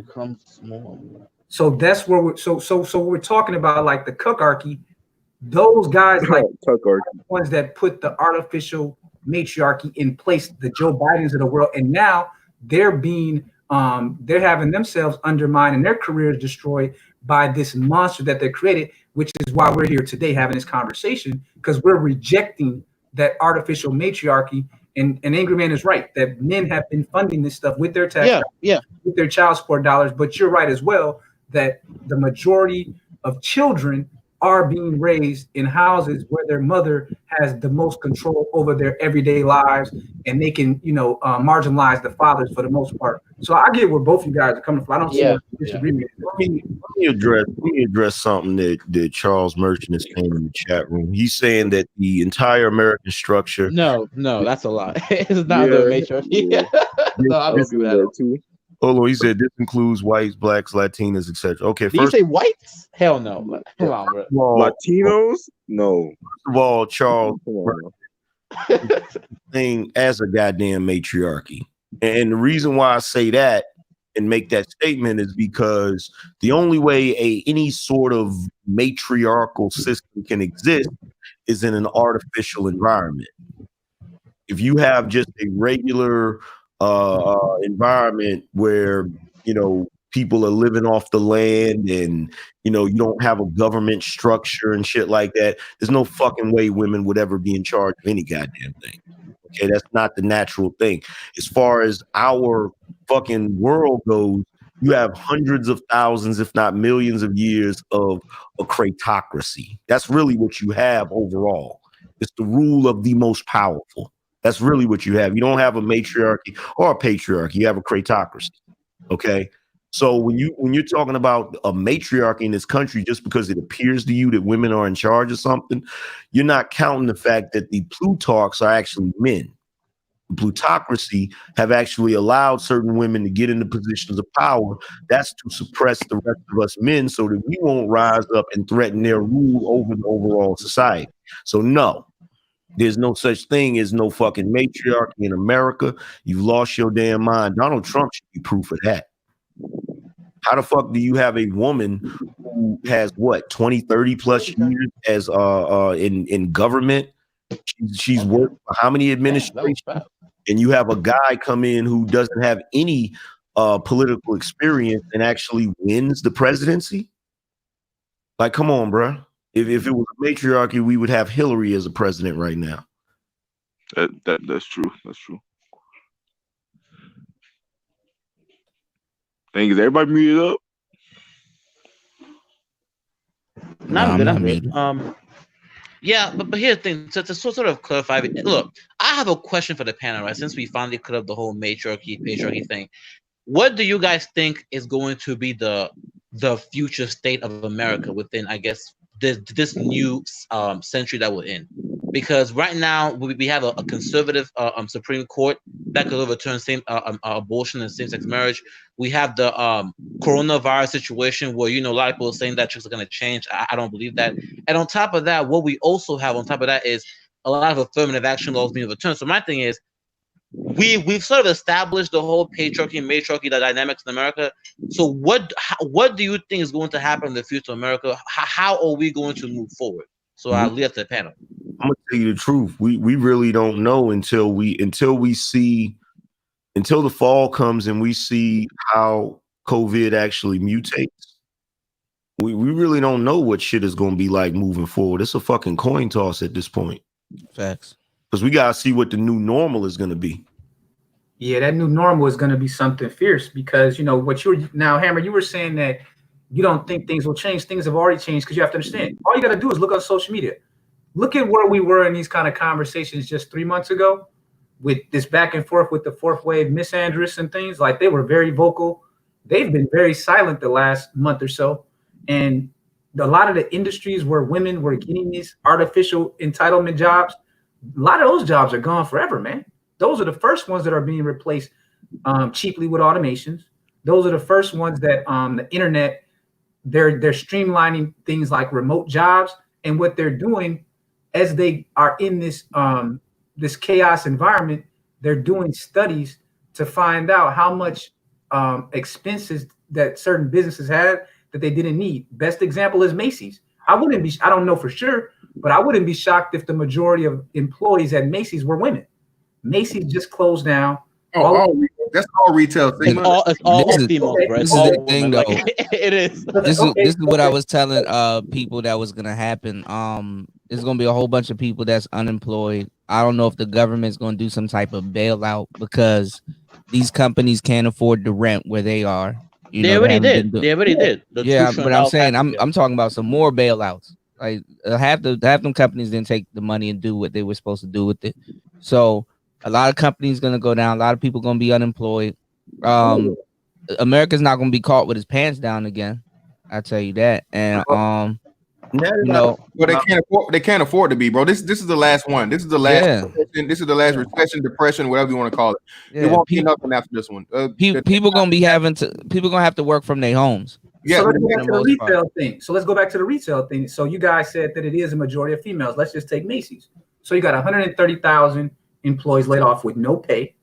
So that's where we're talking about, like the cuckarchy. Those guys, like the ones that put the artificial matriarchy in place, the Joe Bidens of the world, and now they're having themselves undermined and their careers destroyed by this monster that they created, which is why we're here today having this conversation, because we're rejecting that artificial matriarchy. And Angry Man is right that men have been funding this stuff with their tax, with their child support dollars. But you're right as well that the majority of children are being raised in houses where their mother has the most control over their everyday lives, and they can, marginalize the fathers for the most part. So I get where both you guys are coming from. I don't see Yeah, a disagreement. Let me address something that Charles Merchant is saying in the chat room. He's saying that the entire American structure. No, that's a lie. It's not the matriarchy. No, I don't agree with that too. Hold on, he said this includes whites, blacks, Latinas, etc. Okay, Did you say whites? Hell no. Come on, bro. Latinos? No. First of all, Charles Come on. thing as a goddamn matriarchy. And the reason why I say that and make that statement is because the only way any sort of matriarchal system can exist is in an artificial environment. If you have just a regular environment where, you know, people are living off the land and, you know, you don't have a government structure and shit like that, there's no fucking way women would ever be in charge of any goddamn thing. Okay, that's not the natural thing. As far as our fucking world goes, you have hundreds of thousands, if not millions of years of a cratocracy. That's really what you have overall. It's the rule of the most powerful. That's really what you have. You don't have a matriarchy or a patriarchy. You have a cratocracy. Okay. So when you're talking about a matriarchy in this country, just because it appears to you that women are in charge of something, you're not counting the fact that the Plutarchs are actually men. The plutocracy have actually allowed certain women to get into positions of power. That's to suppress the rest of us men so that we won't rise up and threaten their rule over the overall society. So no, there's no such thing as no fucking matriarchy in America. You've lost your damn mind. Donald Trump should be proof of that. How the fuck do you have a woman who has what 20, 30 plus years as in government? She's worked for how many administrations? And you have a guy come in who doesn't have any political experience and actually wins the presidency? Like, come on, bro. If it was a matriarchy, we would have Hillary as a president right now. That's true. That's true. Thank you. Is everybody muted up? Not good. Yeah, but here's the thing. To sort of clarify, look, I have a question for the panel, right? Since we finally cleared up the whole patriarchy thing, what do you guys think is going to be the future state of America within, I guess, this new century that we're in? Because right now we have a conservative Supreme Court that could overturn abortion and same-sex marriage. We have the coronavirus situation where, you know, a lot of people are saying that things are going to change. I don't believe that. And on top of that, what we also have on top of that is a lot of affirmative action laws being overturned. So my thing is, we've sort of established the whole patriarchy and matriarchy, the dynamics in America. So what do you think is going to happen in the future of America? How are we going to move forward? So I'll leave it to the panel. I'm gonna tell you the truth. We really don't know until the fall comes and we see how COVID actually mutates. We really don't know what shit is gonna be like moving forward. It's a fucking coin toss at this point. Facts. Because we gotta see what the new normal is gonna be. Yeah, that new normal is gonna be something fierce because, you know, what now, Hammer, you were saying that you don't think things will change. Things have already changed because you have to understand. All you got to do is look on social media. Look at where we were in these kind of conversations just 3 months ago with this back and forth with the fourth wave misandrous and things. Like, they were very vocal. They've been very silent the last month or so. And a lot of the industries where women were getting these artificial entitlement jobs, a lot of those jobs are gone forever, man. Those are the first ones that are being replaced cheaply with automations. Those are the first ones that the internet, they're streamlining things like remote jobs. And what they're doing as they are in this this chaos environment, they're doing studies to find out how much expenses that certain businesses had that they didn't need. Best example is Macy's. I don't know for sure, but I wouldn't be shocked if the majority of employees at Macy's were women. Macy's just closed down. That's all retail thing. It's all female, bro. This is the thing, though. It is. This is what I was telling people that was gonna happen. There's gonna be a whole bunch of people that's unemployed. I don't know if the government's gonna do some type of bailout because these companies can't afford the rent where they are. They already did. Yeah, but I'm saying I'm talking about some more bailouts. Like half them companies didn't take the money and do what they were supposed to do with it. So a lot of companies gonna go down. A lot of people gonna be unemployed. America's not gonna be caught with his pants down again. I tell you that. And you know, well, they can't afford to be, bro. This is the last one. This is the last recession. This is the last recession, depression, whatever you want to call it. Yeah, it won't be nothing after this one. People gonna have to work from their homes. So let's go back to the retail thing. So let's go back to the retail thing. So you guys said that it is a majority of females. Let's just take Macy's. So you got 130,000 employees laid off with no pay.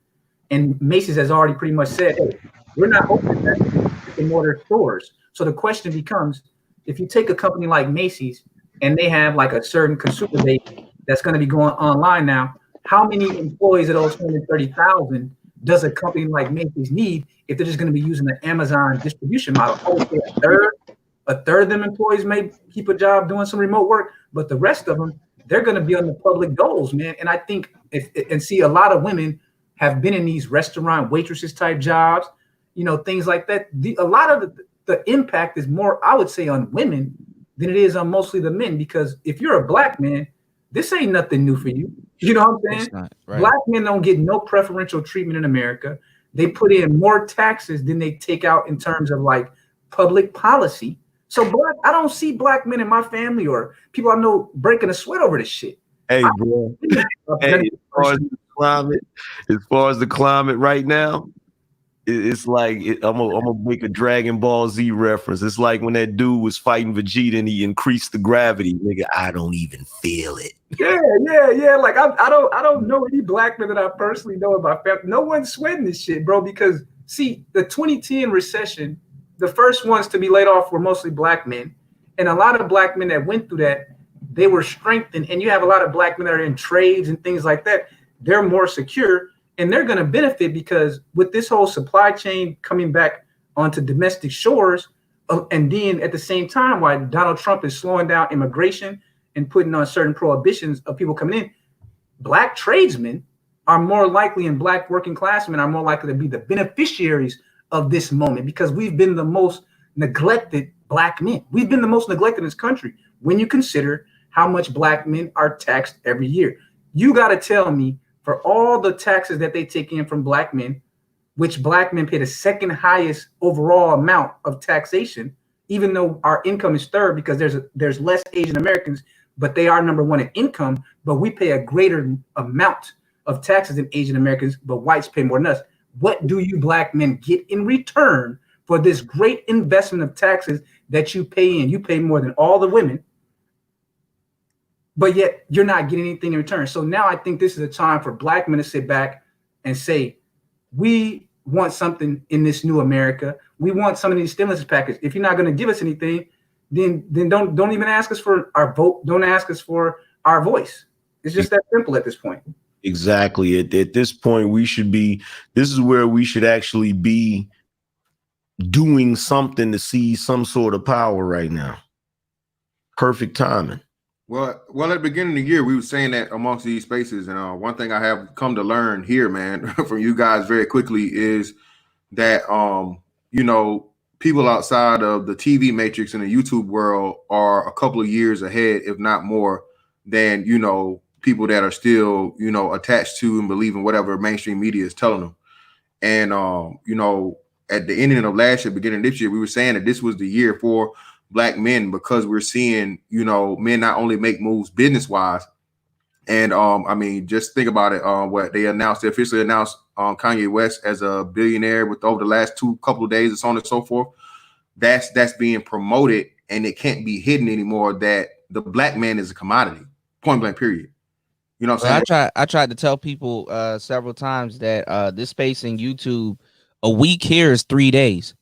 And Macy's has already pretty much said, hey, we're not opening brick-and-mortar stores. So the question becomes, if you take a company like Macy's and they have like a certain consumer base that's going to be going online now, how many employees of those 130,000 does a company like Macy's need if they're just going to be using the Amazon distribution model? I would say a third of them employees may keep a job doing some remote work, but the rest of them, they're going to be on the public goals, man. And I think see a lot of women have been in these restaurant waitresses type jobs, you know, things like that. A lot of the impact is more, I would say, on women than it is on mostly the men, because if you're a black man, this ain't nothing new for you. You know what I'm saying? Not, right. Black men don't get no preferential treatment in America. They put in more taxes than they take out in terms of like public policy. So I don't see black men in my family or people I know breaking a sweat over this shit. Hey, bro. Hey, as far as the climate right now, it's like I'm gonna make a Dragon Ball Z reference. It's like when that dude was fighting Vegeta and he increased the gravity. Nigga, I don't even feel it. Yeah. Like I don't know any black men that I personally know about family. No one's sweating this shit, bro. Because see, the 2010 recession, the first ones to be laid off were mostly black men, and a lot of black men that went through that, they were strengthened. And you have a lot of black men that are in trades and things like that. They're more secure. And they're going to benefit because with this whole supply chain coming back onto domestic shores, and then at the same time, while Donald Trump is slowing down immigration and putting on certain prohibitions of people coming in, black tradesmen are more likely, and black working class men are more likely to be the beneficiaries of this moment, because we've been the most neglected black men. We've been the most neglected in this country when you consider how much black men are taxed every year. You got to tell me, for all the taxes that they take in from black men, which black men pay the second highest overall amount of taxation, even though our income is third because there's less Asian Americans, but they are number one in income, but we pay a greater amount of taxes than Asian Americans, but whites pay more than us. What do you black men get in return for this great investment of taxes that you pay in? You pay more than all the women, but yet you're not getting anything in return. So now I think this is a time for black men to sit back and say, we want something in this new America. We want some of these stimulus packages. If you're not going to give us anything, then don't even ask us for our vote. Don't ask us for our voice. It's just that simple at this point. Exactly. At this point, this is where we should actually be doing something to see some sort of power right now. Perfect timing. Well, at the beginning of the year, we were saying that amongst these spaces, and one thing I have come to learn here, man, from you guys very quickly is that, people outside of the TV matrix and the YouTube world are a couple of years ahead, if not more, than, people that are still, attached to and believe in whatever mainstream media is telling them. And, at the ending of last year, beginning of this year, we were saying that this was the year for black men, because we're seeing, men not only make moves business wise. And just think about it. What they officially announced Kanye West as a billionaire with over the last couple of days and so on and so forth. That's being promoted, and it can't be hidden anymore that the black man is a commodity, point blank, period. You know what I'm saying? I tried to tell people several times that this space in YouTube, a week here is 3 days.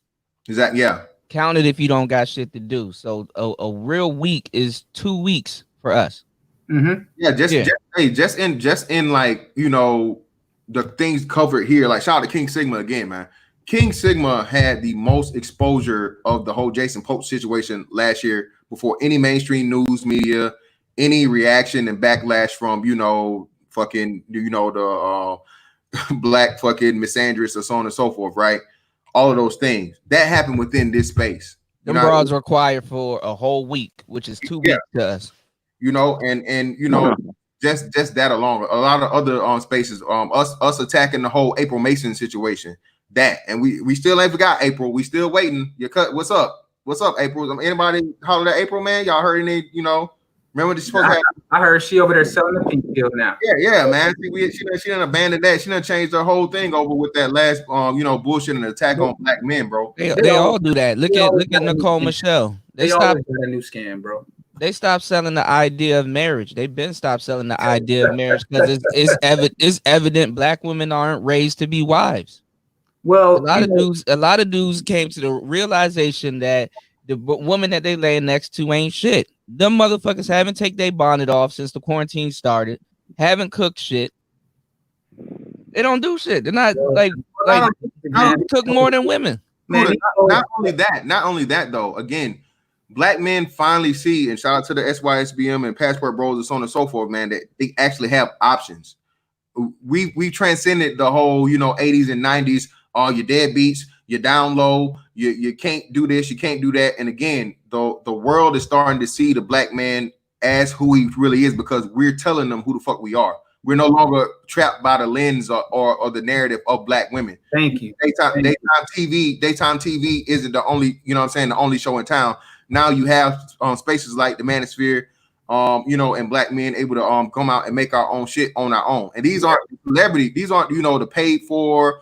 Is that, yeah. Count it if you don't got shit to do. So a real week is 2 weeks for us. Mm-hmm. Yeah, just in like, the things covered here. Like, shout out to King Sigma again, man. King Sigma had the most exposure of the whole Jason Pope situation last year before any mainstream news media, any reaction and backlash from, the black fucking misandrous or so on and so forth, right? All of those things that happened within this space. The broads required for a whole week, which is 2 weeks to us. Just that alone. A lot of other spaces, us attacking the whole April Mason situation. that. And we still ain't forgot April. We still waiting. Your cut. What's up? What's up, April? Anybody holler at April, man? Y'all heard any? Remember this supposed to have? I heard she over there selling the pink pill now. Yeah, man. She done abandoned that. She done changed her whole thing over with that last bullshit and attack on black men, bro. They all do that. Look at Nicole Michelle. They stopped a new scam, bro. They stopped selling the idea of marriage. They've been stopped selling the idea of marriage because it's evident black women aren't raised to be wives. Well, a lot of dudes came to the realization that the woman that they laying next to ain't shit. Them motherfuckers haven't take their bonnet off since the quarantine started. Haven't cooked shit. They don't do shit. They're not like cook more than women. Man, not only that though. Again, black men finally see, and shout out to the SYSBM and Passport Bros and so on and so forth, man, that they actually have options. We transcended the whole 80s and 90s. Your deadbeats, you're down low, you can't do this, you can't do that. And again, the world is starting to see the black man as who he really is because we're telling them who the fuck we are. We're no longer trapped by the lens or the narrative of black women. Thank you. Daytime TV isn't the only, the only show in town. Now you have spaces like the Manosphere, and black men able to come out and make our own shit on our own. And these aren't celebrity, these aren't, the paid for,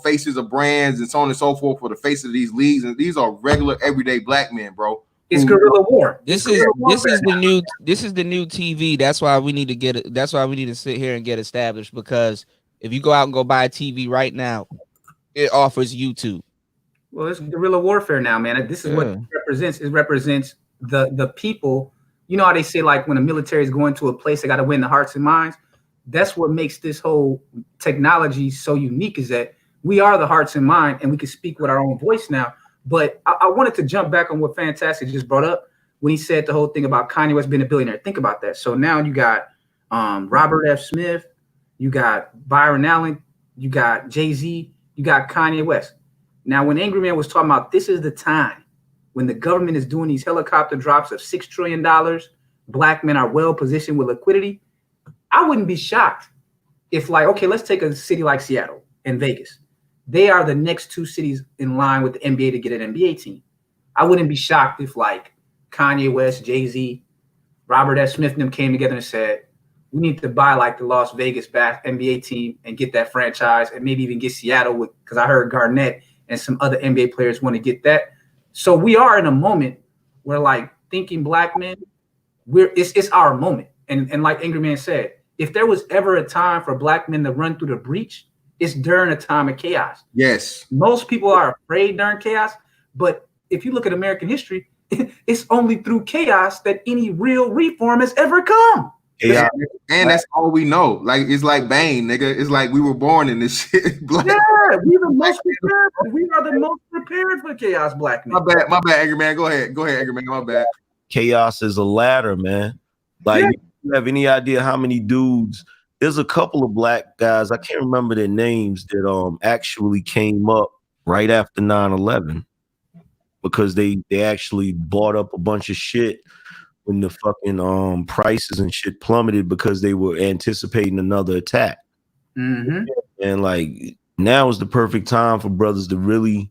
faces of brands and so on and so forth for the face of these leagues. And these are regular everyday black men, bro. It's guerrilla war. This is the new TV. That's why we need to get it. That's why we need to sit here and get established, because if you go out and go buy a TV right now, it offers YouTube. Well, it's guerrilla warfare now, man. This is what it represents. It represents the people. You know how they say, like, when the military is going to a place, they got to win the hearts and minds. That's what makes this whole technology so unique, is that we are the hearts and mind, and we can speak with our own voice now. But I wanted to jump back on what Fantastic just brought up when he said the whole thing about Kanye West being a billionaire. Think about that. So now you got Robert F. Smith, you got Byron Allen, you got Jay-Z, you got Kanye West. Now, when Angry Man was talking about this is the time when the government is doing these helicopter drops of $6 trillion, black men are well positioned with liquidity, I wouldn't be shocked if, like, okay, let's take a city like Seattle and Vegas. They are the next two cities in line with the NBA to get an NBA team. I wouldn't be shocked if, like, Kanye West, Jay-Z, Robert F. Smith and them came together and said, we need to buy, like, the Las Vegas NBA team and get that franchise, and maybe even get Seattle with, because I heard Garnett and some other NBA players want to get that. So we are in a moment where, like, thinking black men, it's our moment. And like Angry Man said, if there was ever a time for black men to run through the breach, it's during a time of chaos. Yes. Most people are afraid during chaos, but if you look at American history, it's only through chaos that any real reform has ever come. Yeah, and that's all we know. Like, it's like Bane, nigga. It's like we were born in this shit. Yeah, we are the most prepared for chaos, black men. My bad, Angry Man. Go ahead, Angry Man. My bad. Chaos is a ladder, man. Like, you have any idea how many dudes? There's a couple of black guys, I can't remember their names, that actually came up right after 9/11 because they actually bought up a bunch of shit when the fucking prices and shit plummeted because they were anticipating another attack. Mm-hmm. And like, now is the perfect time for brothers to really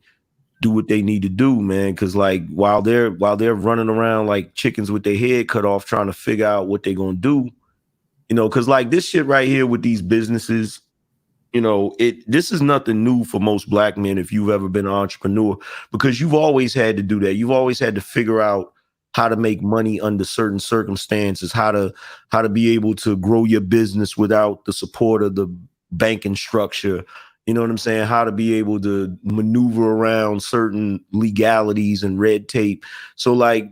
do what they need to do, man. Because like, while they're running around like chickens with their head cut off trying to figure out what they're gonna do, because like this shit right here with these businesses, this is nothing new for most black men if you've ever been an entrepreneur, because you've always had to do that. You've always had to figure out how to make money under certain circumstances, how to be able to grow your business without the support of the banking structure. You know what I'm saying? How to be able to maneuver around certain legalities and red tape. So like,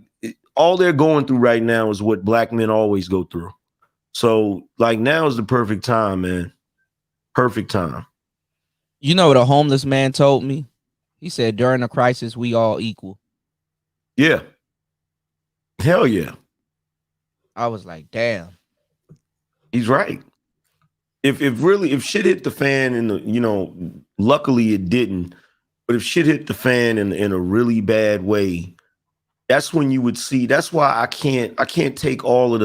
all they're going through right now is what black men always go through. So like, now is the perfect time, man. Perfect time. You know what a homeless man told me? He said, during a crisis, we all equal. Yeah. Hell yeah. I was like, damn. He's right. If shit hit the fan and luckily it didn't, but if shit hit the fan in a really bad way, that's when you would see. That's why I can't take all of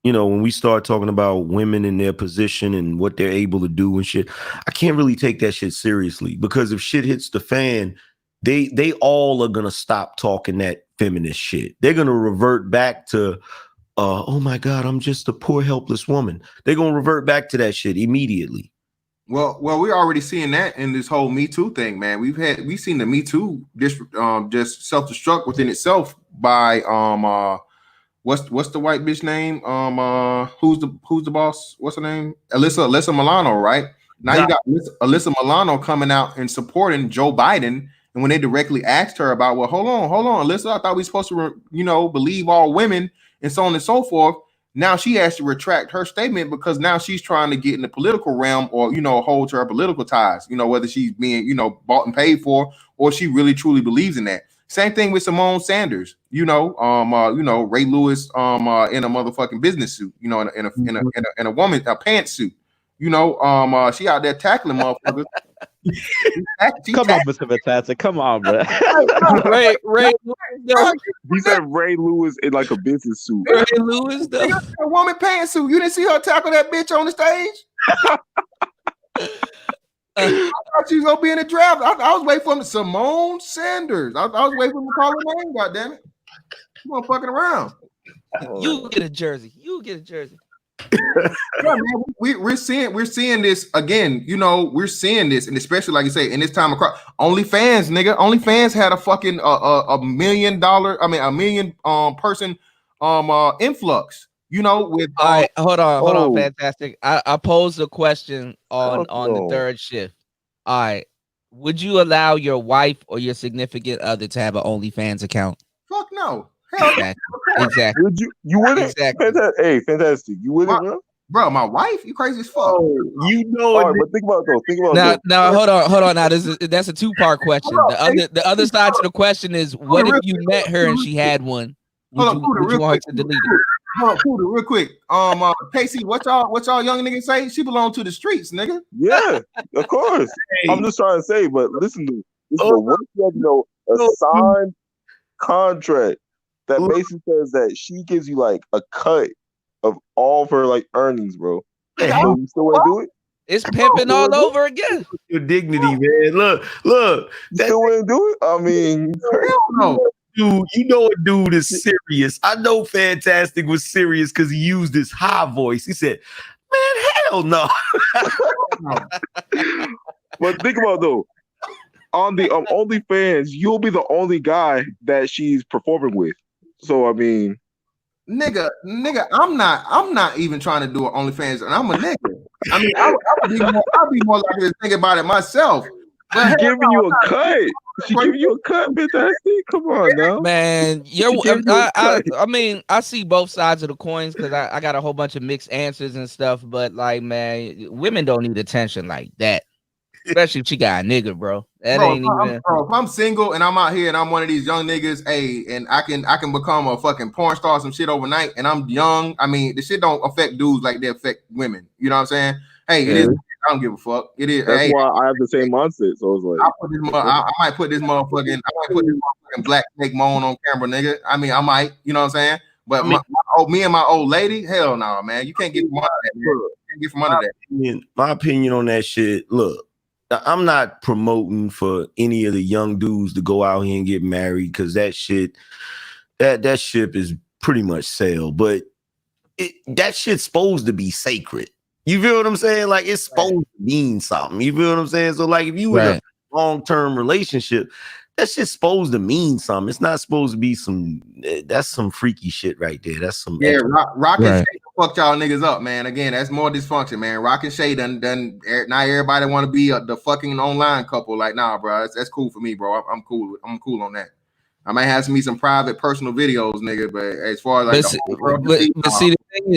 you know, when we start talking about women and their position and what they're able to do and shit, I can't really take that shit seriously, because if shit hits the fan, they all are gonna stop talking that feminist shit. They're gonna revert back to, oh my God, I'm just a poor helpless woman. They're gonna revert back to that shit immediately. Well, we're already seeing that in this whole Me Too thing, man. We've seen the Me Too just self-destruct within itself by what's the white bitch name? Who's the boss? What's her name? Alyssa Milano, right? Now you got Alyssa Milano coming out and supporting Joe Biden. And when they directly asked her about, well, hold on, Alyssa, I thought we were supposed to, believe all women and so on and so forth. Now she has to retract her statement because now she's trying to get in the political realm or, hold to her political ties, whether she's being, bought and paid for, or she really truly believes in that. Same thing with Simone Sanders, Ray Lewis, in a motherfucking business suit, in a woman, a pantsuit, she out there tackling motherfuckers. Come on, Mr. Fantastic. Come on, bro. Ray He said Ray Lewis in like a business suit. Ray Lewis, though. A woman pantsuit. You didn't see her tackle that bitch on the stage? I thought she was gonna be in the draft. I was waiting for Simone Sanders. I was waiting for him to call her name. God damn it! You want fucking around? You get a jersey. Yeah, man, we're seeing this again. We're seeing this, and especially like you say, in this time across OnlyFans, nigga. OnlyFans had a fucking $1 million, a million person influx. With all right, hold on, Fantastic. I posed a question on the third shift. All right, would you allow your wife or your significant other to have an OnlyFans account? Fuck no. Hell exactly. Would you wouldn't? Exactly. Fantastic. You wouldn't, bro? My wife? You crazy as fuck. All right, but think about it. Now, hold on. Now, that's a two-part question. The other side to the question is, what if you met her and she had one? Would you want her to delete it? Hold on, real quick. Casey, what y'all young niggas say? She belong to the streets, nigga. Yeah, of course. Hey. I'm just trying to say, but listen to what you have, a signed contract that basically says that she gives you like a cut of all of her like earnings, bro. Hey, you still want to do it? It's pimping all over again. Your dignity, man. Look. You still want to do it? I mean, no. Dude, a dude is serious. I know Fantastic was serious because he used his high voice. He said, man, hell no. But think about it, though. On the OnlyFans, you'll be the only guy that she's performing with. So I mean, nigga, I'm not even trying to do an OnlyFans, and I'm a nigga. I mean, I'll be more likely to think about it myself. She's giving you a cut. She giving you a cut, Fantastic. Come on now, man. I mean, I see both sides of the coins because I got a whole bunch of mixed answers and stuff. But like, man, women don't need attention like that, especially if she got a nigga, bro. That ain't even. Bro, if I'm single and I'm out here and I'm one of these young niggas, hey, and I can become a fucking porn star, some shit overnight, and I'm young. I mean, the shit don't affect dudes like they affect women. You know what I'm saying? Hey, it is. I don't give a fuck. It is. That's why I have the same mindset. So it's like I might put this motherfucking black snake moan on camera, nigga. I mean, I might. You know what I'm saying? But me and my old lady, hell no, man. You can't get from under that. Man. You can't get from under that. My opinion on that shit. Look, I'm not promoting for any of the young dudes to go out here and get married because that shit, that ship is pretty much sailed. But that shit's supposed to be sacred. You feel what I'm saying? Like, it's supposed to mean something. You feel what I'm saying? So, like, if you in a long-term relationship, that shit's supposed to mean something. It's not supposed to be that's some freaky shit right there. That's some Rock and Shay fucked y'all niggas up, man. Again, that's more dysfunction, man. Rock and Shay done now everybody want to be the fucking online couple. Like, nah, bro, that's cool for me, bro. I'm cool on that. I might have some private personal videos, nigga, but as far as like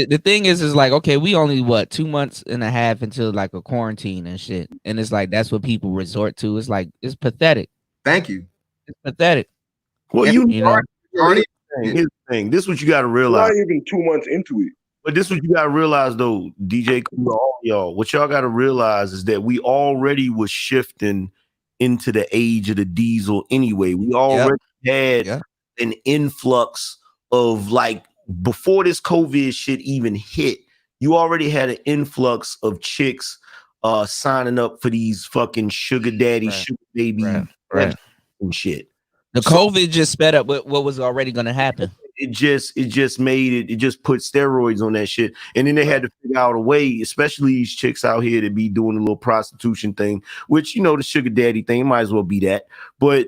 the thing is like, okay, we only 2 months and a half until like a quarantine and shit, and it's like that's what people resort to. It's like, it's pathetic. Thank you. It's pathetic. Well, you know, already. Here's the thing. This is what you got to realize. Not even 2 months into it. But this is what you got to realize, though, DJ, all y'all. What y'all got to realize is that we already was shifting into the age of the diesel anyway. We already had an influx of like before this COVID shit even hit, you already had an influx of chicks signing up for these fucking sugar daddy, sugar baby and shit. The COVID just sped up what was already going to happen. It just made it just put steroids on that shit. And then they had to figure out a way, especially these chicks out here to be doing a little prostitution thing, which, you know, the sugar daddy thing, it might as well be that. But,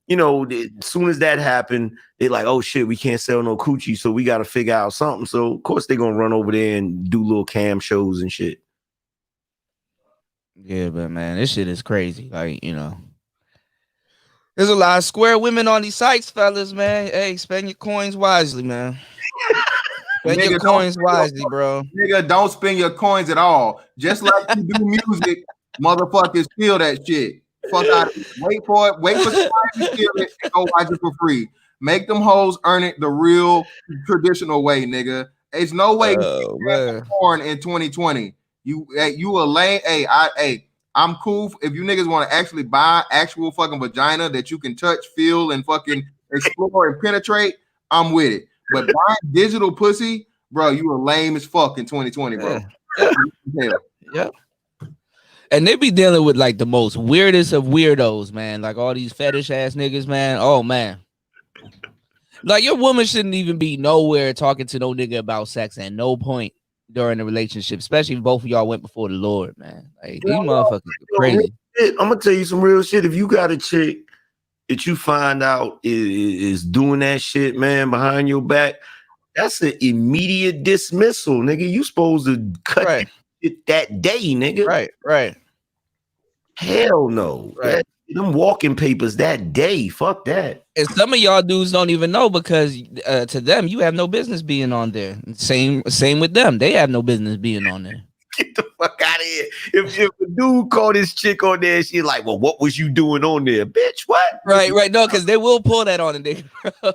you know, as soon as that happened, they're like, oh shit, we can't sell no coochie, so we got to figure out something. So of course they're going to run over there and do little cam shows and shit. Yeah, but man, this shit is crazy. Like, you know, there's a lot of square women on these sites, fellas, man. Hey, spend your coins wisely, man. Spend your coins wisely, bro. Nigga, don't spend your coins at all. Just like you do music, motherfuckers steal that shit. Fuck out. Wait for it. Wait for somebody to steal it and go watch it for free. Make them hoes earn it the real traditional way, nigga. There's no way you can porn in 2020. You a lame. I'm cool if you niggas want to actually buy actual fucking vagina that you can touch, feel, and fucking explore and penetrate. I'm with it. But buying digital pussy, bro, you are lame as fuck in 2020, bro. Yep. And they be dealing with like the most weirdest of weirdos, man. Like all these fetish ass niggas, man. Oh man. Like your woman shouldn't even be nowhere talking to no nigga about sex at no point during the relationship, especially if both of y'all went before the Lord, man. Like these motherfuckers are crazy. I'm gonna tell you some real shit. If you got a chick that you find out is doing that shit, man, behind your back, that's an immediate dismissal, nigga. You supposed to cut it that day, nigga. Right. Hell no. Right. Them walking papers that day. Fuck that. And some of y'all dudes don't even know because to them, you have no business being on there. Same with them. They have no business being on there. Get the fuck out of here. If a dude called this chick on there, she's like, well, what was you doing on there? Bitch, what? Right. No, because they will pull that on a nigga. Well,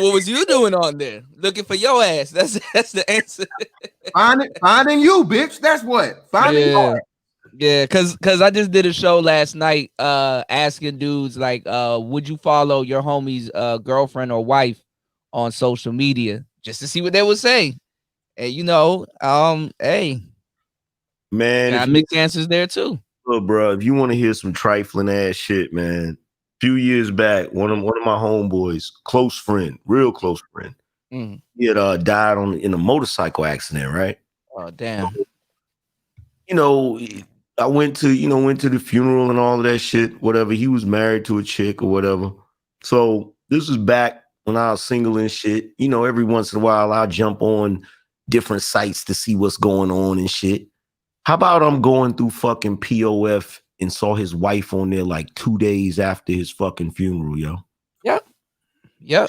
what was you doing on there? Looking for your ass. That's the answer. Finding you, bitch. That's what. Finding you. Yeah, cause I just did a show last night asking dudes like would you follow your homie's girlfriend or wife on social media just to see what they would say. And you know, hey. Man, got mixed answers there too. Look, bro, if you want to hear some trifling ass shit, man, a few years back, one of my homeboys, close friend, real close friend, he had died in a motorcycle accident, right? Oh damn. You know, I went to the funeral and all of that shit, whatever. He was married to a chick or whatever. So this was back when I was single and shit. You know, every once in a while I'll jump on different sites to see what's going on and shit. How about I'm going through fucking POF and saw his wife on there like 2 days after his fucking funeral, yo. Yep.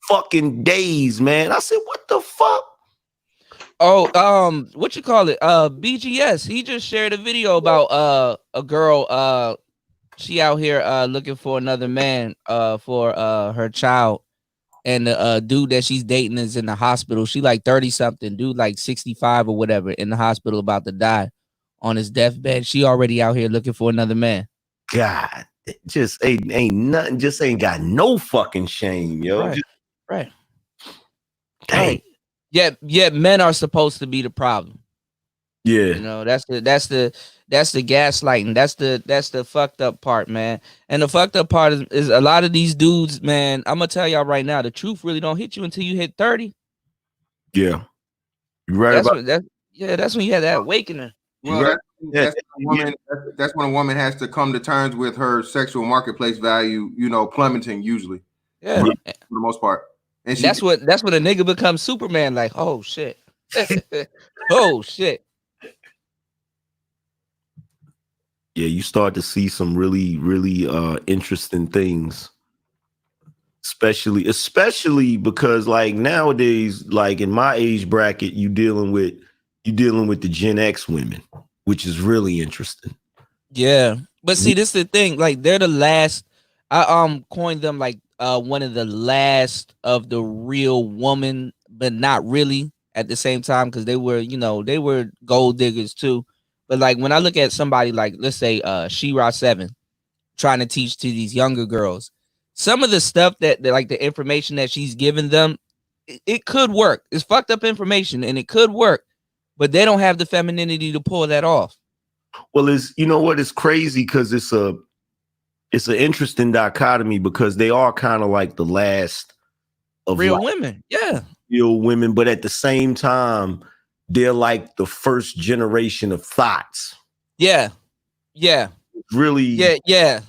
Fucking days, man. I said, what the fuck? Oh, what you call it? BGS. He just shared a video about a girl. She out here looking for another man for her child, and the dude that she's dating is in the hospital. She like 30 something, dude like 65 or whatever, in the hospital about to die on his deathbed. She already out here looking for another man. God, just ain't nothing. Just ain't got no fucking shame, yo. Right. Dang. Yeah, men are supposed to be the problem. Yeah, you know, that's the gaslighting. That's the fucked up part, man. And the fucked up part is a lot of these dudes, man. I'm gonna tell y'all right now, the truth really don't hit you until you hit 30. Yeah, you're right. That's when you have that awakening. Well, that's when a woman has to come to terms with her sexual marketplace value, you know, plummeting usually. Yeah, for the most part. And that's when a nigga becomes Superman. Like, oh shit, oh shit. Yeah, you start to see some really, really interesting things, especially because like nowadays, like in my age bracket, you dealing with the Gen X women, which is really interesting. Yeah, but see, this is the thing. Like, they're the last. I coined them like one of the last of the real woman, but not really at the same time, because they were gold diggers too. But like when I look at somebody like, let's say She-Ra 7 trying to teach to these younger girls, some of the stuff that like the information that she's giving them it could work. It's fucked up information, and it could work, but they don't have the femininity to pull that off. Well, it's you know what? It's crazy because it's an interesting dichotomy because they are kind of like the last of real women, real women, but at the same time, they're like the first generation of thoughts. Yeah. Really. Yeah.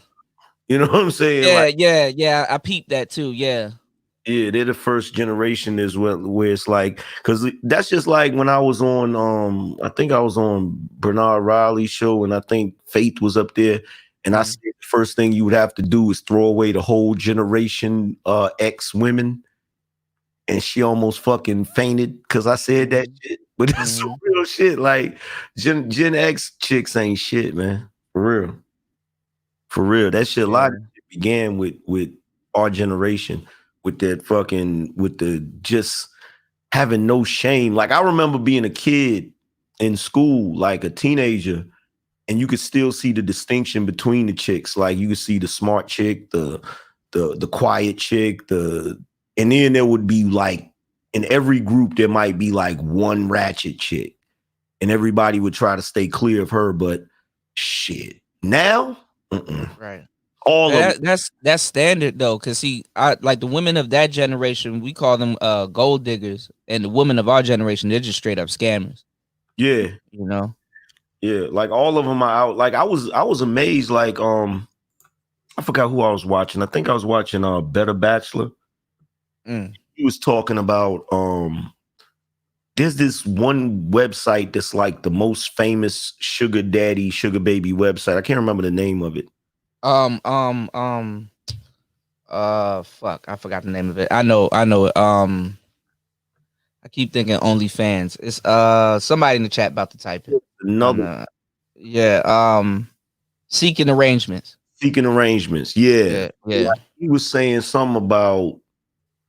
You know what I'm saying? Yeah. I peeped that too. Yeah, they're the first generation is where it's like, because that's just like when I was on I think I was on Bernard Riley's show, and I think Faith was up there, and I said the first thing you would have to do is throw away the whole generation X women, and she almost fucking fainted because I said that shit. But that's some real shit. Like Gen X chicks ain't shit, man. For real. That shit, a lot of it began with our generation, with the just having no shame. Like I remember being a kid in school, like a teenager, and you could still see the distinction between the chicks. Like you could see the smart chick, the quiet chick, and then there would be like, in every group there might be like one ratchet chick, and everybody would try to stay clear of her. But shit, now, right. All of that's standard though, because see, I like the women of that generation, we call them gold diggers, and the women of our generation, they're just straight up scammers. Yeah, you know. Yeah, like all of them are out. Like I was amazed. Like I forgot who I was watching. I think I was watching Better Bachelor. He was talking about there's this one website that's like the most famous sugar daddy, sugar baby website. I can't remember the name of it. Fuck, I forgot the name of it. I know it. I keep thinking OnlyFans. It's somebody in the chat about to type it. Another. Seeking Arrangements. Yeah. Like he was saying something about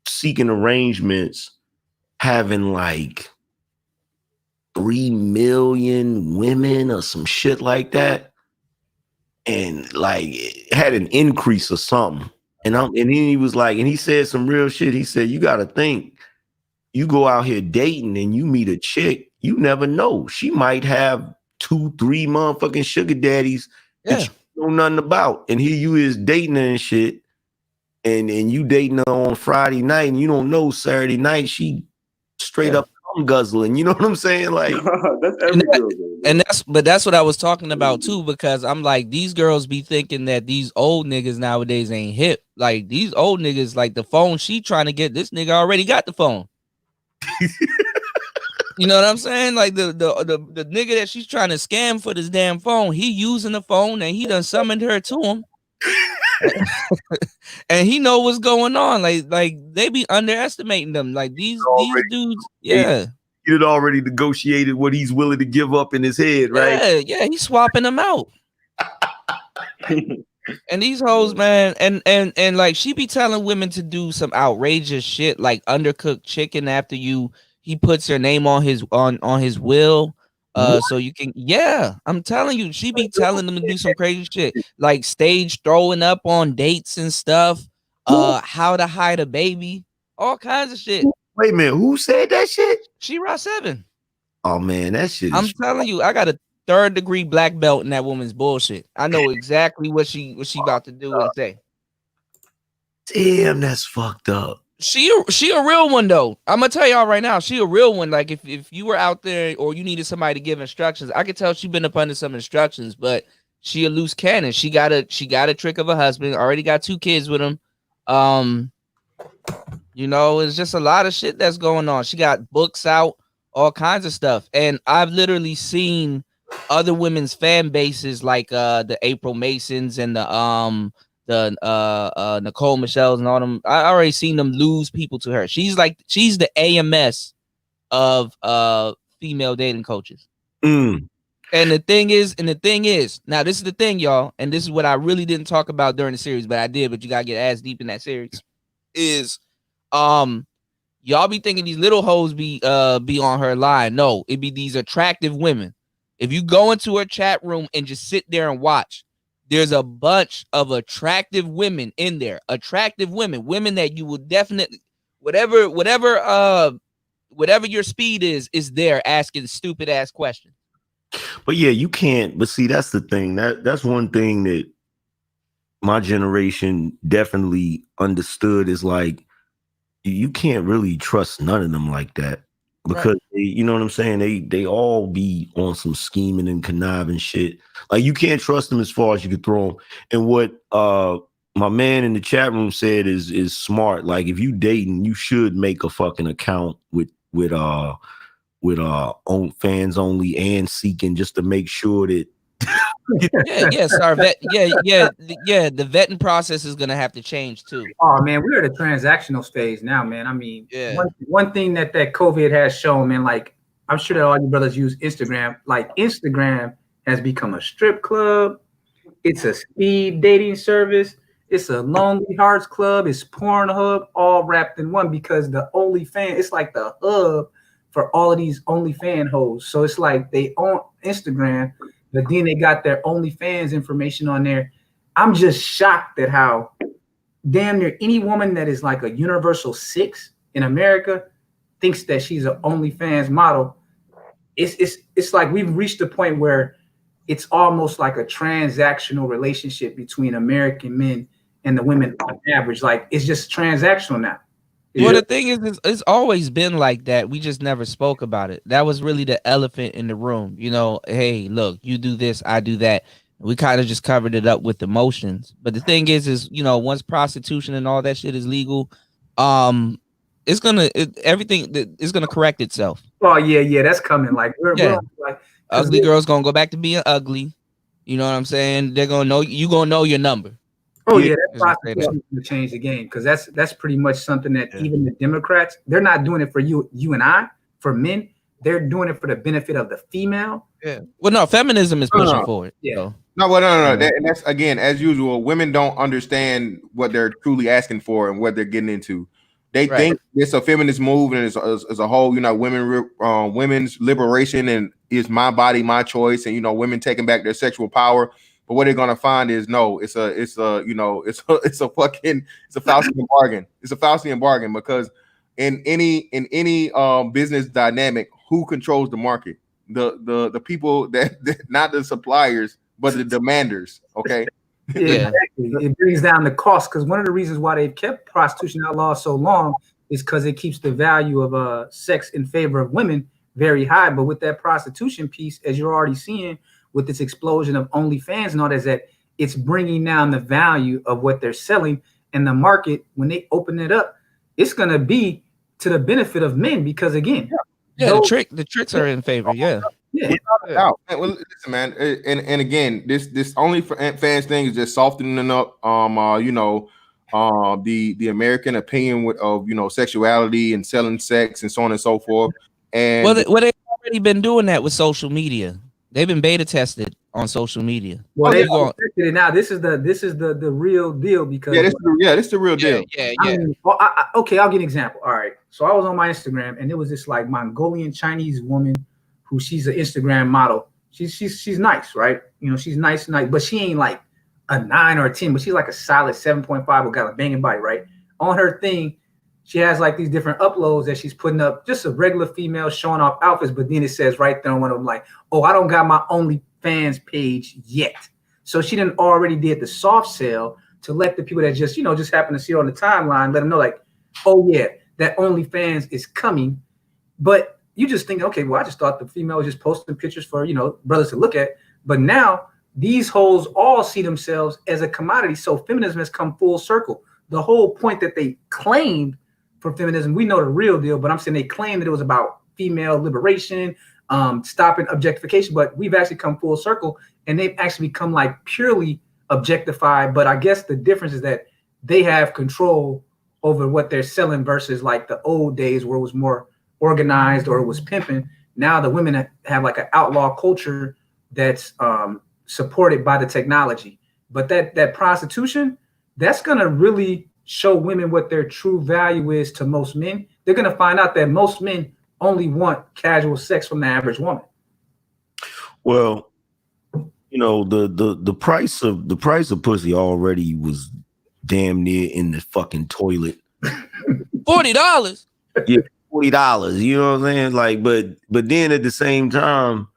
Seeking Arrangements having like 3 million women or some shit like that, and like it had an increase or something. And then he was like, and he said some real shit. He said, you got to think, you go out here dating and you meet a chick, you never know, she might have 2-3 motherfucking sugar daddies that you know nothing about, and here you is dating her and shit. And you dating her on Friday night, and you don't know Saturday night she straight up guzzling. You know what I'm saying? Like that's every girl. That's what I was talking about too, because I'm like, these girls be thinking that these old niggas nowadays ain't hip. Like these old niggas, like the phone she trying to get, this nigga already got the phone. You know what I'm saying? Like the nigga that she's trying to scam for this damn phone, he using the phone and he done summoned her to him. And he know what's going on. Like they be underestimating them. Like these dudes, he had already negotiated what he's willing to give up in his head, right? Yeah, he's swapping them out. And these hoes, man, and like she be telling women to do some outrageous shit, like undercooked chicken after he puts her name on his will. So you can, I'm telling you, she be telling them to do some crazy shit, like stage throwing up on dates and stuff, how to hide a baby, all kinds of shit. Wait a minute, who said that shit? She Rock 7. Oh man, that shit. I'm telling you, I got a 3rd-degree black belt in that woman's bullshit. I know exactly what she about to do and say. Damn, that's fucked up. She a real one though. I'm gonna tell y'all right now, she a real one. Like if you were out there or you needed somebody to give instructions, I could tell she been up under some instructions, but she a loose cannon. She got a trick of a husband, already got 2 kids with him. You know, it's just a lot of shit that's going on. She got books out, all kinds of stuff. And I've literally seen other women's fan bases, like the April Masons and the Nicole Michelle's and all them. I already seen them lose people to her. She's the AMS of female dating coaches. And the thing is, now this is the thing, y'all, and this is what I really didn't talk about during the series, but I did, but you gotta get ass deep in that series, is y'all be thinking these little hoes be on her line. No, it be these attractive women. If you go into her chat room and just sit there and watch, there's a bunch of attractive women in there. Attractive women that you will definitely, whatever your speed is there asking stupid ass questions. But yeah, you can't. But see, that's the thing. That's one thing that my generation definitely understood is like you can't really trust none of them like that because you know what I'm saying. They all be on some scheming and conniving shit. Like you can't trust them as far as you can throw them. And what my man in the chat room said is smart. Like if you dating, you should make a fucking account with fans only and seeking just to make sure that The vetting process is gonna have to change too. Oh man, we're at a transactional stage now, man. I mean, Yeah. one thing that COVID has shown, man, like I'm sure that all you brothers use Instagram. Like Instagram has become a strip club. It's a speed dating service. It's a Lonely Hearts Club. It's Pornhub, all wrapped in one because the OnlyFans, it's like the hub for all of these OnlyFans hoes. So it's like they own Instagram, but then they got their OnlyFans information on there. I'm just shocked at how damn near any woman that is like a universal 6 in America thinks that she's an OnlyFans model. It's like we've reached a point where it's almost like a transactional relationship between American men and the women on average. Like it's just transactional now. Well, the thing is, it's always been like that. We just never spoke about it. That was really the elephant in the room. You know, hey, look, you do this, I do that. We kind of just covered it up with emotions. But the thing is, you know, once prostitution and all that shit is legal, everything is gonna correct itself. Oh yeah, that's coming. Like we're like ugly girls gonna go back to being ugly. You know what I'm saying? They're gonna know you gonna know your number. Oh yeah, that's prostitution to change the game because that's pretty much something that even the Democrats, they're not doing it for you and I, for men. They're doing it for the benefit of the female. Yeah. Well, no, feminism is pushing forward. Yeah. So. No. That's again, as usual. Women don't understand what they're truly asking for and what they're getting into. They think it's a feminist move and as a whole, you know, women's liberation and is my body, my choice, and you know, women taking back their sexual power. But what they're gonna find is no, it's a Faustian bargain. It's a Faustian bargain because in any business dynamic, who controls the market? The people that not the suppliers, but the demanders. Okay. Yeah, exactly. It brings down the cost because one of the reasons why they've kept prostitution outlawed so long is because it keeps the value of sex in favor of women very high. But with that prostitution piece, as you're already seeing with this explosion of OnlyFans and all that, it's bringing down the value of what they're selling, and the market when they open it up, it's gonna be to the benefit of men because again, the tricks are in favor. Yeah. Well, listen, man, and again, this OnlyFans thing is just softening up, the American opinion of sexuality and selling sex and so on and so forth. And they've already been doing that with social media. They've been beta tested on social media. Well, they've tested it now. This is the real deal because this is the real deal. Yeah. I mean, okay, I'll give an example. All right, so I was on my Instagram and it was this like Mongolian Chinese woman who she's an Instagram model. She's nice, right? You know, she's nice, but she ain't like a 9 or a 10, but she's like a solid 7.5 with got a banging body, right? On her thing, she has like these different uploads that she's putting up, just a regular female showing off outfits, but then it says right there on one of them like, oh, I don't got my OnlyFans page yet. So she done already did the soft sell to let the people that just happen to see her on the timeline, let them know like, oh yeah, that OnlyFans is coming. But you just think, okay, well, I just thought the female was just posting pictures for, brothers to look at. But now these hoes all see themselves as a commodity. So feminism has come full circle. The whole point that they claimed for feminism, we know the real deal, but I'm saying they claimed that it was about female liberation, stopping objectification, but we've actually come full circle and they've actually become like purely objectified. But I guess the difference is that they have control over what they're selling versus like the old days where it was more organized or it was pimping. Now the women have like an outlaw culture that's supported by the technology. But that prostitution, that's gonna really show women what their true value is to most men. They're gonna find out that most men only want casual sex from the average woman. Well, the price of pussy already was damn near in the fucking toilet $40. Yeah, $40. You know what I'm saying? Like, but then at the same time,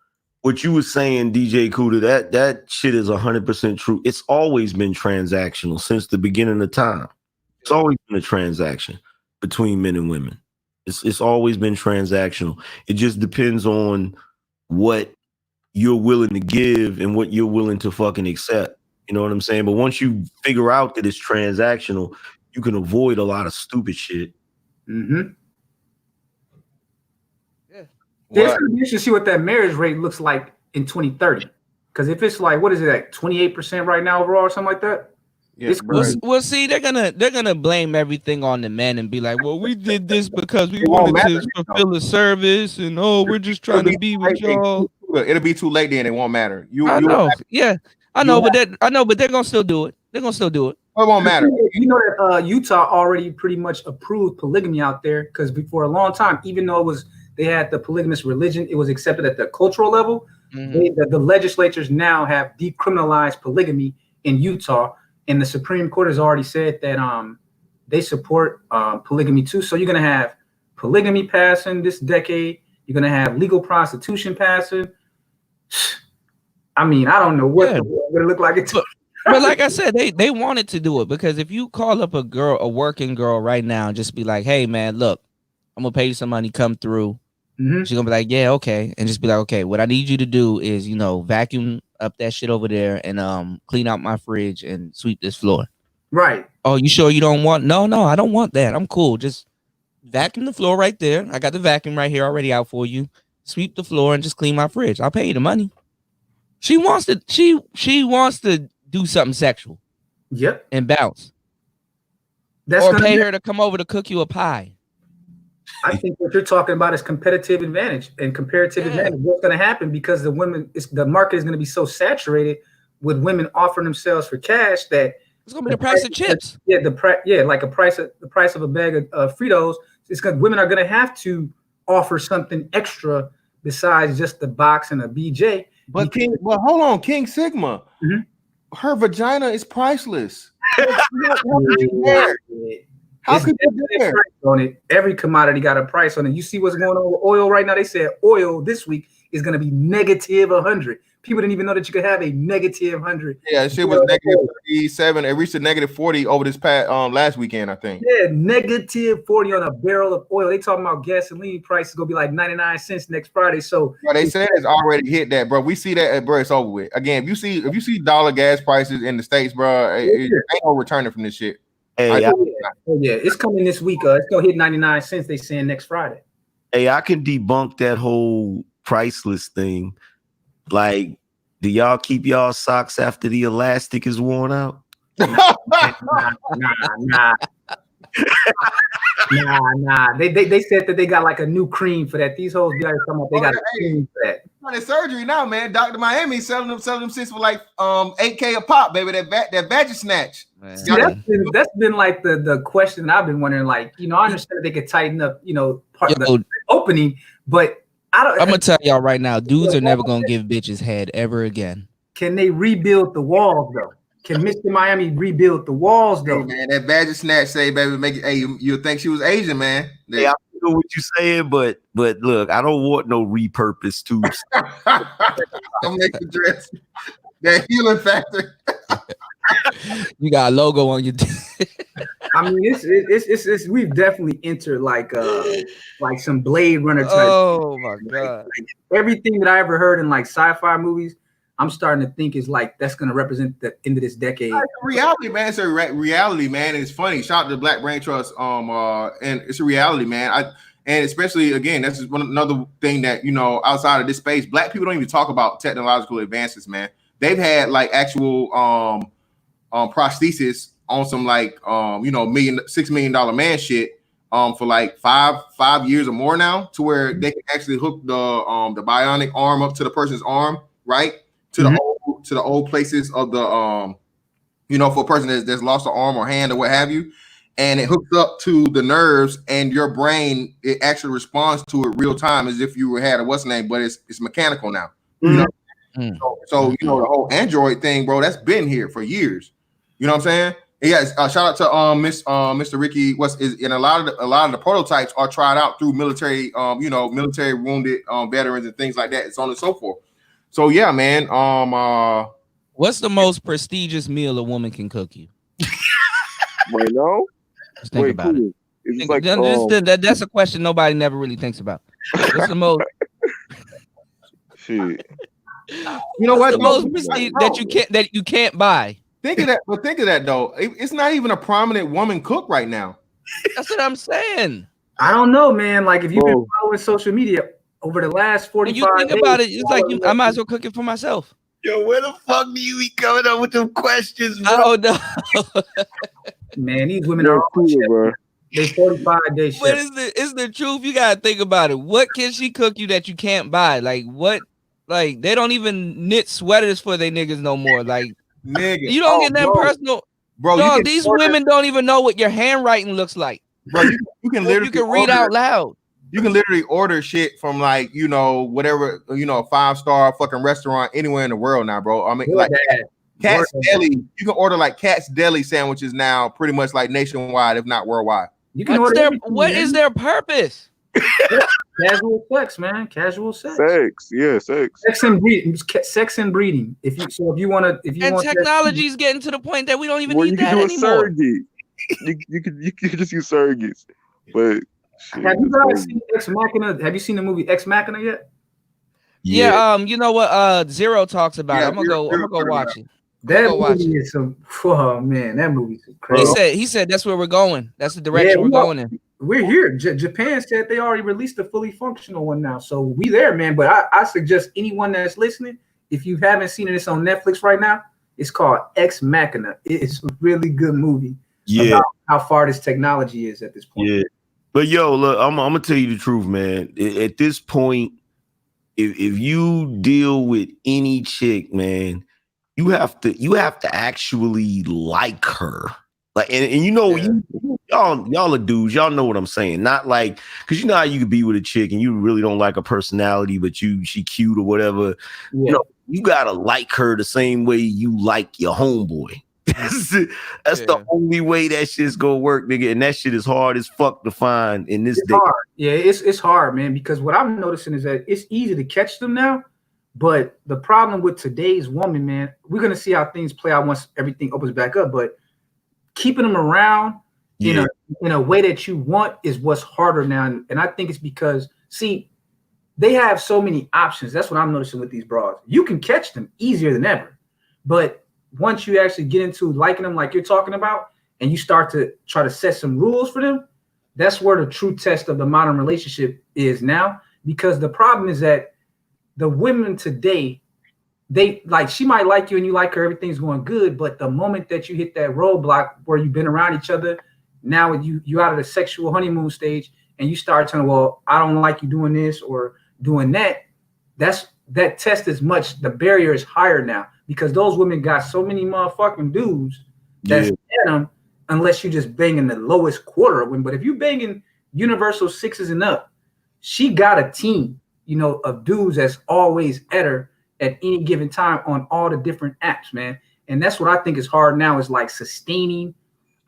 what you were saying, DJ Kuda, that shit is 100% true. It's always been transactional since the beginning of time. It's always been a transaction between men and women. It's always been transactional. It just depends on what you're willing to give and what you're willing to fucking accept. You know what I'm saying? But once you figure out that it's transactional, you can avoid a lot of stupid shit. Mm-hmm. Yeah. It's gonna be interesting to see what that marriage rate looks like in 2030. Because if it's like, what is it at 28% right now overall or something like that? Yes, we'll see. They're gonna blame everything on the men and be like, well, we did this because we wanted to fulfill a service, and we're just trying to be with y'all. It'll be too late then. It won't matter. I know. Yeah, I know, but they're gonna still do it. They're gonna still do it. It won't matter. You know that Utah already pretty much approved polygamy out there, because before a long time, even though they had the polygamous religion, it was accepted at the cultural level. Mm-hmm. The legislatures now have decriminalized polygamy in Utah, and the Supreme Court has already said that they support polygamy too. So you're gonna have polygamy passing this decade. You're gonna have legal prostitution passing. I mean, I don't know what the world gonna look like. But like I said, they wanted to do it, because if you call up a working girl right now and just be like, hey man, look, I'm gonna pay you some money, come through. Mm-hmm. She's gonna be like, yeah, okay, and just be like, okay, what I need you to do is, vacuum up that shit over there and clean out my fridge and sweep this floor. Right. Oh, you sure you don't want? No, I don't want that. I'm cool. Just vacuum the floor right there. I got the vacuum right here already out for you. Sweep the floor and just clean my fridge. I'll pay you the money. She wants to. She wants to do something sexual. Yep. And bounce. Or pay her to come over to cook you a pie. I think what you're talking about is competitive advantage and comparative advantage. What's going to happen, because the market is going to be so saturated with women offering themselves for cash that it's going to be the price of chips. Yeah, like the price of a bag of Fritos. Women are going to have to offer something extra besides just the box and a BJ. But hold on, King Sigma. Mm-hmm. Her vagina is priceless. How could you do that? On it? Every commodity got a price on it. You see what's going on with oil right now? They said oil this week is going to be negative 100. People didn't even know that you could have a negative 100. Yeah, shit was negative 37. It reached a negative 40 over this past last weekend, I think. Yeah, negative 40 on a barrel of oil. They talking about gasoline prices gonna be like 99 cents next Friday. So they said it's already hit that, bro. We see that, bro. It's over with. Again, if you see dollar gas prices in the States, bro, it ain't no returning from this shit. Hey, it's coming this week. It's gonna hit 99 cents. They saying next Friday. Hey, I can debunk that whole priceless thing. Like, do y'all keep y'all socks after the elastic is worn out? Nah. They said that they got like a new cream for that. These hoes guys talking about they got a cream for that. On surgery now, man. Dr. Miami selling them shits for like $8K a pop, baby. That Vaggie Snatch. See, that's been like the question I've been wondering. Like, I understand that they could tighten up, part of the opening, but I'm gonna tell y'all right now, dudes are never gonna give bitches head ever again. Can they rebuild the walls though? Can Mr. Miami rebuild the walls though? Hey, man, that Vaggie Snatch say, baby, make it. Hey, you'll think she was Asian, man. Yeah, I know what you're saying, but look, I don't want no repurposed tubes. Don't make the dress. That healing factor. You got a logo on your. I mean, it's we've definitely entered like some Blade Runner type. Oh my god! Like, everything that I ever heard in like sci-fi movies, I'm starting to think is like that's going to represent the end of this decade. It's a reality, man. It's a reality, man. It's funny. Shout out to Black Brain Trust. And it's a reality, man. And especially again, that's just another thing that outside of this space, Black people don't even talk about technological advances, man. They've had like actual prosthesis on some like $6 million man shit for like five years or more now, to where they can actually hook the bionic arm up to the person's arm, right? To the old places of the for a person that's lost an arm or hand or what have you, and it hooks up to the nerves, and your brain, it actually responds to it real time as if you had a what's name, but it's mechanical now. So the whole Android thing, bro, that's been here for years. You know what I'm saying? Yes, shout out to Mr. Ricky. And a lot of the prototypes are tried out through military, military wounded veterans and things like that. It's on and so forth. So yeah, man. What's the most prestigious meal a woman can cook you? Right now? Just think about it. It's like that's a question nobody never really thinks about. What's the most? Shit. You know what? The most prestige that you can't buy. Think of that though. It's not even a prominent woman cook right now. That's what I'm saying. I don't know, man. Like if you've been following social media over the last 45 days. When you think about it, it's like I might as well cook it for myself. Yo, where the fuck do you be coming up with them questions, bro? I don't know. Man, these women are cool, bro. They 45-day shit. But it's the truth. You gotta think about it. What can she cook you that you can't buy? Like what? Like they don't even knit sweaters for their niggas no more. Like nigga, you don't get that personal, bro. Dog, these women don't even know what your handwriting looks like, bro. You can literally read out loud. You can literally order shit from like whatever 5-star fucking restaurant anywhere in the world now, bro. I mean, like Cat's Deli. You can order like Cat's Deli sandwiches now, pretty much like nationwide, if not worldwide. You can order what is their purpose? Casual sex, man. Casual sex. Sex, yeah, sex. Sex and breeding. Sex and breeding. If you want technology's getting to the point that we don't even need that anymore. You could just use surrogates. But shit, have you guys seen Ex Machina? Have you seen the movie Ex Machina yet? Yeah. You know what? Zero talks about it. I'm gonna go watch it. That movie is oh man, that movie is crazy. He said that's where we're going. That's the direction we're going in. We're here. Japan said they already released a fully functional one now, so we there, man. But I suggest anyone that's listening, if you haven't seen it, it's on Netflix right now. It's called Ex Machina. It's a really good movie. Yeah, about how far this technology is at this point. Yeah, but yo, look, I'm gonna tell you the truth, man. At this point, if you deal with any chick, man, you have to actually like her. Like, and y'all are dudes, y'all know what I'm saying. Not like, because you know how you could be with a chick and you really don't like her personality, but she cute or whatever. Yeah. You gotta like her the same way you like your homeboy. That's the only way that shit's gonna work, nigga. And that shit is hard as fuck to find in this day. Hard. Yeah, it's hard, man, because what I'm noticing is that it's easy to catch them now. But the problem with today's woman, man, we're gonna see how things play out once everything opens back up. But keeping them around in a way that you want is what's harder now. And I think it's because, see, they have so many options. That's what I'm noticing with these bras. You can catch them easier than ever. But once you actually get into liking them like you're talking about, and you start to try to set some rules for them, that's where the true test of the modern relationship is now. Because the problem is that the women today, she might like you and you like her, everything's going good, but the moment that you hit that roadblock where you've been around each other, now you out of the sexual honeymoon stage and you start telling, well, I don't like you doing this or doing that. That test is the barrier is higher now because those women got so many motherfucking dudes that's at them, unless you just banging the lowest quarter of women. But if you banging universal sixes and up, she got a team, of dudes that's always at her at any given time on all the different apps, man. And that's what I think is hard now, is like sustaining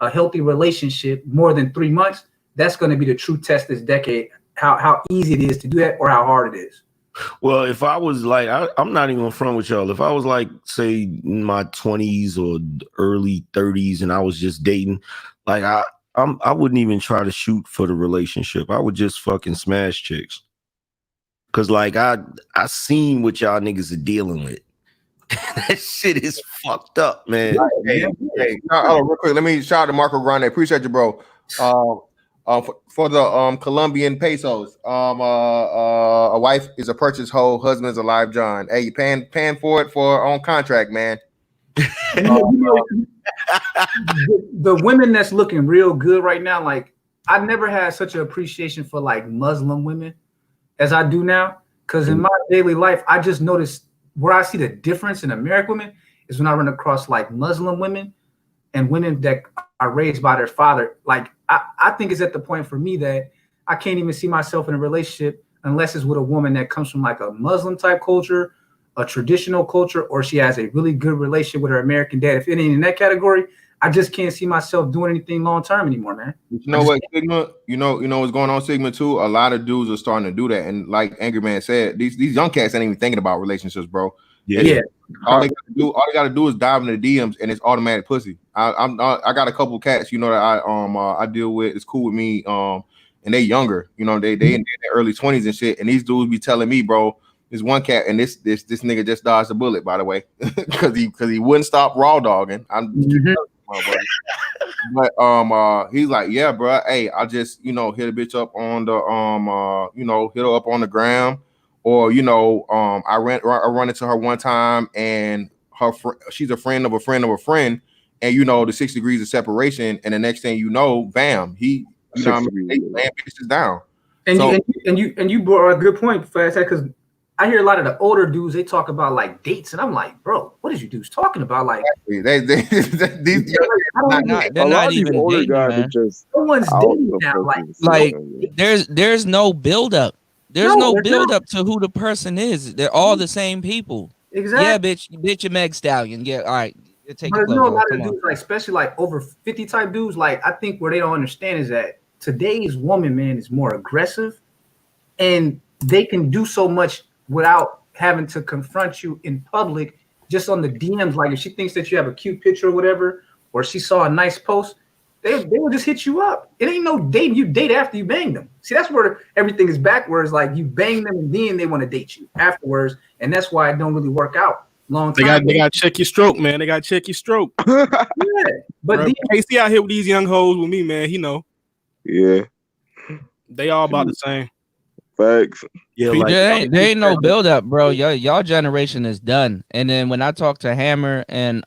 a healthy relationship more than 3 months. That's going to be the true test this decade, how easy it is to do that or how hard it is. Well, if I was like, I'm not even front with y'all. If I was like, say, in my 20s or early 30s and I was just dating, like I wouldn't even try to shoot for the relationship. I would just fucking smash chicks. Cause like I seen what y'all niggas are dealing with. That shit is fucked up, man. Hey, real quick, let me shout out to Marco Grande. Appreciate you, bro. For the Colombian pesos. A wife is a purchase hoe, husband is a live John. Hey, you paying for it on contract, man. The women that's looking real good right now, like I never had such an appreciation for like Muslim women as I do now, because in my daily life, I just noticed where I see the difference in American women is when I run across like Muslim women and women that are raised by their father. Like I think it's at the point for me that I can't even see myself in a relationship unless it's with a woman that comes from like a Muslim type culture, a traditional culture, or she has a really good relationship with her American dad. If it ain't in that category, I just can't see myself doing anything long term anymore, man. You know what, Sigma? You know what's going on, Sigma too. A lot of dudes are starting to do that, and like Angry Man said, these young cats ain't even thinking about relationships, bro. Yeah. All they gotta do is dive into the DMs, and it's automatic pussy. I got a couple of cats, you know, that I deal with. It's cool with me. And they younger, you know, they in their early 20s and shit. And these dudes be telling me, bro, there's one cat, and this nigga just dodged a bullet, by the way, because he wouldn't stop raw dogging. But he's like, yeah, bro. Hey, I just hit a bitch up on the hit her up on the gram, or I run into her one time, and she's a friend of a friend of a friend, and the 6 degrees of separation, and the next thing you know, bam, he bitches down. And you brought a good point, Fast, because I hear a lot of the older dudes, they talk about like dates, and I'm like, bro, what is you dudes talking about? Like, they're not even older dating, guys man. are just no one's dating now. Like there's no build up. There's no build up to who the person is. They're all the same people. Exactly. Yeah, bitch, your Meg Stallion. Yeah, all right. Take but your a lot Come of on. dudes, like especially like over 50 type dudes, like I think where they don't understand is that today's woman, man, is more aggressive, and they can do so much without having to confront you in public, just on the DMs. Like if she thinks that you have a cute picture or whatever, or she saw a nice post, they will just hit you up. It ain't no dating. You date after you bang them. See, that's where everything is backwards. Like you bang them and then they want to date you afterwards, and that's why it don't really work out long time. They got to check your stroke, man. They got to check your stroke. Yeah, but Casey out here with these young hoes with me, man. He know. Yeah, they all about the same. Facts. Yeah, there ain't no build up, bro. Y'all generation is done. And then when I talked to Hammer and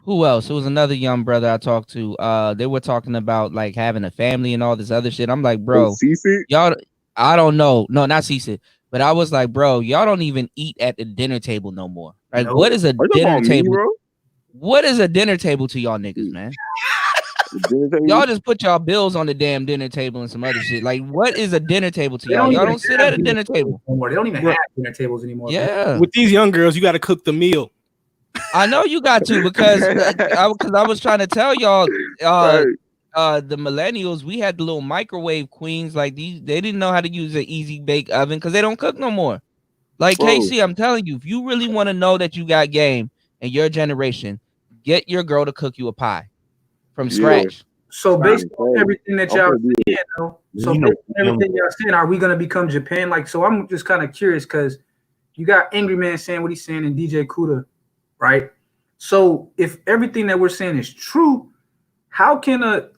who else? It was another young brother I talked to. They were talking about like having a family and all this other shit. I'm like, bro, y'all, I don't know. No, not CC. But I was like, bro, y'all don't even eat at the dinner table no more. Like, what is a dinner table? What is a dinner table to y'all niggas, man? Y'all just put y'all bills on the damn dinner table and some other shit. Like, what is a dinner table to y'all? Y'all don't sit at a dinner table anymore. They don't even have dinner tables anymore. Yeah. With these young girls, you got to cook the meal. I know you got to, because I was trying to tell y'all, the millennials, we had the little microwave queens like these. They didn't know how to use an easy bake oven because they don't cook no more. Like KC, I'm telling you, if you really want to know that you got game in your generation, get your girl to cook you a pie from scratch. So based on everything that y'all saying, though, everything y'all saying, are we gonna become Japan? Like, so I'm just kind of curious because you got Angry Man saying what he's saying and DJ Kuda, right? So if everything that we're saying is true, how can a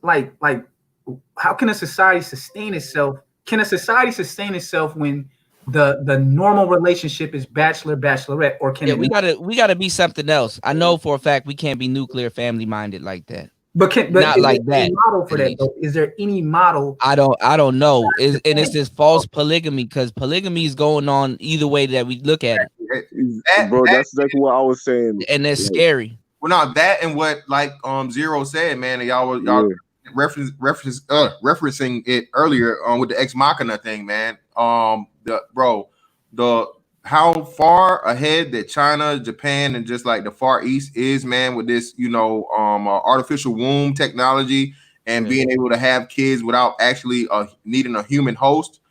society sustain itself? Can a society sustain itself when the normal relationship is bachelor bachelorette, or can we gotta be something else? I know for a fact we can't be nuclear family minded like that. But not like that. Model for that, though? Is there any model? I don't know. And it's this false polygamy, because polygamy is going on either way that we look at it. Bro, that's what I was saying, and that's scary. Well, not that, and what like Zero said, man, and y'all referencing it earlier with the Ex Machina thing, man. How far ahead that China, Japan, and just like the Far East is, man, with this, artificial womb technology and being able to have kids without actually needing a human host,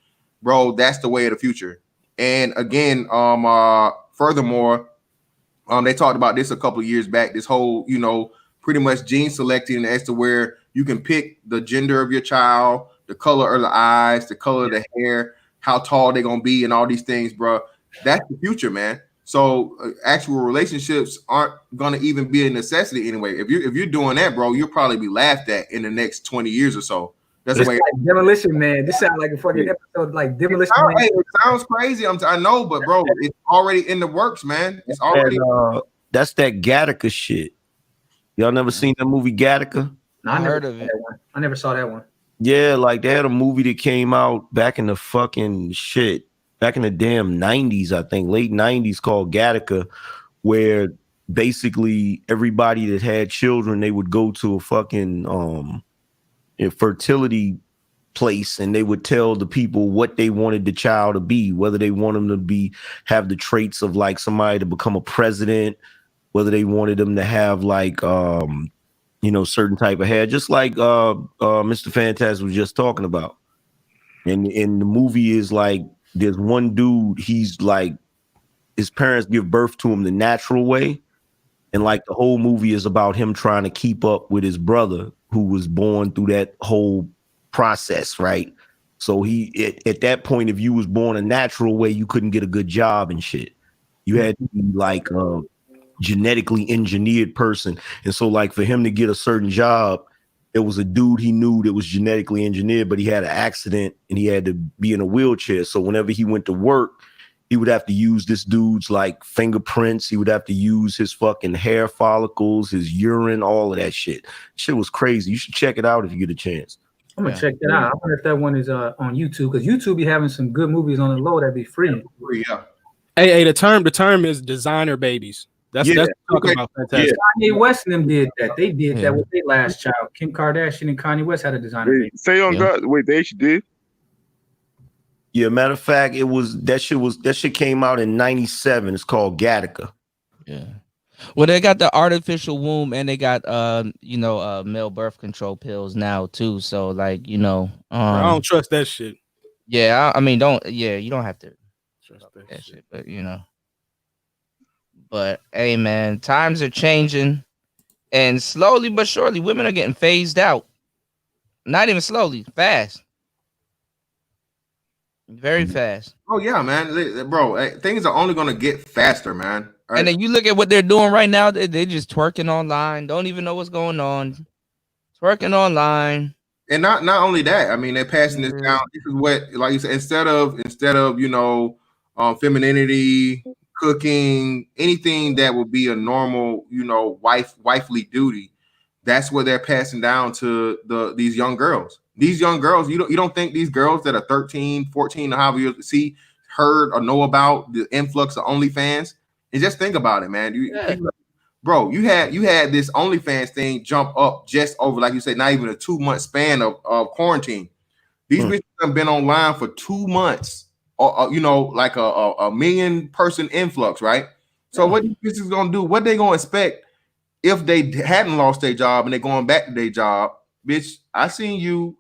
bro. That's the way of the future. And again, furthermore, they talked about this a couple of years back. This whole, pretty much gene selecting as to where you can pick the gender of your child, the color of the eyes, the color of the hair, how tall they're gonna be, and all these things, bro. That's the future, man. So actual relationships aren't gonna even be a necessity anyway. If you're doing that, bro, you'll probably be laughed at in the next 20 years or so. That's the way. Like Demolition Man. This sounds like a fucking episode, like Demolition Man. It sounds crazy. I know, but bro, it's already in the works, man. It's already. That's that Gattaca shit. Y'all never seen that movie Gattaca? No, I heard of it. I never saw that one. Yeah, like they had a movie that came out back in the fucking shit. Back in the damn 90s, I think, late 90s, called Gattaca, where basically everybody that had children, they would go to a fucking fertility place, and they would tell the people what they wanted the child to be, whether they want them to have the traits of like somebody to become a president, whether they wanted them to have like certain type of hair, just like Mr. Fantastic was just talking about. And the movie is like, there's one dude, he's like, his parents give birth to him the natural way. And like the whole movie is about him trying to keep up with his brother who was born through that whole process, right? So at that point, if you was born a natural way, you couldn't get a good job and shit. You had to be like a genetically engineered person. And so like for him to get a certain job, there was a dude he knew that was genetically engineered, but he had an accident and he had to be in a wheelchair. So whenever he went to work, he would have to use this dude's like fingerprints. He would have to use his fucking hair follicles, his urine, all of that shit. Shit was crazy. You should check it out if you get a chance. I'm gonna check that out. I wonder if that one is on YouTube, because YouTube be having some good movies on the low that be free. Yeah. Hey, the term is designer babies. That's talking about fantastic. Kanye West and them did that. They did that with their last child. Kim Kardashian and Kanye West had a designer baby. Say on God, wait, they actually did. Yeah, matter of fact, that shit came out in '97. It's called Gattaca. Yeah. Well, they got the artificial womb and they got male birth control pills now too. So like, I don't trust that shit. Yeah, I mean, you don't have to trust that shit, but But hey, man, times are changing, and slowly but surely, women are getting phased out. Not even slowly, fast. Very fast. Oh yeah, man, bro. Things are only gonna get faster, man. Right? And then you look at what they're doing right now. They're just twerking online. Don't even know what's going on. Twerking online. And not only that. I mean, they're passing this down. This is what, like you said, instead of femininity, cooking, anything that would be a normal, wifely duty. That's what they're passing down to these young girls. These young girls, you don't think these girls that are 13, 14, or however you heard or know about the influx of OnlyFans? And just think about it, man. Bro, you had this OnlyFans thing jump up just over, like you said, not even a 2-month span of quarantine. These bitches have been online for 2 months, or like a million person influx, right? So what these bitches gonna do? What they gonna expect if they hadn't lost their job and they're going back to their job? Bitch, I seen you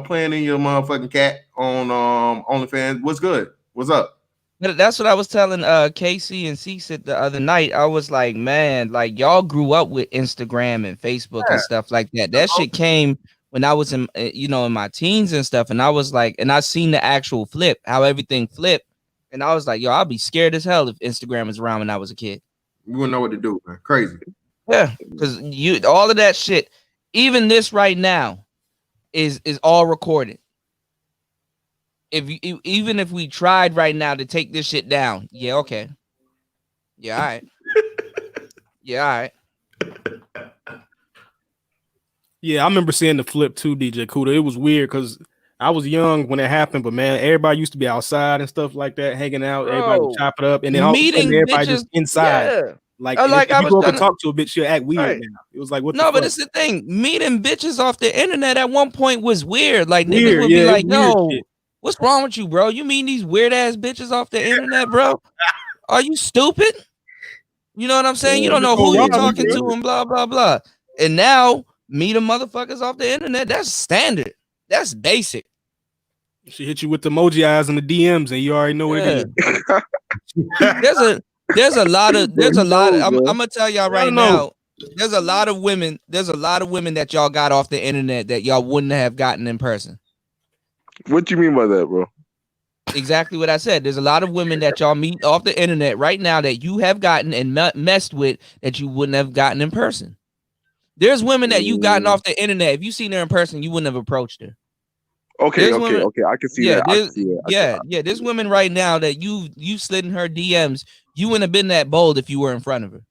playing in your motherfucking cat on OnlyFans. What's good? What's up? But that's what I was telling Casey and C-Sit the other night. I was like, man, like y'all grew up with Instagram and Facebook and stuff like that. That shit came when I was in my teens and stuff. And I was like, and I seen the actual flip, how everything flipped. And I was like, yo, I'll be scared as hell if Instagram was around when I was a kid. You wouldn't know what to do, man. Crazy. Yeah, because all of that shit, even this right now, is all recorded. Even if we tried right now to take this shit down, yeah, okay. Yeah, all right. Yeah, all right. Yeah, I remember seeing the flip too, DJ Kuda. It was weird because I was young when it happened, but man, everybody used to be outside and stuff like that, hanging out. Bro, everybody would chop it up, and then all of a sudden, everybody just inside. Yeah. Like if you go up and talk to a bitch, she'll act weird now. It was like, what the fuck? But it's the thing. Meeting bitches off the internet at one point was weird. Like niggas would be like, yo, what's wrong with you, bro? You mean these weird ass bitches off the internet, bro? Are you stupid? You know what I'm saying? You don't know who you're talking to and blah, blah, blah. And now meet them motherfuckers off the internet. That's standard. That's basic. She hit you with the emoji eyes in the DMs and you already know what it is. There's a lot. I'm gonna tell y'all right now. There's a lot of women that y'all got off the internet that y'all wouldn't have gotten in person. What do you mean by that, bro? Exactly what I said. There's a lot of women that y'all meet off the internet right now that you have gotten and messed with that you wouldn't have gotten in person. There's women that you've gotten off the internet. If you seen her in person, you wouldn't have approached her. Okay. I can see that. There's women right now that you slid in her DMs. You wouldn't have been that bold if you were in front of her.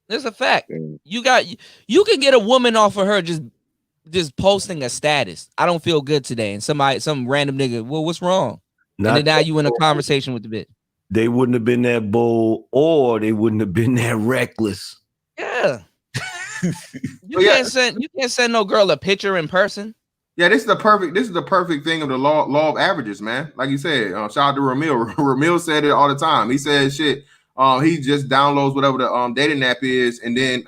There's a fact. You can get a woman off of her just posting a status. I don't feel good today, and some random nigga. Well, what's wrong? And then now you in a conversation with the bitch. They wouldn't have been that bold, or they wouldn't have been that reckless. Yeah. You can't send no girl a picture in person. Yeah, this is the perfect thing of the law of averages, man. Like you said, shout out to Ramil. Ramil said it all the time. He said shit. He just downloads whatever the dating app is, and then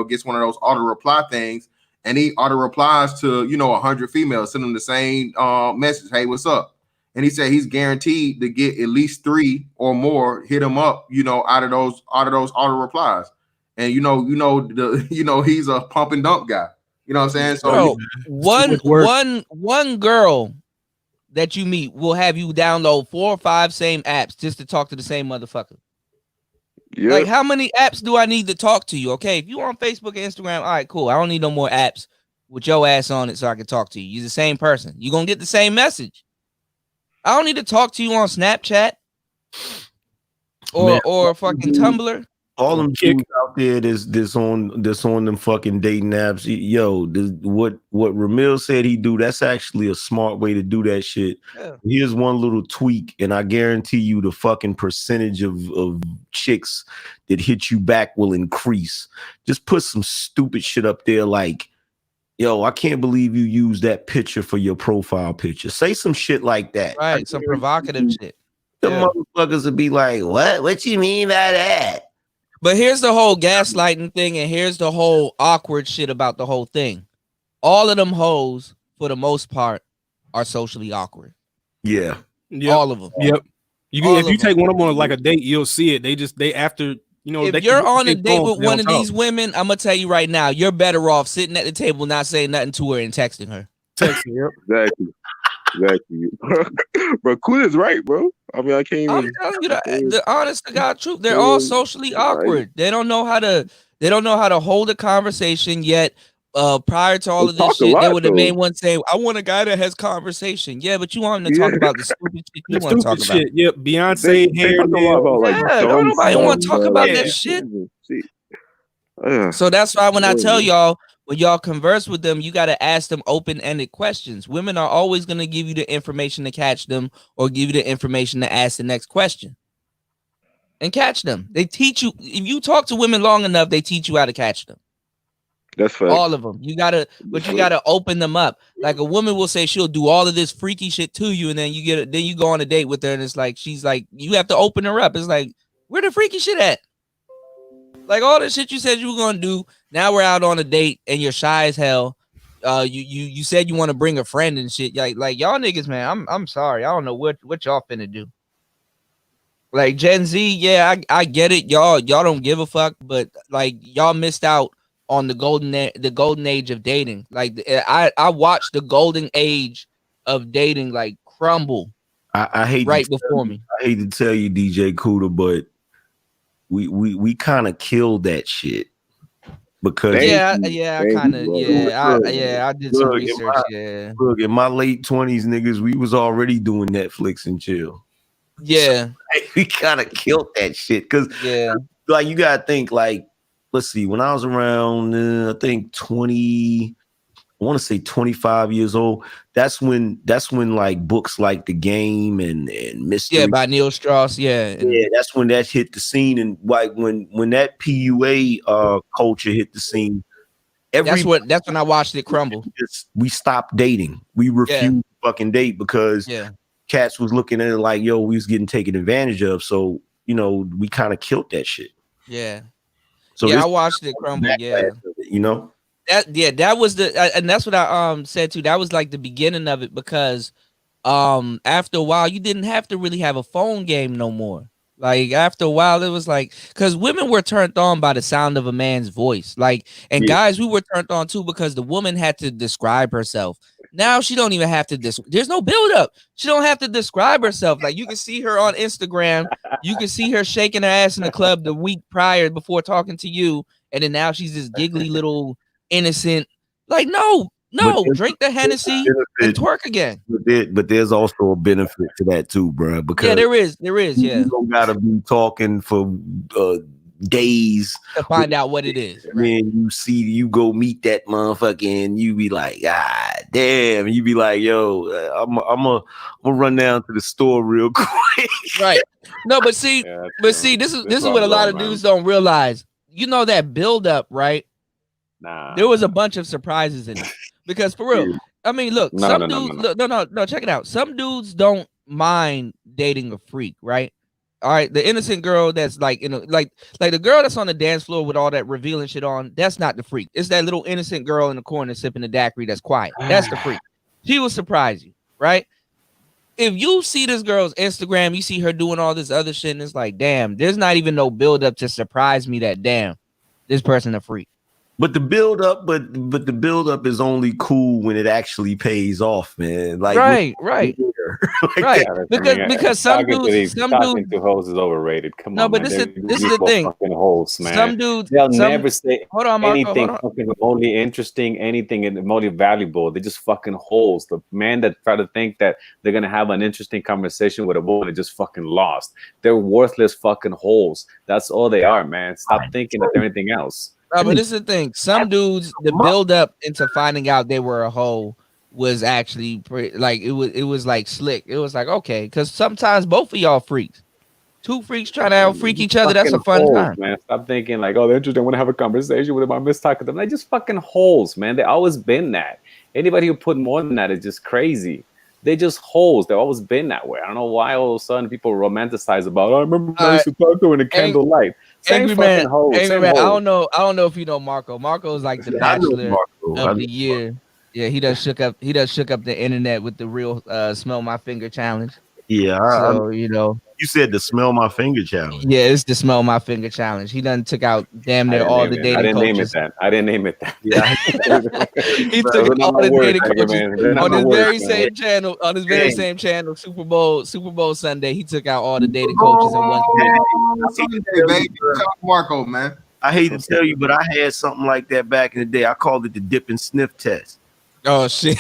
gets one of those auto reply things, and he auto replies to 100 females, send them the same message. Hey, what's up? And he said he's guaranteed to get at least 3 or more hit him up, out of those auto replies. And he's a pump and dump guy. You know what I'm saying? So one girl that you meet will have you download 4 or 5 same apps just to talk to the same motherfucker. Yep. Like, how many apps do I need to talk to you? Okay, if you on Facebook and Instagram, all right, cool. I don't need no more apps with your ass on it so I can talk to you. You're the same person. You're gonna get the same message. I don't need to talk to you on Snapchat or fucking Tumblr. All them dudes out there this on them fucking dating apps. Yo, what Ramil said he do, that's actually a smart way to do that shit. Yeah. Here's one little tweak, and I guarantee you the fucking percentage of chicks that hit you back will increase. Just put some stupid shit up there like, yo, I can't believe you used that picture for your profile picture. Say some shit like that. Right, some provocative shit. The motherfuckers would be like, what you mean by that? But here's the whole gaslighting thing, and here's the whole awkward shit about the whole thing. All of them hoes, for the most part, are socially awkward. Yeah. All of them. Yep. If you take one of them on like a date, you'll see it. If you're on a date with one of these women, I'm gonna tell you right now, you're better off sitting at the table, not saying nothing to her and texting her. Exactly. Bro, Kuda's right, bro. I mean, I can't even. I'm telling you the honest to God truth. They're all socially awkward. They don't know how to hold a conversation yet. Prior to all of this shit, they were the main one saying, "I want a guy that has conversation." Yeah, but you want him to talk about the stupid shit you want to talk about. Yep, Beyonce hair. Don't nobody want to talk about that shit. So that's why when I tell y'all, when y'all converse with them, you got to ask them open-ended questions. Women are always going to give you the information to catch them or give you the information to ask the next question and catch them. They teach you. If you talk to women long enough, they teach you how to catch them. That's fact. All of them. You gotta open them up. Like a woman will say she'll do all of this freaky shit to you, and then you go on a date with her, and it's like she's like, you have to open her up. It's like, where the freaky shit at? Like all the shit you said you were gonna do. Now we're out on a date and you're shy as hell. You said you want to bring a friend and shit. Like y'all niggas, man. I'm sorry. I don't know what y'all finna do. Like Gen Z, yeah, I get it. Y'all don't give a fuck, but like y'all missed out on the golden age of dating. Like I watched the golden age of dating like crumble. I hate right before me. I hate to tell you, DJ Kuda, but we kind of killed that shit because I did some research. Look, in my late 20s, niggas, we was already doing Netflix and chill. Yeah, so, we kind of killed that shit because like you gotta think like, let's see, when I was around I think 25 years old. That's when like books like The Game and Mystery. By Neil Strauss. That's when that hit the scene. And like when that PUA culture hit the scene, that's when I watched it crumble. We stopped dating. We refused to fucking date because cats was looking at it like, yo, we was getting taken advantage of. So, we kind of killed that shit. Yeah. So I watched it crumble. That was and that's what I said too. That was like the beginning of it because after a while you didn't have to really have a phone game no more. Like after a while it was like, because women were turned on by the sound of a man's voice, like, and guys, we were turned on too because the woman had to describe herself. Now she don't even have to there's no build up. She don't have to describe herself. Like you can see her on Instagram, you can see her shaking her ass in the club the week prior before talking to you, and then now she's this giggly little innocent. Like no, drink the Hennessy and twerk again. But there's also a benefit to that too, bro. Because there is. You don't gotta be talking for days to find out what it is. And then you go meet that motherfucker and you be like, God damn. And you be like, yo, I'm gonna run down to the store real quick. Right. No, but see, this is what a lot of dudes don't realize. You know that build up, right? Nah. There was a bunch of surprises in it. Because for real, I mean, look, dudes, check it out. Some dudes don't mind dating a freak, right? All right, the innocent girl that's like, you know, like the girl that's on the dance floor with all that revealing shit on. That's not the freak. It's that little innocent girl in the corner sipping the daiquiri that's quiet. That's the freak. She will surprise you, right? If you see this girl's Instagram, you see her doing all this other shit, and it's like, damn, there's not even no build up to surprise me that damn, this person a freak. But the build up, but the build up is only cool when it actually pays off, man. Like right. like Right, because some dudes talking to hoes is overrated. Come on, but man. this is the thing. Fucking hoes, man. Some dudes, they'll never say hold on, Marco, anything fucking remotely interesting, anything remotely valuable. They're just fucking hoes. The man that try to think that they're gonna have an interesting conversation with a woman is just fucking lost. They're worthless fucking holes. That's all they are, man. Stop thinking that they're anything else. But this is the thing. Some dudes, the build up into finding out they were a hoe was actually like it was like slick. It was like, okay, because sometimes both of y'all freaks, two freaks trying to out freak each other. That's a fun time, man. Stop thinking like, oh, they're interesting. I want to have a conversation with them. I miss talking to them. They just fucking holes, man. They always been that. Anybody who put more than that is just crazy. They just holes. They've always been that way. I don't know why all of a sudden people romanticize about. Oh, I remember I used to talk to her in the candlelight. Angry man, Angry man. I don't know if you know Marco. Marco is like the bachelor of the year. Yeah, he does shook up the internet with the real smell my finger challenge. Yeah, so you know. You said the smell my finger challenge. Yeah, it's the smell my finger challenge. He done took out damn near all the dating coaches. I didn't name it that. Yeah. He took all the dating coaches on his very same channel. On his very same channel, Super Bowl Sunday. He took out all the dating coaches in one day. Marco, man. I hate to tell you, but I had something like that back in the day. I called it the dip and sniff test. Oh shit.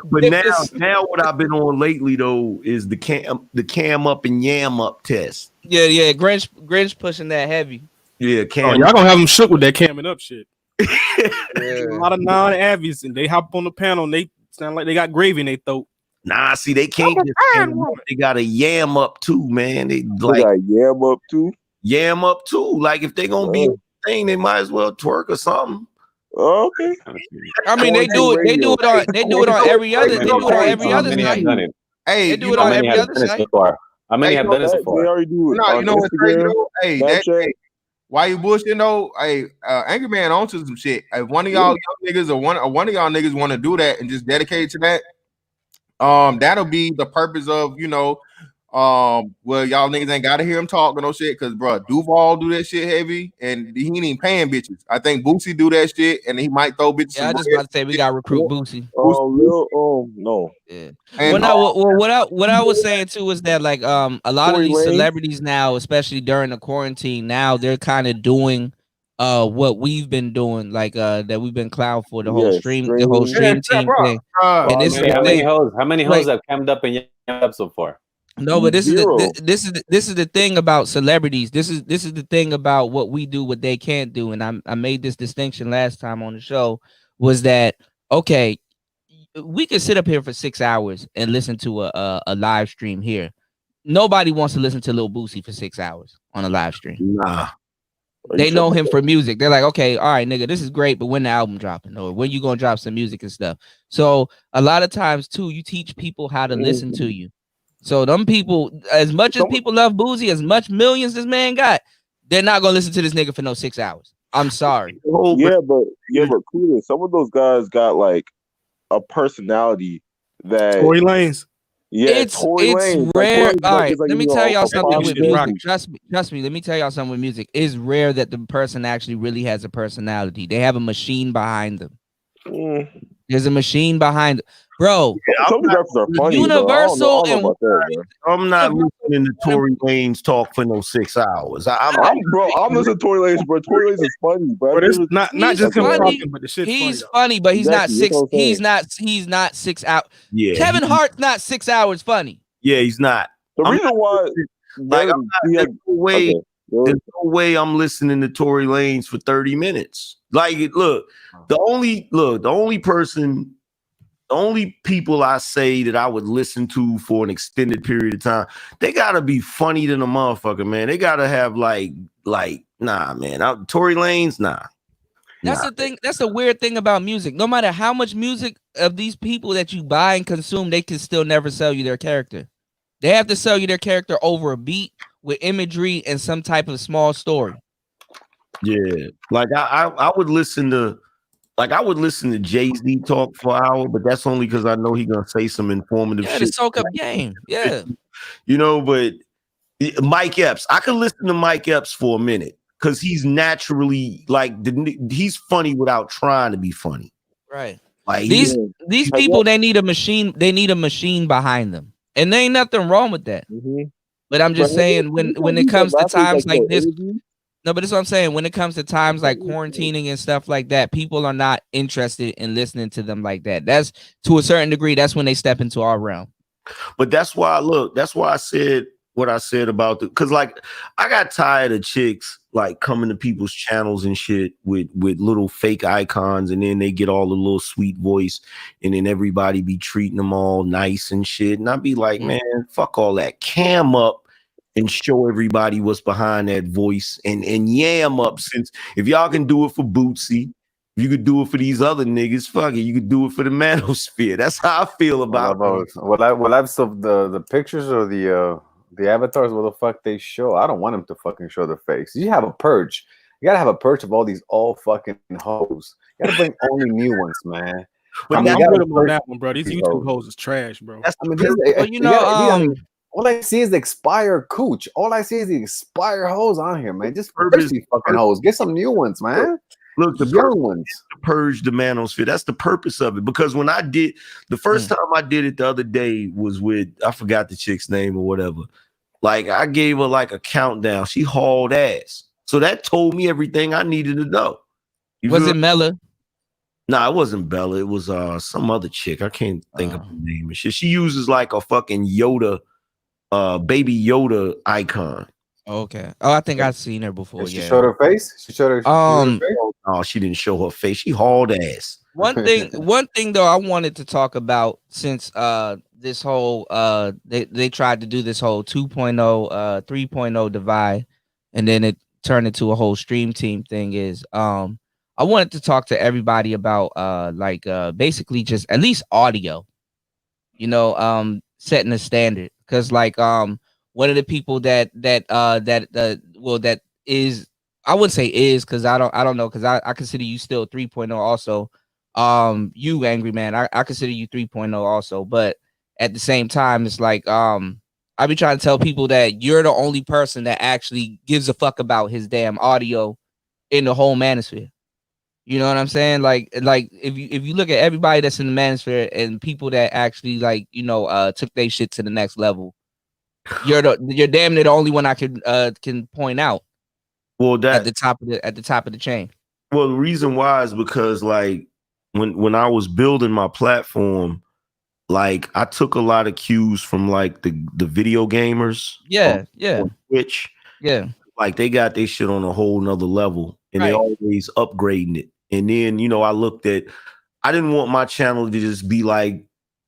But now what I've been on lately though is the cam up and yam up test. Yeah, Grinch pushing that heavy. Yeah, y'all gonna have them shook with that camming up shit. A lot of non-avies and they hop on the panel and they sound like they got gravy in their throat. Nah, see, they can't just they got a yam up too, man. They like got yam up too. Yam up too. Like if they gonna be a thing, they might as well twerk or something. Okay. I mean, they do it on every other night. Hey, they do it on every other night. How many have done this before? They already do it. No, you know what's crazy though? Hey, why you bullshitting though? Hey, Angry Man onto some shit. If one of y'all young niggas or one of y'all niggas want to do that and just dedicate it to that, that'll be the purpose of, you know, well, y'all niggas ain't gotta hear him talk or no shit, cause bro, Duval do that shit heavy and he ain't even paying bitches. I think Boosie do that shit and he might throw bitches. Yeah, I just about to say we gotta recruit Boosie. No. Yeah. What I was saying too is that like a lot of these celebrities now, especially during the quarantine, now they're kind of doing what we've been doing, like that we've been clown for the whole stream team thing. And this how many hoes have cammed up and yammed up so far? No, but this is the thing about celebrities. This is the thing about what we do, what they can't do. And I made this distinction last time on the show, was that okay, we could sit up here for 6 hours and listen to a live stream here. Nobody wants to listen to Lil Boosie for 6 hours on a live stream. Nah. They know him for music. They're like, okay, all right, nigga, this is great, but when the album dropping, or when you gonna drop some music and stuff. So a lot of times too, you teach people how to listen to you. So them people, as much as people love Boosie, as much millions this man got, they're not gonna listen to this nigga for no 6 hours. I'm sorry. Yeah, but cool. Some of those guys got like a personality that Tory Lanez. Yeah, it's rare. All right, let me tell y'all something with music. Trust me. Let me tell y'all something with music. It's rare that the person actually really has a personality. They have a machine behind them. There's a machine behind them. Bro, some rappers are funny. Universal and I'm not listening to Tory Lanez talk for no 6 hours. I'm listening to Tory Lanez, bro. Tory Lanez is funny, bro. But it's not just him talking, but the shit's he's funny, but he's not 6. He's not 6 hours. Yeah, Kevin Hart's not 6 hours funny. Yeah, he's not. The reason why, like, there's no way I'm listening to Tory Lanez for 30 minutes. Like, look, the only people I say that I would listen to for an extended period of time, they gotta be funny than a motherfucker, man. They gotta have like, nah, man. Tory Lanez, nah. That's the thing. That's the weird thing about music. No matter how much music of these people that you buy and consume, they can still never sell you their character. They have to sell you their character over a beat with imagery and some type of small story. Yeah, like I would listen to Jay-Z talk for an hour, but that's only because I know he's gonna say some informative shit. The soak up game. Yeah. You know, but Mike Epps, I could listen to Mike Epps for a minute because he's naturally he's funny without trying to be funny. Right. Like these people, they need a machine. They need a machine behind them, and there ain't nothing wrong with that. Mm-hmm. But I'm just saying, when it comes to times like this, no, but that's what I'm saying. When it comes to times like quarantining and stuff like that, people are not interested in listening to them like that. That's to a certain degree. That's when they step into our realm. But that's why I said what I said about because like I got tired of chicks like coming to people's channels and shit with little fake icons, and then they get all the little sweet voice, and then everybody be treating them all nice and shit. And I'd be like, man, fuck all that. Cam up and show everybody what's behind that voice, and yam up. Since if y'all can do it for Bootsy, you could do it for these other niggas. Fuck it, you could do it for the manosphere. That's how I feel about it. The pictures or the avatars, what the fuck they show? I don't want them to fucking show their face. You have a purge. You gotta have a purge of all these old fucking hoes. You gotta bring only new ones, man. But I'm good on that one, bro. These YouTube hoes is trash, bro. All I see is the expired cooch. All I see is the expired hoes on here, man. Just purge these fucking hoes. Get some new ones, man. Look, the young ones. To purge the manosphere. That's the purpose of it. Because when I did the first time I did it the other day was with, I forgot the chick's name or whatever. Like I gave her like a countdown. She hauled ass. So that told me everything I needed to know. Was it Mella? Nah, it wasn't Bella. It was some other chick. I can't think of her name and shit. She uses like a fucking Yoda, baby Yoda icon. Okay. Oh, I think I've seen her before. She showed her face. She showed her. Oh, she didn't show her face. She hauled ass. One thing though, I wanted to talk about since this whole they tried to do this whole 2.0 3.0 divide, and then it turned into a whole stream team thing. Is I wanted to talk to everybody about basically just at least audio, setting a standard, because one of the people that is, I wouldn't say is, because I don't know, because I consider you still 3.0 also. You Angry Man, I consider you 3.0 also, but at the same time, it's like I be trying to tell people that you're the only person that actually gives a fuck about his damn audio in the whole manosphere. You know what I'm saying? Like if you look at everybody that's in the manosphere and people that actually took their shit to the next level, you're damn near the only one I can point out. Well, that at the top of the chain. Well, the reason why is because like when I was building my platform, like I took a lot of cues from like the video gamers. On Twitch. Yeah. Like they got their shit on a whole nother level, and they always upgrading it. And then, I didn't want my channel to just be like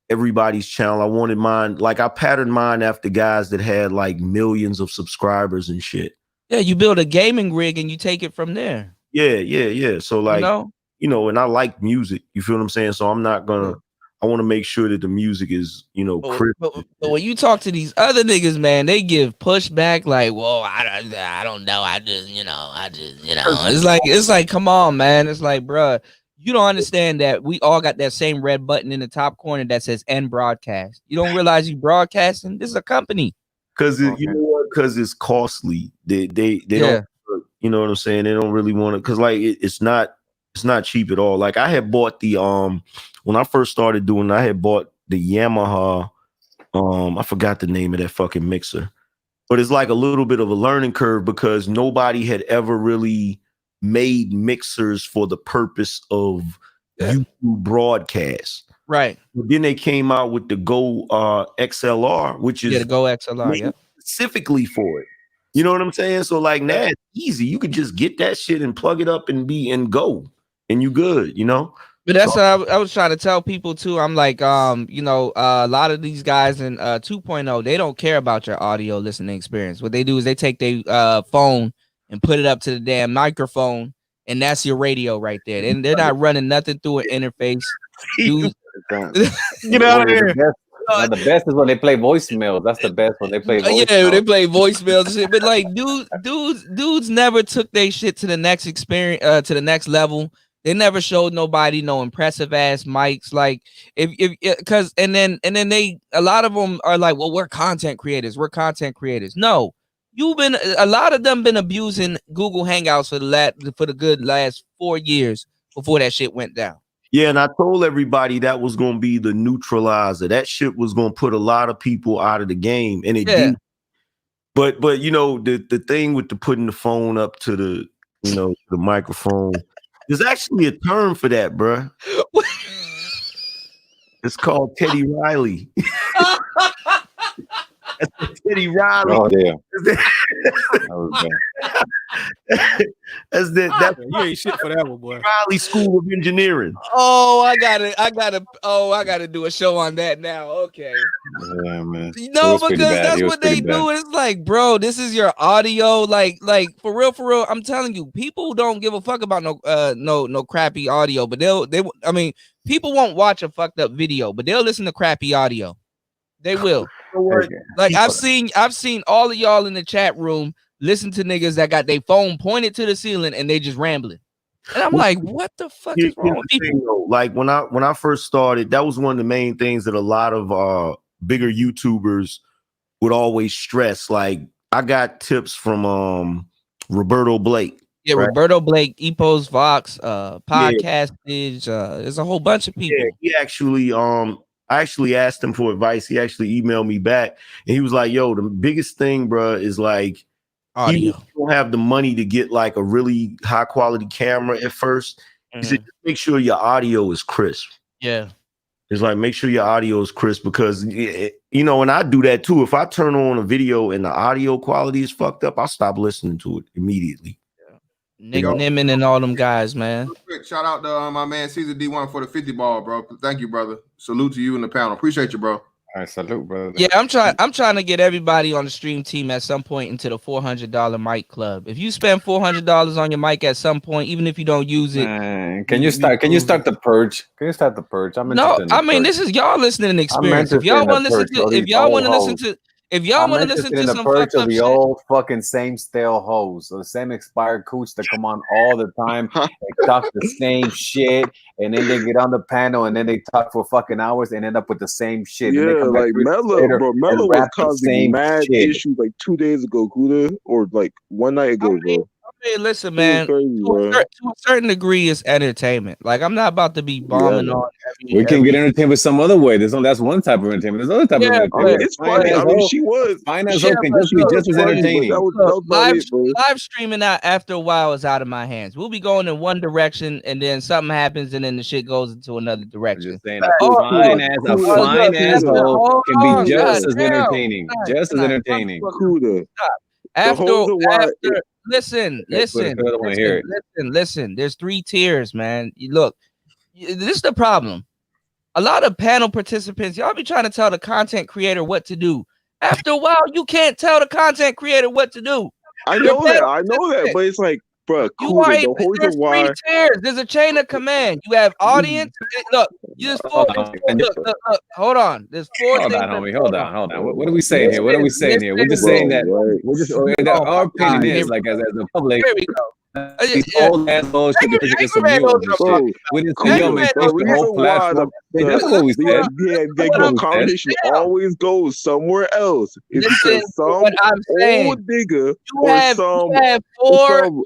everybody's channel. I wanted mine, like I patterned mine after guys that had like millions of subscribers and shit. Yeah, you build a gaming rig and you take it from there. Yeah. So like, and I like music. You feel what I'm saying? So I'm not gonna. I want to make sure that the music is, crisp. But when you talk to these other niggas, man, they give pushback like, "Whoa, I don't know. I just. It's like, come on, man. It's like, bruh, you don't understand that we all got that same red button in the top corner that says "End Broadcast." You don't realize you broadcasting. This is a company. Because you know what? Because it's costly. They don't. You know what I'm saying? They don't really want to. Because like it's not cheap at all. Like I had bought the when I first started doing, I had bought the Yamaha. I forgot the name of that fucking mixer, but it's like a little bit of a learning curve because nobody had ever really made mixers for the purpose of YouTube broadcast. Right. But then they came out with the Go XLR, which is the Go XLR, specifically for it. You know what I'm saying? So like now it's easy. You could just get that shit and plug it up and go, and you good, But that's what I was trying to tell people too. I'm like, a lot of these guys in 2.0, they don't care about your audio listening experience. What they do is they take their phone and put it up to the damn microphone, and that's your radio right there. And they're not running nothing through an interface. Dude, get out of here. The best is when they play voicemails. That's the best when they play voicemails. Yeah, they play voicemails and shit. But like, dudes never took their shit to the next experience, to the next level. They never showed nobody no impressive ass mics. Like because and then they, a lot of them are like, well, we're content creators. We're content creators. No, a lot of them been abusing Google Hangouts for the good last 4 years before that shit went down. Yeah, and I told everybody that was going to be the neutralizer. That shit was going to put a lot of people out of the game, and it did. But you know, the thing with the putting the phone up to the, you know, the microphone, there's actually a term for that, bruh. It's called Teddy Riley. That's Teddy Riley. Oh yeah. That's you ain't shit for that one, boy. Riley School of Engineering. Oh, I gotta do a show on that now. Okay. Yeah, man. No, because that's what they do. It's like, bro, this is your audio. Like for real. I'm telling you, people don't give a fuck about no crappy audio, but I mean, people won't watch a fucked up video, but they'll listen to crappy audio. They will. Like I've seen all of y'all in the chat room listen to niggas that got their phone pointed to the ceiling and they just rambling. And I'm like, what the fuck is wrong with people? Like when I first started, that was one of the main things that a lot of bigger YouTubers would always stress. Like I got tips from Roberto Blake. Yeah, right? Roberto Blake, Epos Vox, Podcastage, there's a whole bunch of people. Yeah, he actually I actually asked him for advice. He actually emailed me back and he was like, yo, the biggest thing, bro, is like, audio. You don't have the money to get like a really high quality camera at first. He said, just make sure your audio is crisp. Yeah. It's like, make sure your audio is crisp because, you know, and I do that too. If I turn on a video and the audio quality is fucked up, I'll stop listening to it immediately. Nick Nimmin and all them guys, man. Shout out to my man Caesar D1 for the 50 ball, bro. Thank you, brother. Salute to you and the panel. Appreciate you, bro. All right, salute, brother. Yeah, I'm trying to get everybody on the stream team at some point into the $400 mic club. If you spend $400 on your mic at some point, even if you don't use it, can you start the purge? Can you start the purge? This is y'all listening experience. If y'all want to listen to some purge of the old fucking same stale hoes, or the same expired cooch that come on all the time, they talk the same shit, and then they get on the panel and then they talk for fucking hours and end up with the same shit. Yeah, like Mello was causing mad issues like 2 days ago, Kuda, or like one night ago, bro. Hey, listen, man. To a certain degree, it's entertainment. Like I'm not about to be bombing on. We can get entertained some other way. That's one type of entertainment. There's other type of entertainment. It's funny. I mean, she was fine as can just be just as entertaining. Live streaming out after a while is out of my hands. We'll be going in one direction, and then something happens, and then the shit goes into another direction. Just saying, a fine asshole can be just as entertaining. Just as entertaining. Listen. There's 3 tiers, man. Look, this is the problem. A lot of panel participants, y'all be trying to tell the content creator what to do. After a while, you can't tell the content creator what to do. I know that, but it's like, bro, there's 3 tiers. There's a chain of command. You have audience. Look, there's 4. Look, hold on. There's 4. Hold on, homie. Hold on. What are we saying here? We're just saying that. Our opinion is like as a public. Here we go. These old assholes should get some new. We didn't see them the whole platform. That's what we said. The conversation always goes somewhere else. It's because some old nigga or some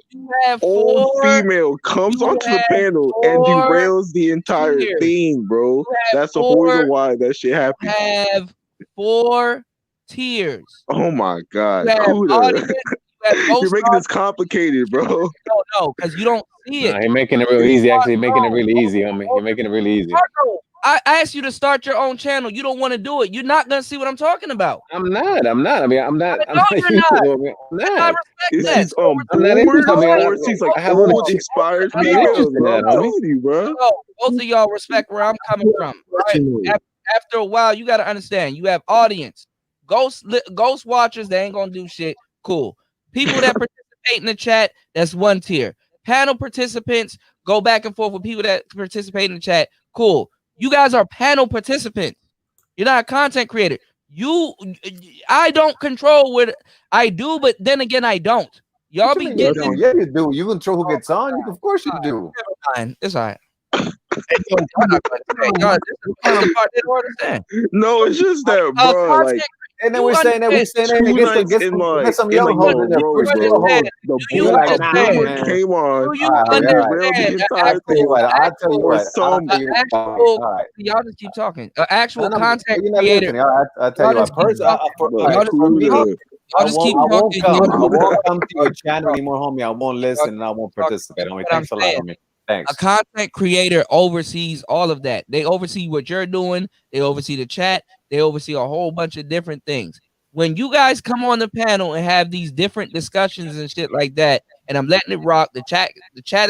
old female comes onto the panel and derails the entire thing, bro. That's the whole reason why that shit happens. Have 4 tiers. Oh my god. You're making this complicated, bro. No, because you don't see it. You're making it real easy. Actually, making it really easy, homie. You're making it really easy. I asked you to start your own channel. You don't want to do it. You're not gonna see what I'm talking about. I'm not. I mean, I'm not. No, you're not. I respect that. I'm not interested. She's like, I have old expired females. I'm telling you, bro. Both of y'all respect where I'm coming from. Right? After a while, you got to understand. You have audience, ghost watchers. They ain't gonna do shit. Cool. People that participate in the chat, that's 1 tier. panel participants go back and forth with people that participate in the chat. Cool. You guys are panel participants. You're not a content creator. I don't control what I do, but then again, I don't. Y'all be getting. Yeah, you do. You control who gets on. Of course you do. Never mind. It's all right. No, it's just that, bro. Like, and then we're saying that get some young hoes in there. The boomer came on. I'll tell you what. Y'all just keep talking. Actual content creator. I'll tell you what. I'll just keep talking. I won't come to your channel anymore, homie. I won't listen and I won't participate. Homie. Thanks a lot, homie. Thanks. A content creator oversees all of that. They oversee what you're doing. They oversee the chat. They oversee a whole bunch of different things. When you guys come on the panel and have these different discussions and shit like that, and I'm letting it rock, the chat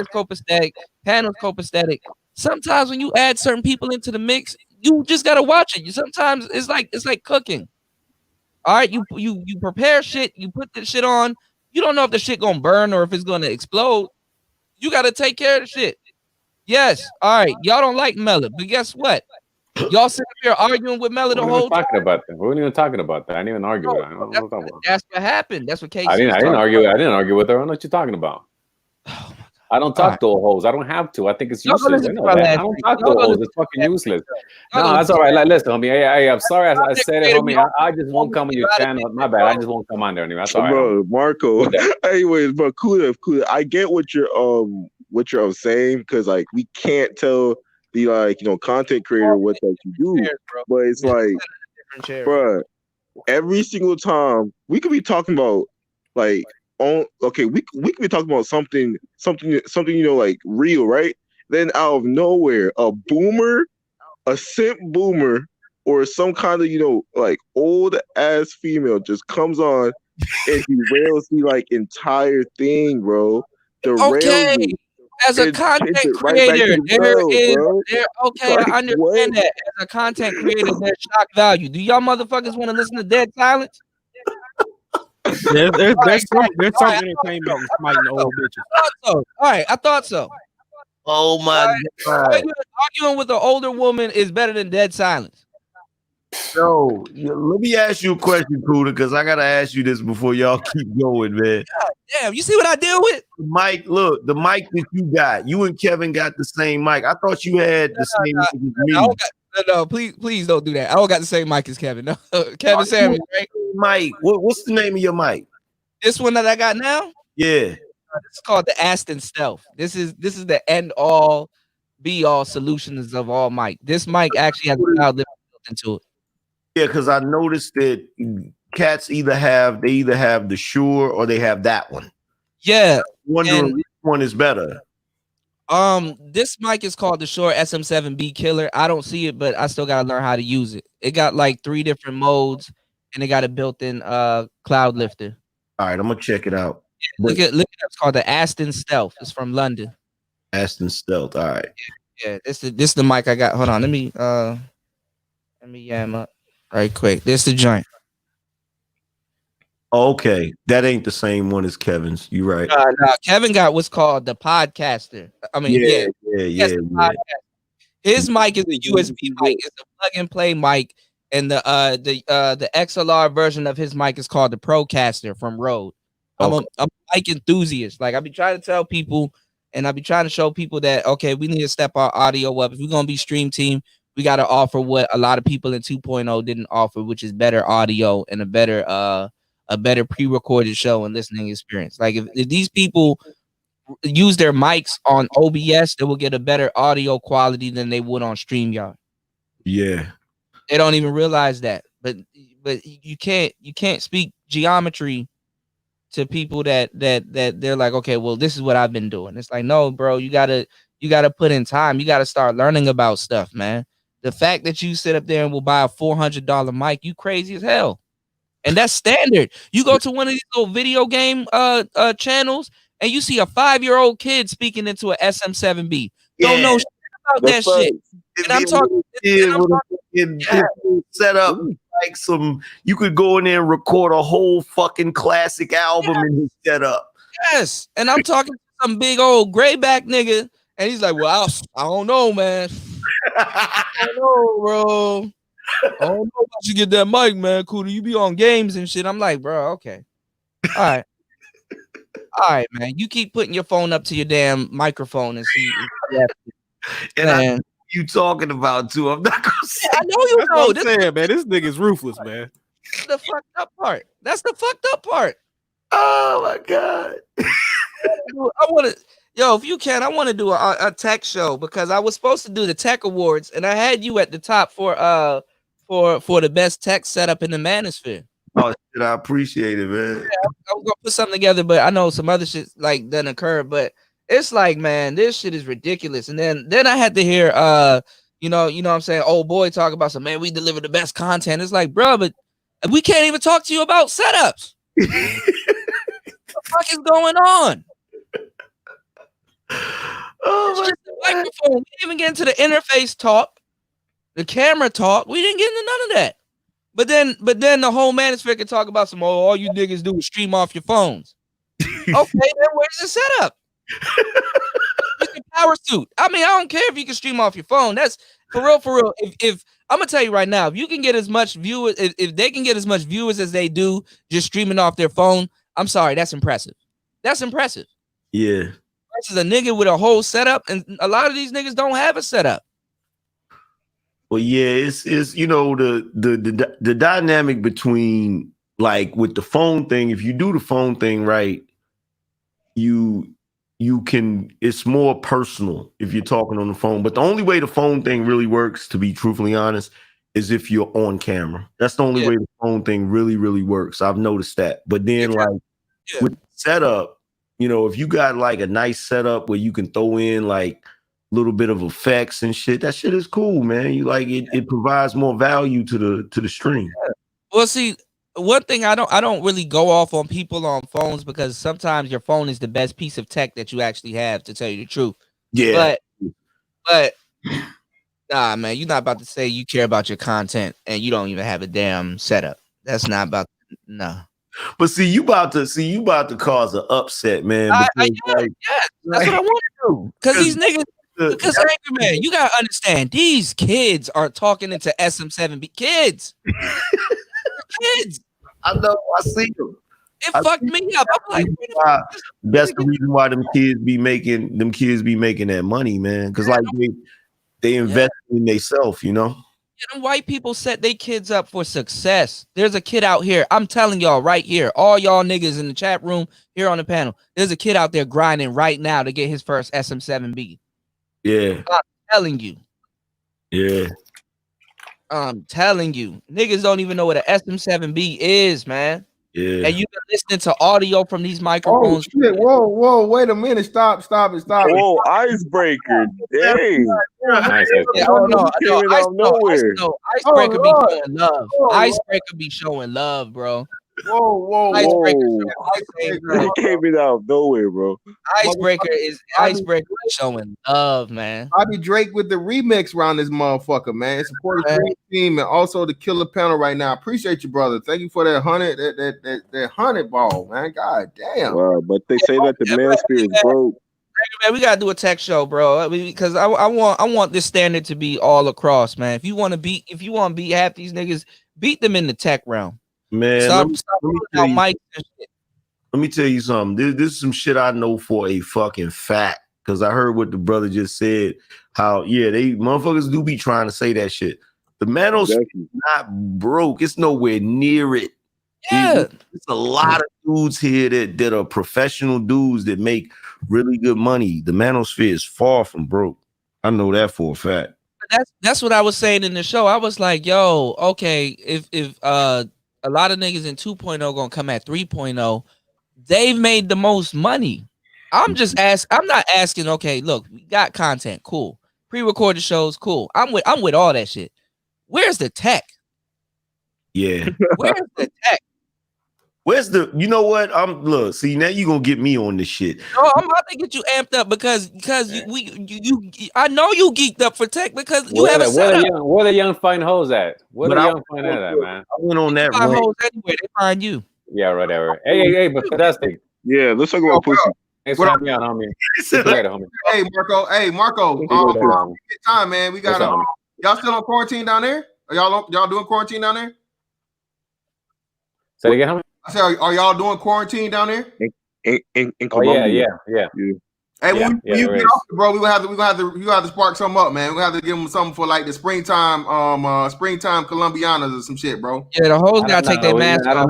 is copacetic, panel is copacetic. Sometimes when you add certain people into the mix, you just gotta watch it. Sometimes it's like cooking. All right, you prepare shit, you put the shit on. You don't know if the shit gonna burn or if it's gonna explode. You gotta take care of the shit. Yes, all right. Y'all don't like Mela, but guess what? Y'all sit up here arguing with Mela the whole time. We weren't even talking about that. I didn't even argue with her. That's what happened. That's what Casey. I didn't argue. I didn't argue with her. I don't know what you're talking about. I don't talk to hoes. I don't have to. I think it's useless. I don't talk to hoes. It's fucking useless. No, that's all right. Like, listen, homie. Hey, I'm sorry I said it, homie. I just won't come on your channel. My bad. I just won't come on there anyway. That's all right. Bro, Marco. Anyways, but cool. I get what you're saying, because like we can't tell the content creator what that you do, but it's like, bro, every single time we could be talking about we could be talking about something like real, right? Then out of nowhere, a simp boomer, or some kind of old ass female just comes on and derails the entire thing, bro. Derails. As a content creator, I understand that. As a content creator, there's shock value. Do y'all motherfuckers want to listen to dead silence? There's some entertainment in smiting old bitches. I thought so. Oh my God. Arguing with an older woman is better than dead silence. So let me ask you a question, Kuda, because I gotta ask you this before y'all keep going, man. God damn, you see what I deal with? Mike, look, the mic that you got, you and Kevin got the same mic. I thought you had the same mic as me. No, please don't do that. I don't got the same mic as Kevin. No, Kevin Samuels, right? Mike, what's the name of your mic? This one that I got now? Yeah. It's called the Aston Stealth. This is the end all be all solutions of all mic. This mic actually has a cloud lift built into it. Yeah, because I noticed that cats either have the Shure or they have that one. Yeah. I'm wondering which one is better. This mic is called the Shure SM7B Killer. I don't see it, but I still gotta learn how to use it. It got like 3 different modes, and it got a built-in cloud lifter. All right, I'm gonna check it out. Look at it. It's called the Aston Stealth. It's from London. Aston Stealth. All right. Yeah, this is the mic I got. Hold on, let me yam up right quick. This the joint. Okay, that ain't the same one as Kevin's. You're right. No, Kevin got what's called the Podcaster. I mean, yeah. His mic is a USB mic. It's a plug and play mic, and the XLR version of his mic is called the Procaster from Rode. I'm a mic enthusiast. Like I be trying to tell people, and I be trying to show people that we need to step our audio up. If we're gonna be stream team, we got to offer what a lot of people in 2.0 didn't offer, which is better audio and a better pre-recorded show and listening experience. Like if these people use their mics on OBS, they will get a better audio quality than they would on StreamYard. Yeah. They don't even realize that. But you can't speak geometry to people that they're like, okay, well, this is what I've been doing. It's like, no, bro, you gotta put in time. You gotta start learning about stuff, man. The fact that you sit up there and will buy a $400 mic, you crazy as hell. And that's standard. You go to one of these little video game channels and you see a 5-year-old kid speaking into a SM7B. Don't know shit about that shit. And I'm talking set up like you could go in there and record a whole fucking classic album in this setup. Yes. And I'm talking to some big old grayback nigga, and he's like, "Well, I don't know, man. I don't know, bro. I don't know about you get that mic, man. Cool, you be on games and shit." I'm like, bro, okay, all right, man. You keep putting your phone up to your damn microphone and see. And man. You talking about too? I'm not gonna say. I know you That's know. What I'm saying, man. This nigga's ruthless, man. That's the fucked up part. That's the fucked up part. Oh my god. I want to, if you can, I want to do a tech show because I was supposed to do the tech awards and I had you at the top for the best tech setup in the manosphere. Oh shit, I appreciate it, man. Yeah, I was gonna put something together, but I know some other shit like doesn't occur. But it's like, man, this shit is ridiculous. And then I had to hear you know what I'm saying, old boy talk about some, man, we deliver the best content. It's like, bro, but we can't even talk to you about setups. What the fuck is going on? Oh, it's just the microphone. We didn't even get into the interface talk, the camera talk. We didn't get into none of that. But then the whole manosphere can talk about some, all you niggas do is stream off your phones. Okay, then where's the setup? Where's your power suit? I mean, I don't care if you can stream off your phone. That's for real. If I'm gonna tell you right now, if you can get as much viewers, if they can get as much viewers as they do just streaming off their phone, I'm sorry, that's impressive. That's impressive. Yeah. Versus a nigga with a whole setup, and a lot of these niggas don't have a setup. Well, yeah, it's the dynamic between, like, with the phone thing. If you do the phone thing right, you can. It's more personal if you're talking on the phone. But the only way the phone thing really works, to be truthfully honest, is if you're on camera. That's the only way the phone thing really works. I've noticed that. But then, with setup, if you got like a nice setup where you can throw in like a little bit of effects and shit, that shit is cool, man. You like it. It provides more value to the stream. Well, see, one thing I don't really go off on people on phones because sometimes your phone is the best piece of tech that you actually have, to tell you the truth. Yeah. But nah, man, you're not about to say you care about your content and you don't even have a damn setup. That's not about But see, you about to cause an upset, man. That's what I want to do. Because these niggas, because Angry Man, you gotta understand, these kids are talking into SM7B. Kids. I know, I see them. It fucked me up. I'm like, that's the reason why them kids be making that money, man. Because like they invest in themselves, Them white people set their kids up for success. There's a kid out here. I'm telling y'all right here, all y'all niggas in the chat room here on the panel. There's a kid out there grinding right now to get his first SM7B. Yeah. I'm telling you. Yeah. I'm telling you. Niggas don't even know what an SM7B is, man. Yeah. And you've been listening to audio from these microphones. Oh, shit. Whoa, wait a minute. Stop. Whoa, icebreaker. Dang. Icebreaker be showing love. Icebreaker be showing love, bro. Whoa. He came in out of nowhere, bro. Icebreaker is showing love, man. Bobby Drake with the remix around this motherfucker, man. Support the Dream Team and also the killer panel right now. Appreciate you, brother. Thank you for that 100 ball, man. God damn. Wow, but they say that the manosphere is broke. Man, we gotta do a tech show, bro. Because I want this standard to be all across, man. If you want to beat half these niggas, beat them in the tech realm. Man, let me tell you something. This is some shit I know for a fucking fact. Because I heard what the brother just said. How they motherfuckers do be trying to say that shit. The manosphere is not broke. It's nowhere near it. Yeah, it's a lot of dudes here that are professional dudes that make really good money. The manosphere is far from broke. I know that for a fact. That's what I was saying in the show. I was like, yo, okay, if a lot of niggas in 2.0 gonna come at 3.0, they've made the most money. I'm not asking, okay, look, we got content, cool. Pre-recorded shows, cool. I'm with all that shit. Where's the tech? Yeah. Where's the tech? Where's the, you know what? Look, see, now you gonna get me on this shit. No, I'm about to get you amped up because I know you geeked up for tech because you have a setup. Where the young fine hoes at? Where the young fine at, man? I went on that hoes anywhere, they find you. Yeah, whatever. Hey, but fantastic. Yeah, let's talk about pussy. Thanks for having me out, homie. See you later, homie. Hey, Marco. Hey, Marco. Time, man. We got y'all still on quarantine down there? Are y'all doing quarantine down there? Say it again, homie. I said, are y'all doing quarantine down there? In Colombia. Yeah. Hey, when you get off, bro, we gonna have to spark something up, man. We gonna have to give them something for like the springtime Colombianas or some shit, bro. Yeah, the hoes gotta take their mask off. I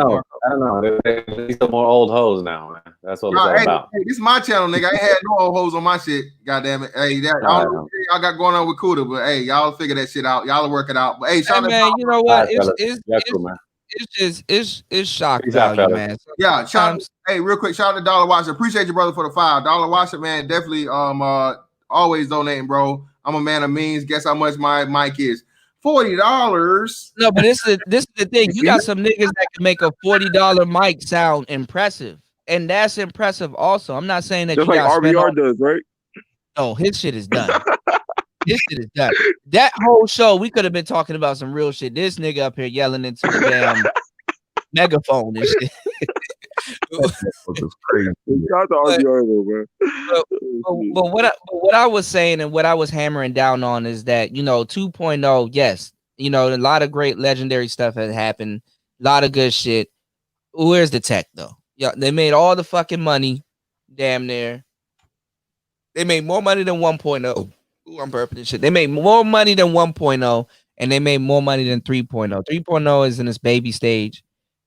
don't know. These are more old hoes now, man. That's what it's all about. Hey, this is my channel, nigga. I ain't had no old hoes on my shit. Goddamn it. Hey, I don't know what y'all got going on with Kuda, but hey, y'all figure that shit out. Y'all will work it out. But hey, shout out, man. You know what? It's shock value, man. Yeah, hey, real quick, shout out to Dollar Washer. Appreciate you, brother, for the $5. Dollar Washer, man, definitely always donating, bro. I'm a man of means. Guess how much my mic is? $40. No, but this is the thing. You got some niggas that can make a $40 mic sound impressive, and that's impressive also. I'm not saying that just you like RBR does, right? No, his shit is done. His shit is done. That whole show, we could have been talking about some real shit. This nigga up here yelling into the damn megaphone and shit. But what I was saying and what I was hammering down on is that, 2.0, yes, a lot of great legendary stuff has happened, a lot of good shit. Where's the tech though? Yeah, they made all the fucking money, damn near. They made more money than 1.0. Ooh, I'm burping this shit. They made more money than 1.0, and they made more money than 3.0. 3.0 is in its baby stage.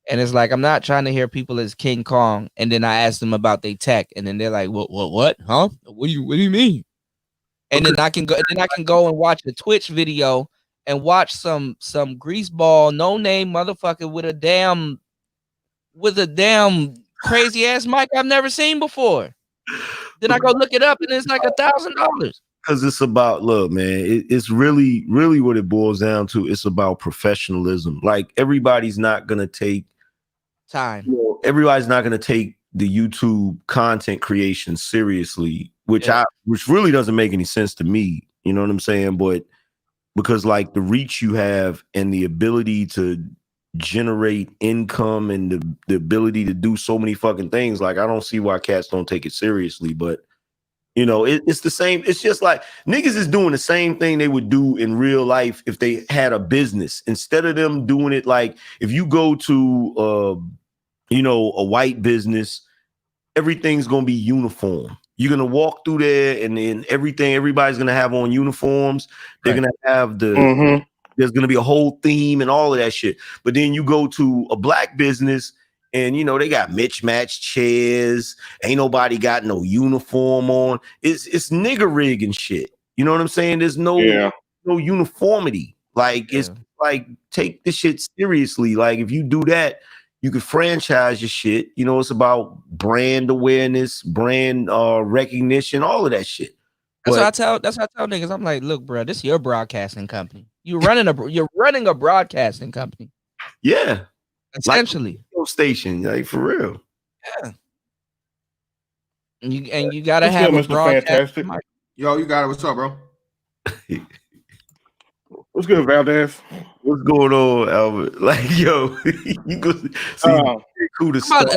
And it's like, I'm not trying to hear people as King Kong. And then I ask them about their tech, and then they're like, what? Huh? What do you mean? And then I can go and watch a Twitch video and watch some greaseball, no name motherfucker with a damn crazy ass mic I've never seen before. Then I go look it up, and it's like $1,000. Because it's about, look, man, it's really what it boils down to. It's about professionalism. Like, everybody's not gonna take time. Everybody's not gonna take the YouTube content creation seriously, which really doesn't make any sense to me. You know what I'm saying? But because like the reach you have and the ability to generate income and the ability to do so many fucking things, like I don't see why cats don't take it seriously. But it's the same. It's just like niggas is doing the same thing they would do in real life if they had a business. Instead of them doing it, like if you go to a white business, everything's gonna be uniform. You're gonna walk through there and then everybody's gonna have on uniforms. They're gonna have there's gonna be a whole theme and all of that shit. But then you go to a black business, and they got mismatched chairs. Ain't nobody got no uniform on. It's nigger rig and shit. You know what I'm saying? There's no uniformity. Like it's like, take this shit seriously. Like if you do that, you could franchise your shit. It's about brand awareness, brand recognition, all of that shit. That's what I tell niggas. I'm like, look, bro, this is your broadcasting company. You're running a broadcasting company. Yeah. Essentially, like station, like for real. Yeah, and you gotta have a broadcast. Yo, you got it. What's up, bro? What's good, Valdez? What's going on, Albert? Like, yo, you go see cool to start.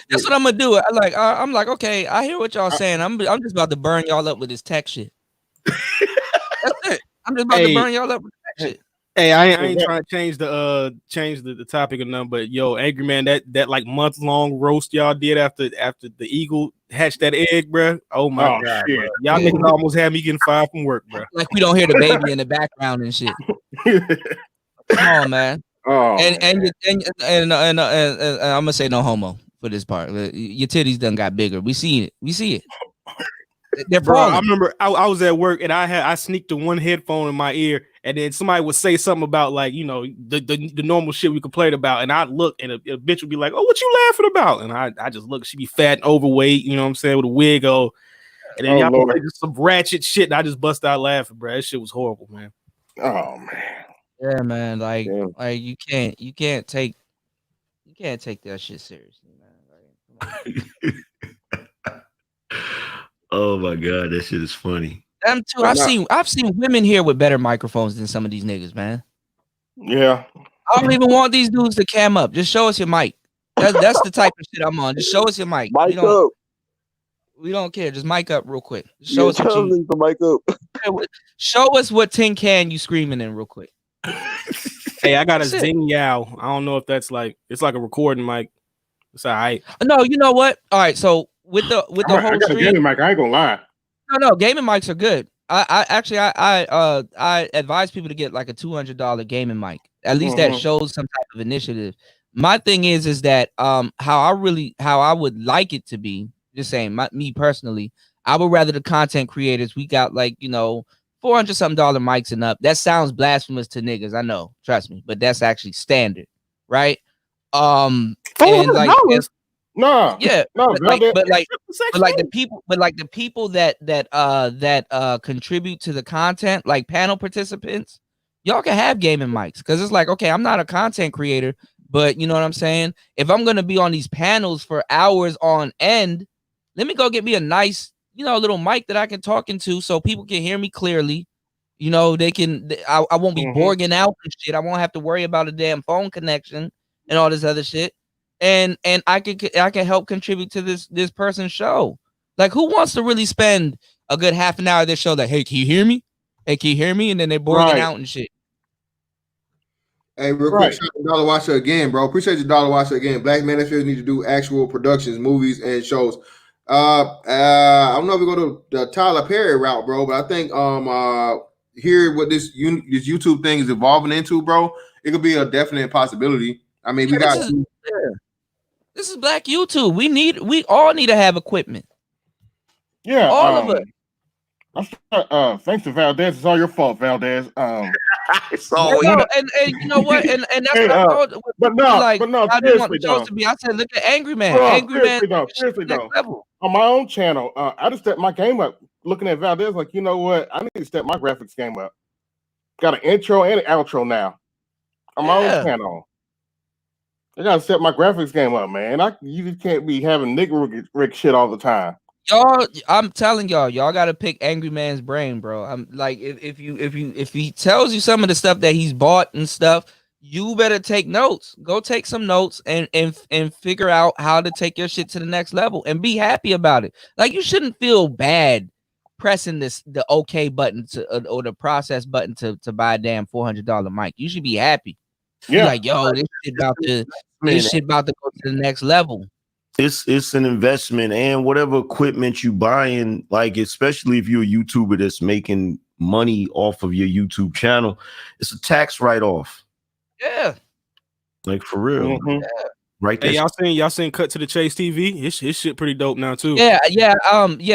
That's what I'm gonna do. I'm like, okay, I hear what y'all saying. I'm just about to burn y'all up with this tech shit. That's it. I'm just about to burn y'all up with tech shit. Hey, I ain't trying to change the topic or nothing, but yo, Angry Man, that like month-long roast y'all did after the eagle hatched that egg, bro. Oh my god, bro. Y'all niggas almost had me getting fired from work, bro. Like we don't hear the baby in the background and shit. Come on, man. Oh, and I'm gonna say no homo for this part. Your titties done got bigger. We see it. They're bro, I remember I was at work and I sneaked the one headphone in my ear, and then somebody would say something about like the normal shit we complain about, and I'd look and a bitch would be like, "Oh, what you laughing about?" And I just look, she be fat and overweight, you know what I'm saying, with a wig on, and then y'all like just some ratchet shit, and I just bust out laughing, bro. That shit was horrible, man. Oh man, yeah, man, like you can't take that shit seriously, man. Like, oh my god, that shit is funny. Them too. I've seen women here with better microphones than some of these niggas, man. Yeah. I don't even want these dudes to cam up. Just show us your mic. That's the type of shit I'm on. Just show us your mic. Mic up. We don't care. Just mic up real quick. Show us what you. The mic up. Show us what tin can you screaming in real quick. Hey, I got a Zing Yao. I don't know if that's like it's like a recording mic. It's all right. No, you know what? All right. So with the whole stream, gaming mic. I ain't gonna lie. No, gaming mics are good. I advise people to get like a $200 gaming mic. At least that shows some type of initiative. My thing is that how I would like it to be. Just saying, me personally, I would rather the content creators. We got like $400 something mics and up. That sounds blasphemous to niggas. I know, trust me, but that's actually standard, right? And like, no, yeah, but like the people that contribute to the content, like panel participants, y'all can have gaming mics because it's like, okay, I'm not a content creator, but you know what I'm saying? If I'm gonna be on these panels for hours on end, let me go get me a nice, little mic that I can talk into so people can hear me clearly. They can. I won't be borging out and shit. I won't have to worry about a damn phone connection and all this other shit. And I can help contribute to this person's show. Like, who wants to really spend a good half an hour of this show? Like, hey, can you hear me? Hey, can you hear me? And then they're borging out and shit. Hey, real quick, shout out to Dollar Watcher again, bro. Appreciate you, Dollar Watcher again. Black Manosphere need to do actual productions, movies, and shows. I don't know if we go to the Tyler Perry route, bro, but I think here what this YouTube thing is evolving into, bro, it could be a definite possibility. I mean, this is Black YouTube. We all need to have equipment. Yeah, all of it. Thanks to Valdez. It's all your fault, Valdez. It's all and you know what? And that's what I thought. But no, I didn't want the shows to be. I said, look at Angry Man. Seriously though. On my own channel, I just stepped my game up. Looking at Valdez, like, you know what? I need to step my graphics game up. Got an intro and an outro now on my own channel. I gotta set my graphics game up, man. You just can't be having nigga rig shit all the time. Y'all, I'm telling y'all gotta pick Angry Man's brain, bro. I'm like, if he tells you some of the stuff that he's bought and stuff, you better take notes. Go take some notes and figure out how to take your shit to the next level and be happy about it. Like, you shouldn't feel bad pressing the OK button or the process button to buy a damn $400 mic. You should be happy. Yeah, like, yo, this shit about to go to the next level. It's an investment, and whatever equipment you buying, like, especially if you're a YouTuber that's making money off of your YouTube channel, it's a tax write-off. Yeah, like, for real. Yeah. Right there. Hey, y'all seen Cut to the Chase TV? His shit pretty dope now too. Yeah.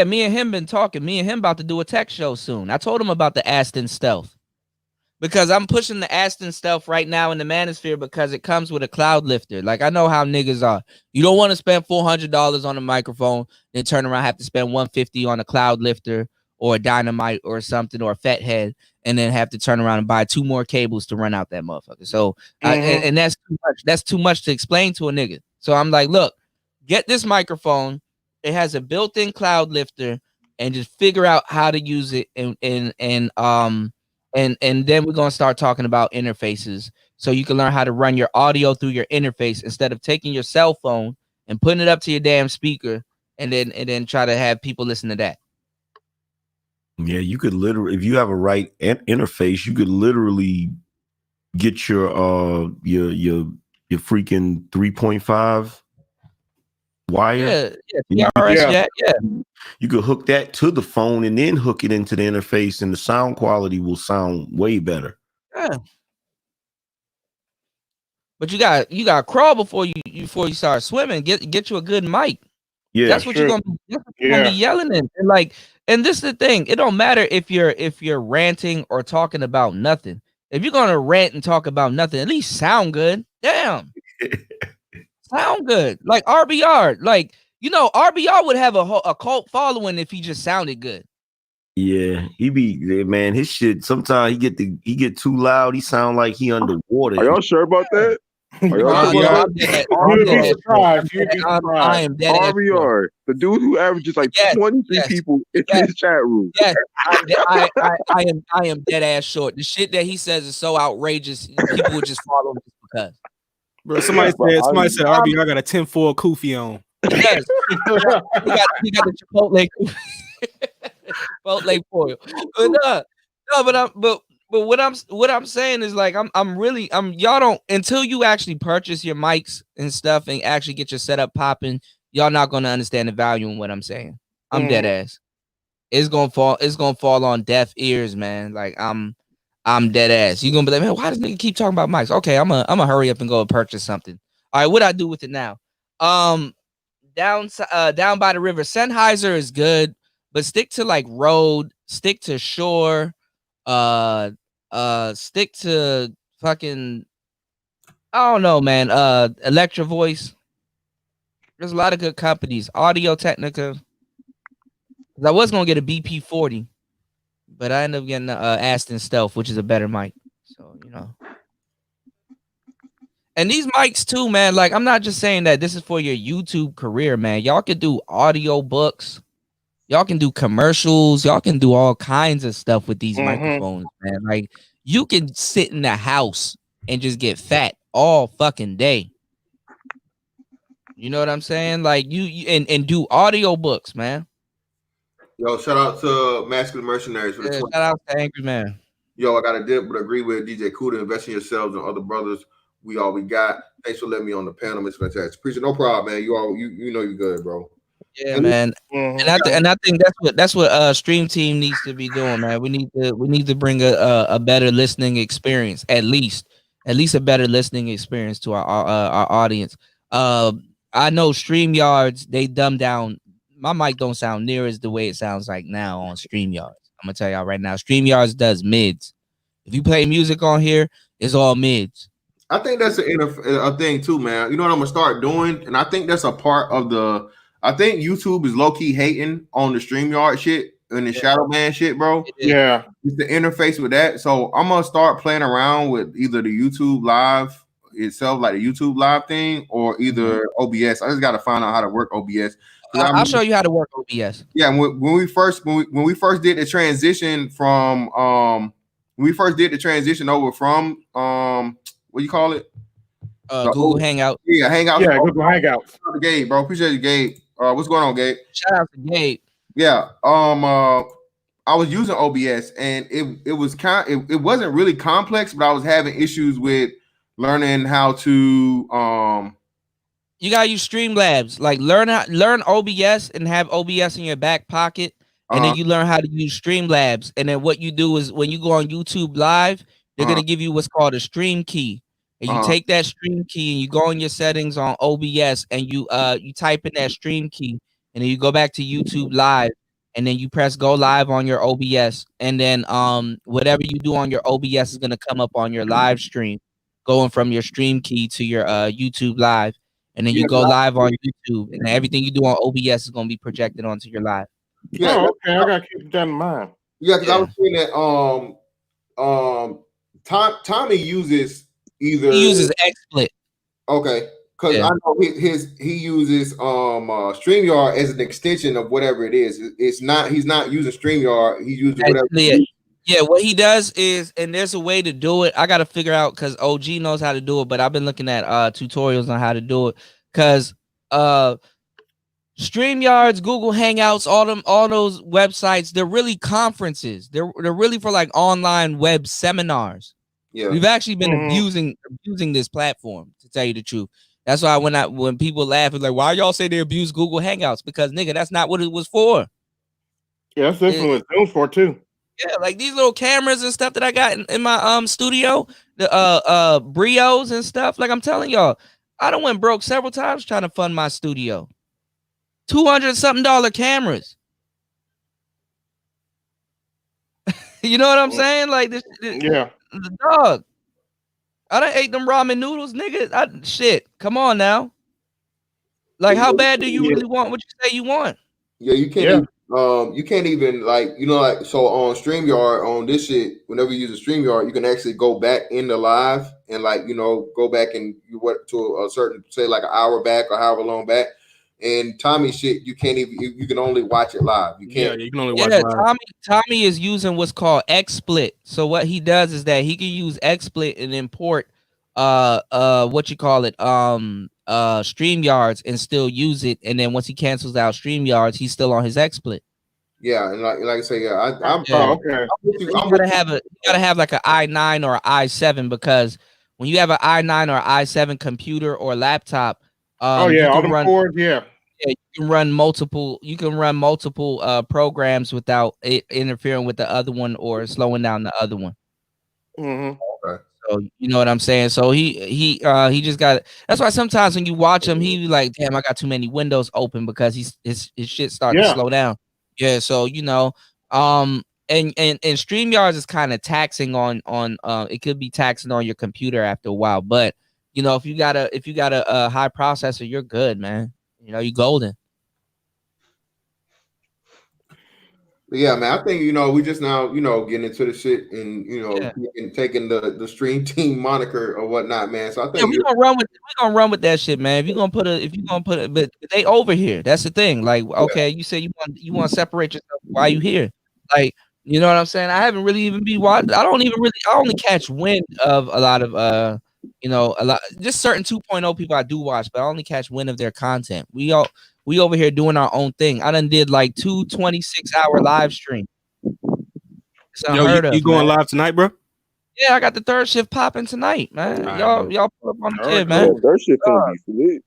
Me and him been talking. Me and him about to do a tech show soon. I told him about the Aston Stealth. Because I'm pushing the Aston Stealth right now in the Manosphere because it comes with a cloud lifter. Like, I know how niggas are. You don't want to spend $400 on a microphone, then turn around have to spend $150 on a cloud lifter or a dynamite or something or a fat head, and then have to turn around and buy 2 more cables to run out that motherfucker. So, and that's too much. That's too much to explain to a nigga. So I'm like, look, get this microphone. It has a built-in cloud lifter, and just figure out how to use it and then we're going to start talking about interfaces so you can learn how to run your audio through your interface instead of taking your cell phone and putting it up to your damn speaker and then try to have people listen to that. Yeah, you could literally, if you have a right interface, you could literally get your freaking 3.5 wire. Yeah. You could hook that to the phone and then hook it into the interface, and the sound quality will sound way better. Yeah. But you got crawl before you start swimming. Get you a good mic. Yeah, that's what you're gonna be yelling in. And this is the thing. It don't matter if you're ranting or talking about nothing. If you're gonna rant and talk about nothing, at least sound good. Damn. Sound good. Like RBR. Like, RBR would have a cult following if he just sounded good. Yeah, man, his shit, sometimes he get too loud. He sound like he underwater. Are y'all sure about that? Are y'all sure about that? I am dead. RBR, the dude who averages like 23 people in his chat room. Yes, I am dead ass short. The shit that he says is so outrageous, people would just follow him just because. Bro, somebody said RBR got a 10-4 kufi on. It does. He got the Chipotle Chipotle foil. But what I'm saying is like I'm really y'all don't until you actually purchase your mics and stuff and actually get your setup popping, y'all not gonna understand the value in what I'm saying. I'm dead ass. It's gonna fall on deaf ears, man. Like I'm dead ass. You're gonna be like, man, why does nigga keep talking about mics? Okay, I'm gonna hurry up and go and purchase something. All right, what I do with it now? Down by the river, Sennheiser is good, but stick to like Rode, stick to Shure, stick to fucking I don't know, man. Electro Voice. There's a lot of good companies. Audio Technica. I was gonna get a BP40, but I ended up getting Aston Stealth, which is a better mic. So you know. And these mics too, man. Like I'm not just saying that this is for your YouTube career, man. Y'all can do audio books. Y'all can do commercials. Y'all can do all kinds of stuff with these microphones, man. Like you can sit in the house and just get fat all fucking day. You know what I'm saying? Like you and do audio books, man. Yo, shout out to Masculine Mercenaries. For the shout out to Angry Man. Yo, I got a dip, but agree with DJ Kuda. Invest in yourselves and other brothers. We all we got. Thanks for letting me on the panel, Mr. Fantastic. Appreciate no problem, man. You know you're good, bro. Yeah, man. And I think that's what Stream Team needs to be doing, man. We need to bring a better listening experience, at least a better listening experience to our audience. I know StreamYards, they dumb down. My mic don't sound near as the way it sounds like now on StreamYards. I'm gonna tell y'all right now, StreamYards does mids. If you play music on here, it's all mids. I think that's a thing too, man. You know what I'm gonna start doing, and I think that's a part of the. I think YouTube is low key hating on the StreamYard shit and the Shadow Man shit, bro. Yeah, it's the interface with that. So I'm gonna start playing around with either the YouTube Live itself, like the YouTube Live thing, or either OBS. I just gotta find out how to work OBS. I'll show you how to work OBS. Yeah, when we first did the transition from over from what do you call it? Google Hangout. Yeah, Hangouts. Yeah, Google Hangouts. Gabe, bro. Appreciate you, Gabe. What's going on, Gabe? Shout out to Gabe. Yeah. I was using OBS and it was it wasn't really complex, but I was having issues with learning how to you gotta use Streamlabs. Like learn OBS and have OBS in your back pocket, and then you learn how to use Streamlabs. And then what you do is when you go on YouTube Live, they're gonna give you what's called a stream key. And you take that stream key and you go in your settings on OBS and you type in that stream key, and then you go back to YouTube Live, and then you press go live on your OBS, and then whatever you do on your OBS is gonna come up on your live stream, going from your stream key to your YouTube Live, and then you go live on YouTube, and everything you do on OBS is gonna be projected onto your live. Yeah, okay, I gotta keep that in mind. Yeah, because I was saying that Tommy uses either he uses XSplit. Okay, because I know he uses StreamYard as an extension of whatever it is. He's not using StreamYard. He's using whatever. Yeah, what he does is, and there's a way to do it. I got to figure out because OG knows how to do it, but I've been looking at tutorials on how to do it. Because StreamYards, Google Hangouts, all those websites, they're really conferences. They're really for like online web seminars. Yeah, we've actually been abusing this platform, to tell you the truth. That's why when people laugh, it's like, why y'all say they abuse Google Hangouts? Because nigga, that's not what it was for. Yeah, that's definitely what it's for too. Yeah, like these little cameras and stuff that I got in my studio, the Brios and stuff. Like I'm telling y'all, I done went broke several times trying to fund my studio. $200-something cameras. You know what I'm saying? Like this, yeah. The dog. I done ate them ramen noodles, nigga. Shit. Come on now. Like, how bad do you really want what you say you want? Yeah, you can't. You can't even like so on StreamYard on this shit. Whenever you use a StreamYard, you can actually go back in the live and go back and you went to a certain, say like an hour back or however long back. And Tommy shit, you can't even. You can only watch it live. You can't. Yeah, you can only watch it live. Tommy is using what's called XSplit. So what he does is that he can use XSplit and import what you call it StreamYards and still use it, and then once he cancels out StreamYards, he's still on his XSplit. Yeah, and like I say, yeah, I'm okay. You gotta have like an i9 or i7, because when you have an i9 or i7 computer or laptop, all you can them run cords, yeah, you can run multiple programs without it interfering with the other one or slowing down the other one. Mm-hmm. Okay. So you know what I'm saying. So he just got. That's why sometimes when you watch him, he like, damn, I got too many windows open, because his shit starting to slow down. Yeah. So and StreamYards is kind of taxing on it could be taxing on your computer after a while. But if you got a high processor, you're good, man. You're golden. But yeah, man, I think we just now getting into the shit and and taking the stream team moniker or whatnot, man. So I think we're gonna run with that shit, man. If you're gonna put it, but they over here. That's the thing. Like, okay, you say you want to separate yourself. Why you here? Like, you know what I'm saying? I haven't really even been watched. I only catch wind of a lot of just certain 2.0 people I do watch, but I only catch wind of their content. We over here doing our own thing. I done did like 2 26-hour live stream. It's unheard of. You going live tonight, bro? Yeah, I got the third shift popping tonight, man. Y'all pull up on the kid, man. Yeah, third shift gonna be sweet.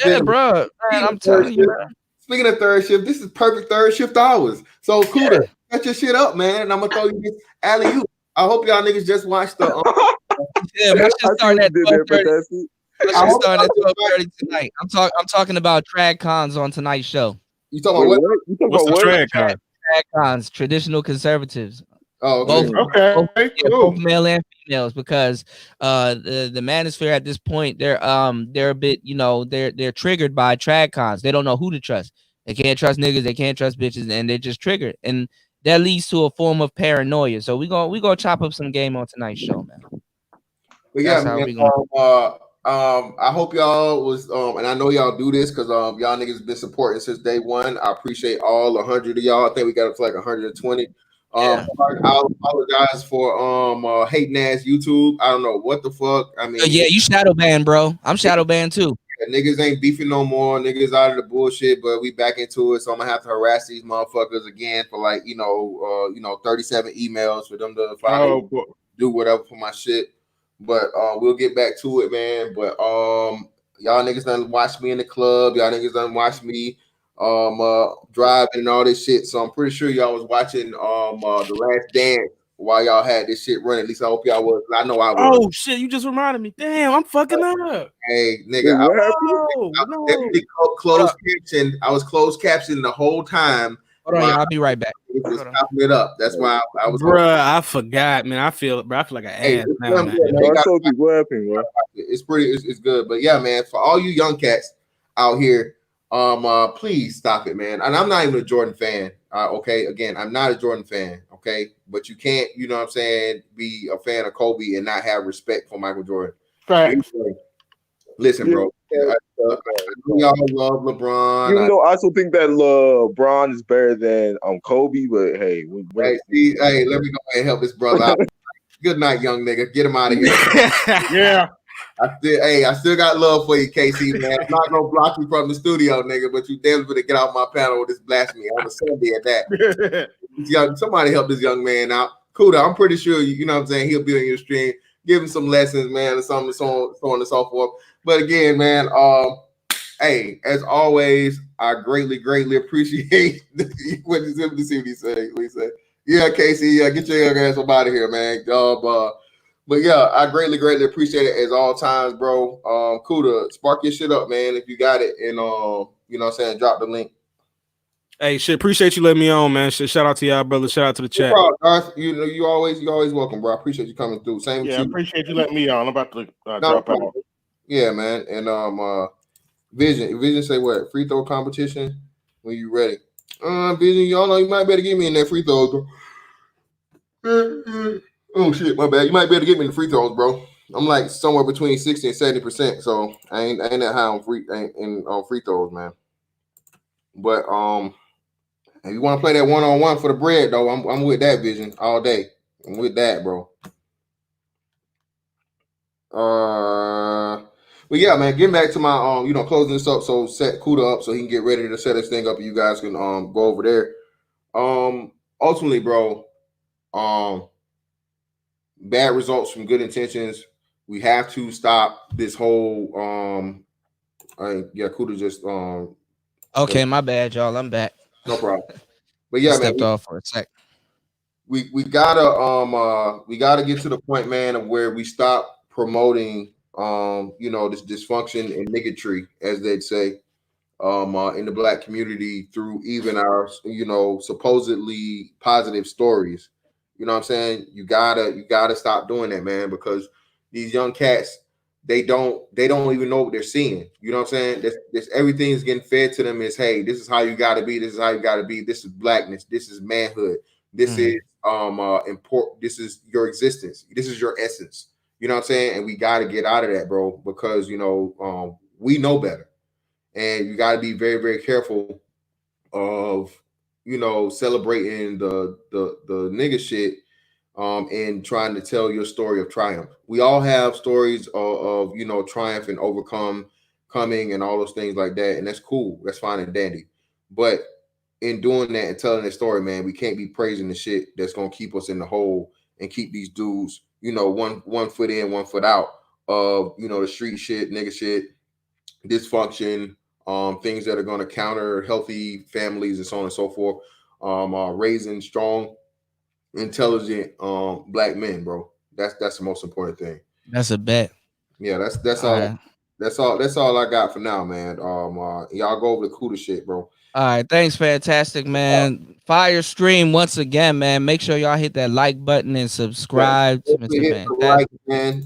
Yeah, bro. Man, I'm telling you. Speaking of third shift, this is perfect third shift hours. So Kuda, set your shit up, man. And I'm gonna throw you this alley-oop. I hope y'all niggas just watched the. Yeah, my shit starting at 12:30. My shit starting at 12:30 tonight. I'm talking about trad cons on tonight's show. You talking about what? You talking about what? Trad cons, traditional conservatives. Oh, okay. Both male and females, because the manosphere at this point, they're a bit, they're triggered by trad cons. They don't know who to trust. They can't trust niggas, they can't trust bitches, and they're just triggered. And that leads to a form of paranoia. So we gonna chop up some game on tonight's show, man. But yeah, man, I hope y'all was and I know y'all do this because y'all niggas been supporting since day one. I appreciate all 100 of y'all. I think we got up to like 120. I apologize for hating ass YouTube. I don't know what the fuck. I mean, yeah, you shadow banned, bro. I'm shadow banned too. Yeah, niggas ain't beefing no more. Niggas out of the bullshit, but we back into it. So I'm gonna have to harass these motherfuckers again for like 37 emails for them to finally do whatever for my shit. But we'll get back to it, man. But y'all niggas done watch me in the club. Y'all niggas done watch me driving and all this shit. So I'm pretty sure y'all was watching The Last Dance while y'all had this shit running. At least I hope y'all was. I know I was. Oh shit, you just reminded me. Damn, I'm fucking up. Hey, nigga, I was closed captioned. I was closed captioned the whole time. Hold on, I'll be right back. It was chopping it up. That's why I was. Bruh, I forgot, man. I feel like an ass now, man. It's pretty. It's good. But yeah, man. For all you young cats out here, please stop it, man. And I'm not even a Jordan fan. Okay, again, I'm not a Jordan fan. Okay, but you can't, you know what I'm saying, be a fan of Kobe and not have respect for Michael Jordan. Thanks. Listen, bro. I know y'all love LeBron. Even though I also think that LeBron is better than Kobe, but hey, let me go ahead and help this brother out. Good night, young nigga. Get him out of here. Yeah. I still got love for you, KC, man. I'm not gonna block you from the studio, nigga, but you damn better get off my panel with this blasphemy on a Sunday at that. Somebody help this young man out. Kuda, I'm pretty sure you know what I'm saying, he'll be on your stream. Give him some lessons, man, or something, so on and so forth. But again, man, hey, as always, I greatly appreciate what you simply see what he say. Yeah, Casey, get your young ass up out of here, man. But yeah, I greatly appreciate it as all times, bro. Kuda, spark your shit up, man, if you got it, and you know what I'm saying, drop the link. Hey, shit, appreciate you letting me on, man. Shit, shout out to y'all, brother. Shout out to the chat. No problem, Darth. You always welcome, bro. I appreciate you coming through. Same with you. I appreciate you letting me on. I'm about to drop out. Yeah, man. And Vision say what? Free throw competition when you ready. Vision, y'all know you might better get me in that free throws, bro. Oh shit, my bad. You might better get me in the free throws, bro. I'm like somewhere between 60 and 70%, so I ain't that high on free throws, man. But if you want to play that one-on-one for the bread, though, I'm with that, Vision, all day. I'm with that, bro. But yeah, man, getting back to my closing this up, so set Kuda up so he can get ready to set this thing up and you guys can go over there. Ultimately, bro, bad results from good intentions. We have to stop this whole Kuda just okay, my bad, y'all. I'm back. No problem. But yeah, man, stepped off for a sec. We gotta get to the point, man, of where we stop promoting this dysfunction and bigotry, as they'd say, in the black community through even our supposedly positive stories. You know what I'm saying? You gotta stop doing that, man, because these young cats, they don't even know what they're seeing. You know what I'm saying? This everything's getting fed to them is, hey, this is how you gotta be, this is how you gotta be, this is blackness, this is manhood, this is important, this is your existence, this is your essence. You know what I'm saying? And we gotta get out of that, bro, because we know better. And you got to be very, very careful of, celebrating the nigga shit and trying to tell your story of triumph. We all have stories of triumph and coming and all those things like that. And that's cool. That's fine and dandy. But in doing that and telling that story, man, we can't be praising the shit that's going to keep us in the hole and keep these dudes, one foot in, 1 foot out of, the street shit, nigga shit, dysfunction, things that are going to counter healthy families and so on and so forth, raising strong, intelligent black men, bro. That's the most important thing. That's a bet. Yeah, that's all. Right. That's all I got for now, man. Y'all go over the Kuda shit, bro. All right, thanks, fantastic, man. Fire stream once again, man. Make sure y'all hit that like button and subscribe to Mr. Fantastic. Like, man,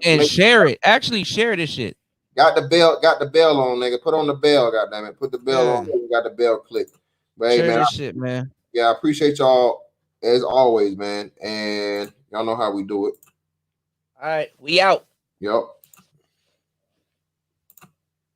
and share it. Actually, share this shit. Got the bell on, nigga. Put on the bell, goddamn it. Put the bell on. Got the bell clicked. But hey, man, this shit, man. Yeah, I appreciate y'all as always, man. And y'all know how we do it. All right, we out. Yep.